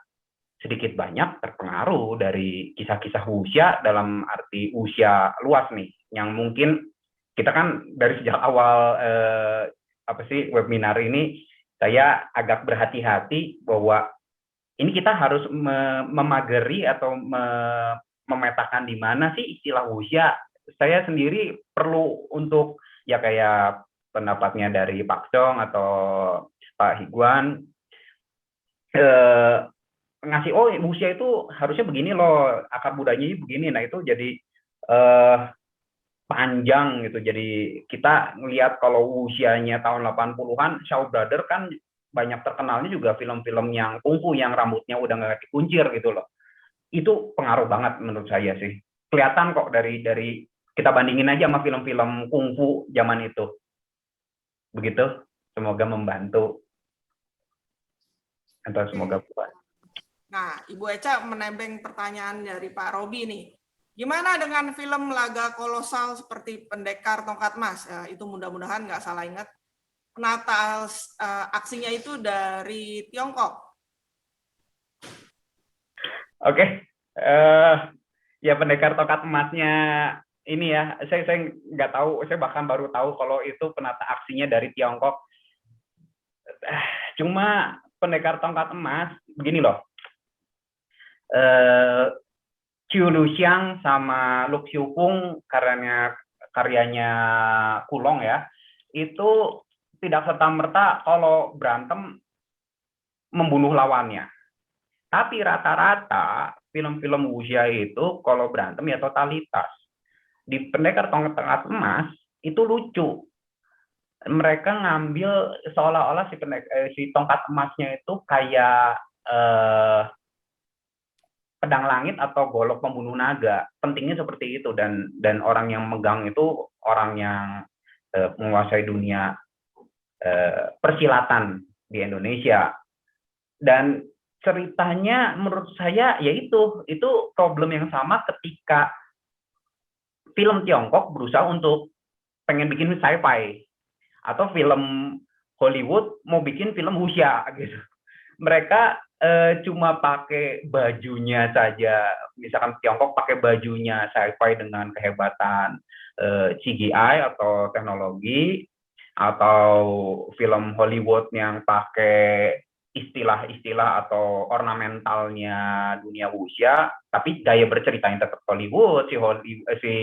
sedikit banyak terpengaruh dari kisah-kisah wuxia dalam arti usia luas nih, yang mungkin kita kan dari sejak awal webinar ini saya agak berhati-hati bahwa ini kita harus memageri atau memetakan di mana sih istilah wuxia. Saya sendiri perlu untuk ya kayak pendapatnya dari Pak Chong atau Pak Higuan ngasih wuxia itu harusnya begini loh, akar budayanya begini. Nah itu jadi panjang gitu. Jadi kita ngelihat kalau wuxianya tahun 80-an, Shaw Brother kan banyak terkenalnya juga film-film yang kungfu yang rambutnya udah nggak dikuncir gitu loh. Itu pengaruh banget menurut saya sih. Kelihatan kok dari kita bandingin aja sama film-film kungfu zaman itu. Begitu, semoga membantu. Atau semoga puas. Nah, Ibu Eca menembeng pertanyaan dari Pak Robi nih. Gimana dengan film laga kolosal seperti Pendekar Tongkat Emas? Itu mudah-mudahan nggak salah ingat. Penata aksinya itu dari Tiongkok. Oke, ya Pendekar Tongkat Emasnya ini ya, saya nggak tahu, saya bahkan baru tahu kalau itu penata aksinya dari Tiongkok. Cuma Pendekar Tongkat Emas begini loh. Qiu Luxiang sama Lu Xiufeng karyanya Kulong ya, itu tidak serta-merta kalau berantem membunuh lawannya. Tapi rata-rata film-film wuxia itu kalau berantem ya totalitas. Di Pendekar Tongkat Emas itu lucu. Mereka ngambil seolah-olah si tongkat emasnya itu kayak pedang langit atau golok pembunuh naga. Pentingnya seperti itu, dan orang yang megang itu orang yang menguasai dunia persilatan di Indonesia. Dan ceritanya menurut saya yaitu problem yang sama ketika film Tiongkok berusaha untuk pengen bikin sci-fi atau film Hollywood mau bikin film wuxia gitu. Mereka cuma pakai bajunya saja, misalkan Tiongkok pakai bajunya sci-fi dengan kehebatan CGI atau teknologi, atau film Hollywood yang pakai istilah-istilah atau ornamentalnya dunia wuxia, tapi gaya berceritanya tetap Hollywood. Si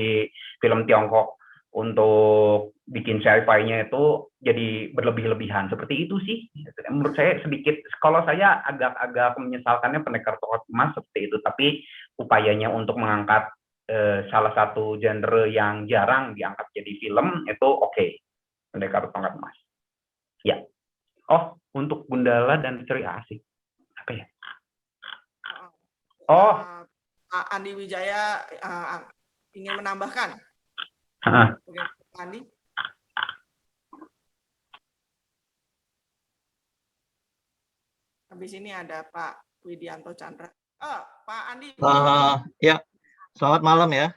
film Tiongkok untuk bikin sci-fi-nya itu jadi berlebih-lebihan seperti itu sih. Menurut saya sedikit, kalau saya agak menyesalkannya Pendekar Tongkat Emas seperti itu, tapi upayanya untuk mengangkat salah satu genre yang jarang diangkat jadi film itu oke. Pendekar Tongkat Emas. Ya. Oh, untuk Gundala dan Sri Asih. Apa ya? Oh, Pak Andi Wijaya ingin menambahkan. Oke, Pak Andi. Habis ini ada Pak Widianto Chandra. Pak Andi. Ya, selamat malam ya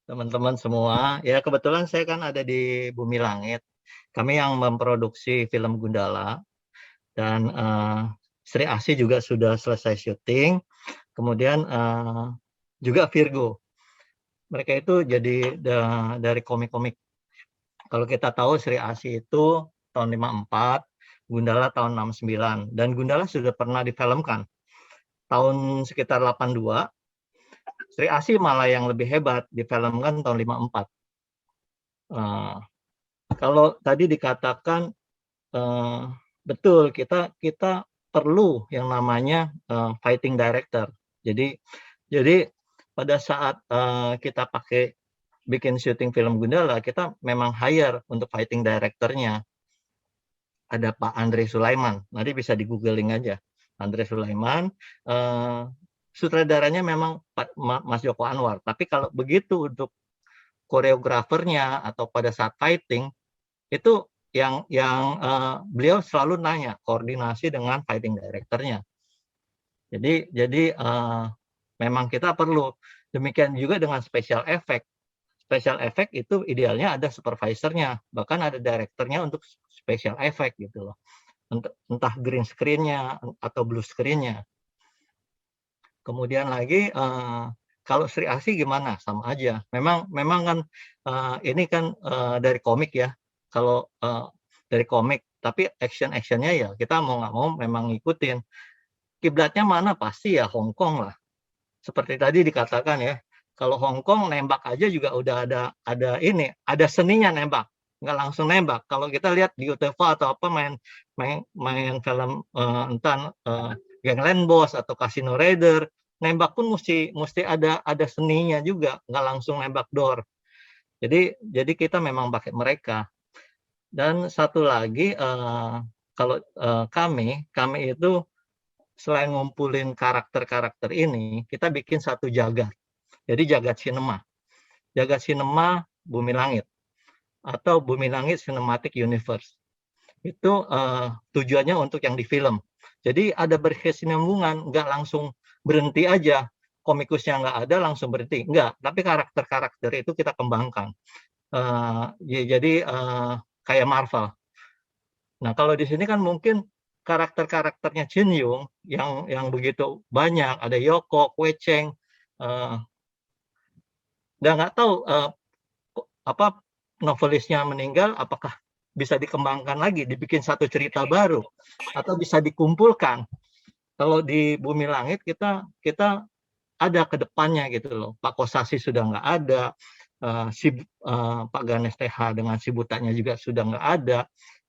teman-teman semua. Ya, kebetulan saya kan ada di Bumi Langit. Kami yang memproduksi film Gundala, dan Sri Asih juga sudah selesai syuting. Kemudian juga Virgo. Mereka itu jadi dari komik-komik. Kalau kita tahu Sri Asih itu tahun 54, Gundala tahun 69, dan Gundala sudah pernah difilmkan tahun sekitar 82. Sri Asih malah yang lebih hebat, difilmkan tahun 54. Kalau tadi dikatakan betul, kita perlu yang namanya fighting director. Jadi pada saat kita bikin syuting film Gundala, kita memang hire untuk fighting directornya. Ada Pak Andre Sulaiman, nanti bisa di googling aja. Andre Sulaiman, sutradaranya memang Mas Joko Anwar. Tapi kalau begitu untuk koreografernya atau pada saat fighting, itu yang beliau selalu nanya koordinasi dengan fighting directornya. Jadi memang kita perlu. Demikian juga dengan special effect. Special effect itu idealnya ada supervisornya, bahkan ada direkturnya untuk special effect gitu loh. Entah green screen-nya atau blue screen-nya. Kemudian lagi kalau Sri Asih gimana? Sama aja. Memang kan ini kan dari komik ya. Kalau dari komik, tapi action-actionnya ya kita mau nggak mau memang ngikutin. Kiblatnya mana? Pasti ya Hong Kong lah. Seperti tadi dikatakan ya, Kalau Hong Kong nembak aja juga udah ada seninya nembak, nggak langsung nembak. Kalau kita lihat di UTV atau apa main film entah Gangland Boss atau Casino Raider, nembak pun mesti ada seninya juga, nggak langsung nembak door. Jadi kita memang pakai mereka. Dan satu lagi kalau kami itu selain ngumpulin karakter-karakter ini, kita bikin satu jagat. Jadi jagat sinema Bumi Langit atau Bumi Langit Cinematic Universe. Itu tujuannya untuk yang di film. Jadi ada berkesinambungan, nggak langsung berhenti aja. Komikusnya nggak ada langsung berhenti, nggak. Tapi karakter-karakter itu kita kembangkan. Jadi kayak Marvel. Nah kalau di sini kan mungkin karakter-karakternya Jin Young yang begitu banyak, ada Yoko, Kue Cheng, nggak tahu apa novelisnya meninggal, apakah bisa dikembangkan lagi, dibikin satu cerita baru, atau bisa dikumpulkan. Kalau di Bumi Langit kita ada ke depannya gitu loh. Pak Kosasi sudah nggak ada, Pak Ganes TH dengan si Butanya juga sudah nggak ada.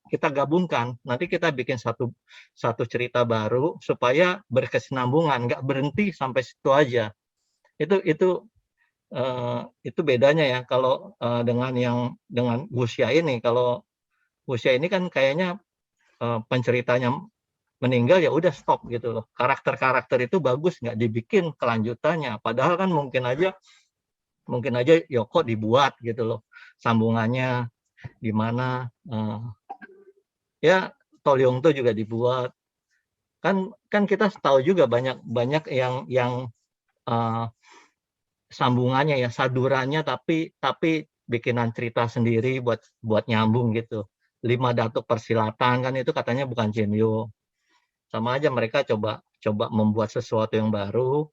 Kita gabungkan, nanti kita bikin satu cerita baru supaya berkesinambungan, nggak berhenti sampai situ aja. Itu bedanya ya kalau dengan Wuxia ini. Kalau Wuxia ini kan kayaknya penceritanya meninggal ya udah stop gitu loh. Karakter-karakter itu bagus, nggak dibikin kelanjutannya. Padahal kan mungkin aja Yoko dibuat gitu loh. Sambungannya gimana? Ya Tolyong tuh juga dibuat. Kan kita tahu juga banyak yang sambungannya ya, sadurannya tapi bikinan cerita sendiri buat nyambung gitu. 5 datuk persilatan kan itu katanya bukan Jinyo. Sama aja mereka coba membuat sesuatu yang baru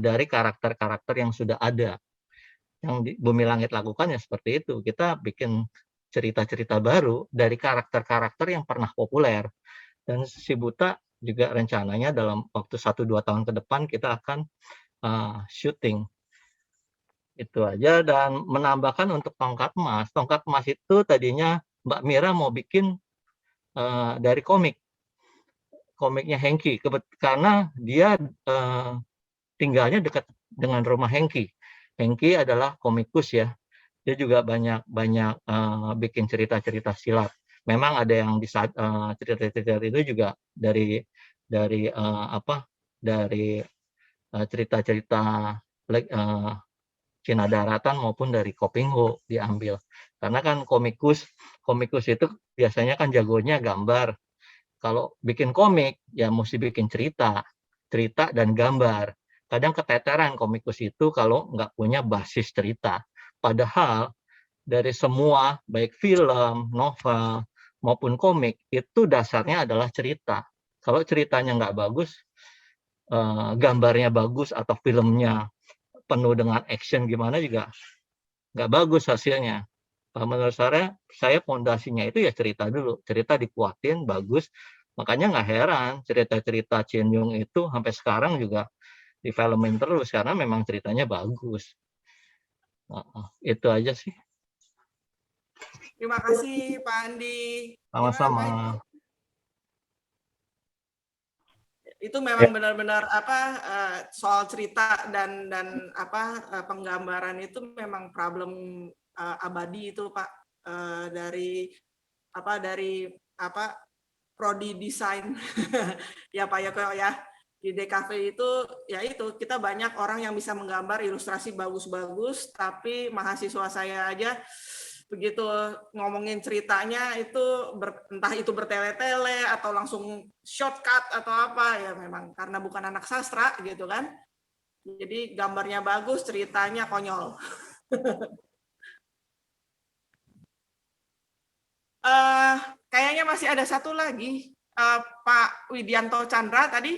dari karakter-karakter yang sudah ada. Yang di Bumi Langit lakukan ya seperti itu. Kita bikin cerita-cerita baru dari karakter-karakter yang pernah populer. Dan si Buta juga rencananya dalam waktu 1-2 tahun ke depan kita akan syuting. Itu aja. Dan menambahkan untuk Tongkat Emas. Tongkat Emas itu tadinya Mbak Mira mau bikin dari komiknya Hengki, karena dia tinggalnya dekat dengan rumah Hengki. Hengki adalah komikus ya. Dia juga banyak bikin cerita-cerita silat. Memang ada yang cerita-cerita itu juga dari cerita-cerita Cina daratan maupun dari Kopingho diambil. Karena kan komikus itu biasanya kan jagonya gambar. Kalau bikin komik ya mesti bikin cerita dan gambar. Kadang keteteran komikus itu kalau nggak punya basis cerita. Padahal dari semua baik film, novel maupun komik itu dasarnya adalah cerita. Kalau ceritanya nggak bagus, gambarnya bagus atau filmnya penuh dengan action gimana juga nggak bagus hasilnya. Menurut saya fondasinya itu ya cerita dulu, cerita dikuatin bagus. Makanya nggak heran cerita-cerita Chin Yung itu sampai sekarang juga difilmin terus karena memang ceritanya bagus. Itu aja sih. Terima kasih Pak Andi. Sama-sama. Itu memang benar-benar soal cerita dan penggambaran itu memang problem abadi itu Pak, dari prodi desain ya Pak ya di DKV itu ya itu kita banyak orang yang bisa menggambar ilustrasi bagus-bagus, tapi mahasiswa saya aja begitu ngomongin ceritanya itu entah itu bertele-tele atau langsung shortcut atau apa ya, memang karena bukan anak sastra gitu kan, jadi gambarnya bagus ceritanya konyol. Kayaknya masih ada satu lagi, Pak Widianto Chandra tadi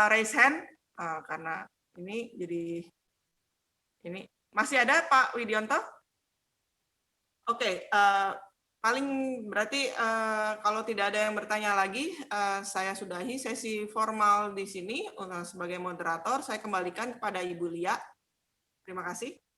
raise hand karena ini jadi ini masih ada Pak Widianto. Oke, paling berarti kalau tidak ada yang bertanya lagi, saya sudahi sesi formal di sini sebagai moderator. Saya kembalikan kepada Ibu Lia. Terima kasih.